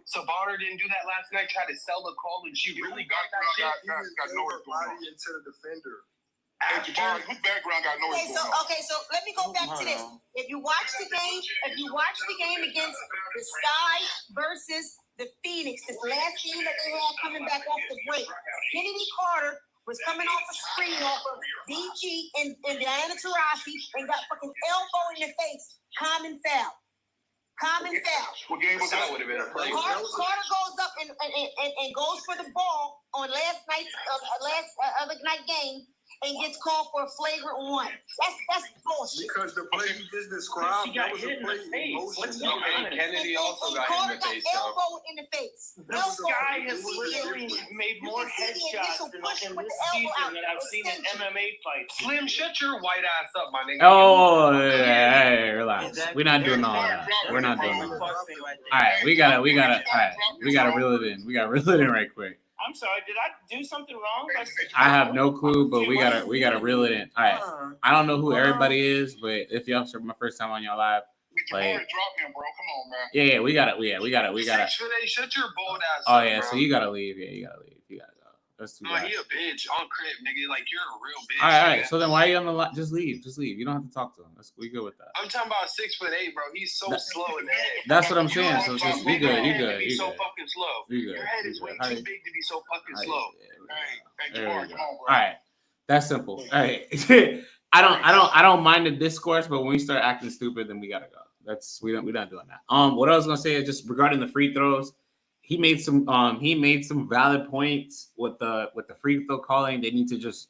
so Bonner didn't do that last night. Tried to sell the call, and she really got that shit. Got Throw her body into the defender. Whose background got noise going on? Okay, so let me go back to this. If you watch the game against the Sky versus the Phoenix, this last game that they had coming back off the break, Kennedy Carter was coming off a screen off of DG and Diana Taurasi and got fucking elbow in the face. Common foul. What game was that? That would have been a play. Carter goes up and goes for the ball on last other night game and gets called for a flagrant one. That's bullshit. Because the play you just described, that was a play in motion. And Kennedy also got Carter hit in the face. got elbow in the face. This guy has literally made more headshots in this season than I've seen in MMA fights. Slim, shut your white ass up, my nigga. Oh, hey, relax. We're not doing all that. We're not doing all that. All right, we gotta reel it in. We gotta reel it in right quick. I'm sorry. Did I do something wrong? I have no clue, but we gotta reel it in. All right. I don't know who everybody is, but if y'all are my first time on y'all live, like, drop him, bro. Come on, man. yeah, we gotta. Shut your bold ass Oh up, yeah, bro. so you gotta leave. Yeah, you gotta leave. You gotta go. That's too bad. He a bitch on crib, nigga. Like, you're a real bitch. All right. So then why are you on the line? Just leave. You don't have to talk to him. We good with that. I'm talking about 6'8", bro. He's so slow in the head. That's what I'm saying. So just you good. You good. So fucking slow. You good. Your head is way too big to be so fucking slow. There we go. All right. That's simple. All right. I don't mind the discourse, but when we start acting stupid, then we gotta go. We're not doing that. What I was gonna say is just regarding the free throws. He made some valid points with the free throw calling. They need to just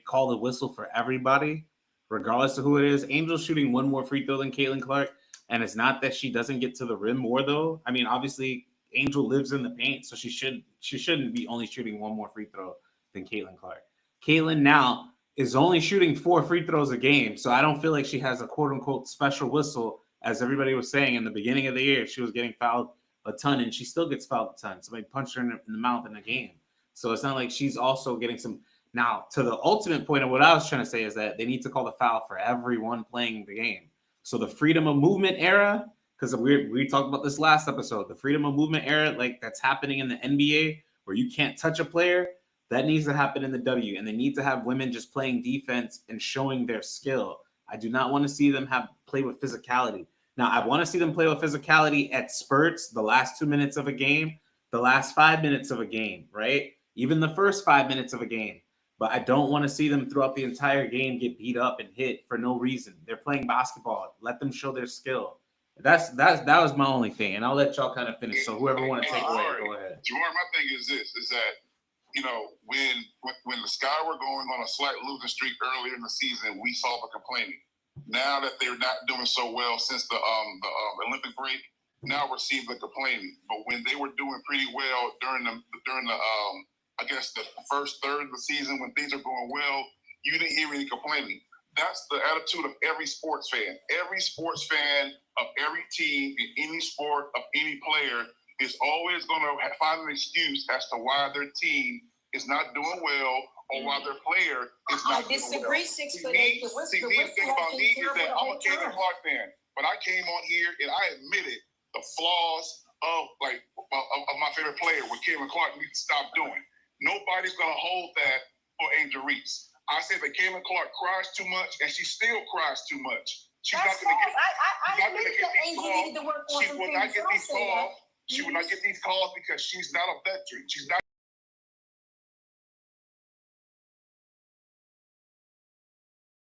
call the whistle for everybody, regardless of who it is. Angel's shooting one more free throw than Caitlin Clark, and it's not that she doesn't get to the rim more though. I mean, obviously Angel lives in the paint, so she shouldn't be only shooting one more free throw than Caitlin Clark. Caitlin now is only shooting 4 free throws a game, so I don't feel like she has a quote unquote special whistle, as everybody was saying in the beginning of the year. She was getting fouled a ton, and she still gets fouled a ton. Somebody punched her in the mouth in a game. So it's not like she's also getting some. Now, to the ultimate point of what I was trying to say is that they need to call the foul for everyone playing the game. So the freedom of movement era, because we talked about this last episode, the freedom of movement era, like that's happening in the NBA, where you can't touch a player, that needs to happen in the W. And they need to have women just playing defense and showing their skill. I do not want to see them play with physicality. Now, I want to see them play with physicality at spurts, the last 2 minutes of a game, the last 5 minutes of a game, right? Even the first 5 minutes of a game. But I don't want to see them throughout the entire game get beat up and hit for no reason. They're playing basketball. Let them show their skill. That was my only thing, and I'll let y'all kind of finish. So whoever want to take away, go ahead. Jamar, my thing is this: is that when the Sky were going on a slight losing streak earlier in the season, we saw the complaining. Now that they're not doing so well since the Olympic break, now we're seeing the complaining. But when they were doing pretty well during the I guess the first third of the season, when things are going well, you didn't hear any complaining. That's the attitude of every sports fan. Every sports fan of every team in any sport of any player is always going to find an excuse as to why their team is not doing well or why their player is not doing well. I disagree, 6'8". The thing about me is that I'm a Caitlin Clark fan, but I came on here and I admitted the flaws of my favorite player, what Caitlin Clark needs to stop doing. Nobody's going to hold that for Angel Reese. I said that Caitlin Clark cries too much, and she still cries too much. She's not going to get. I admit that Angel needed to work on some things. She will not get these calls because she's not a veteran. She's not.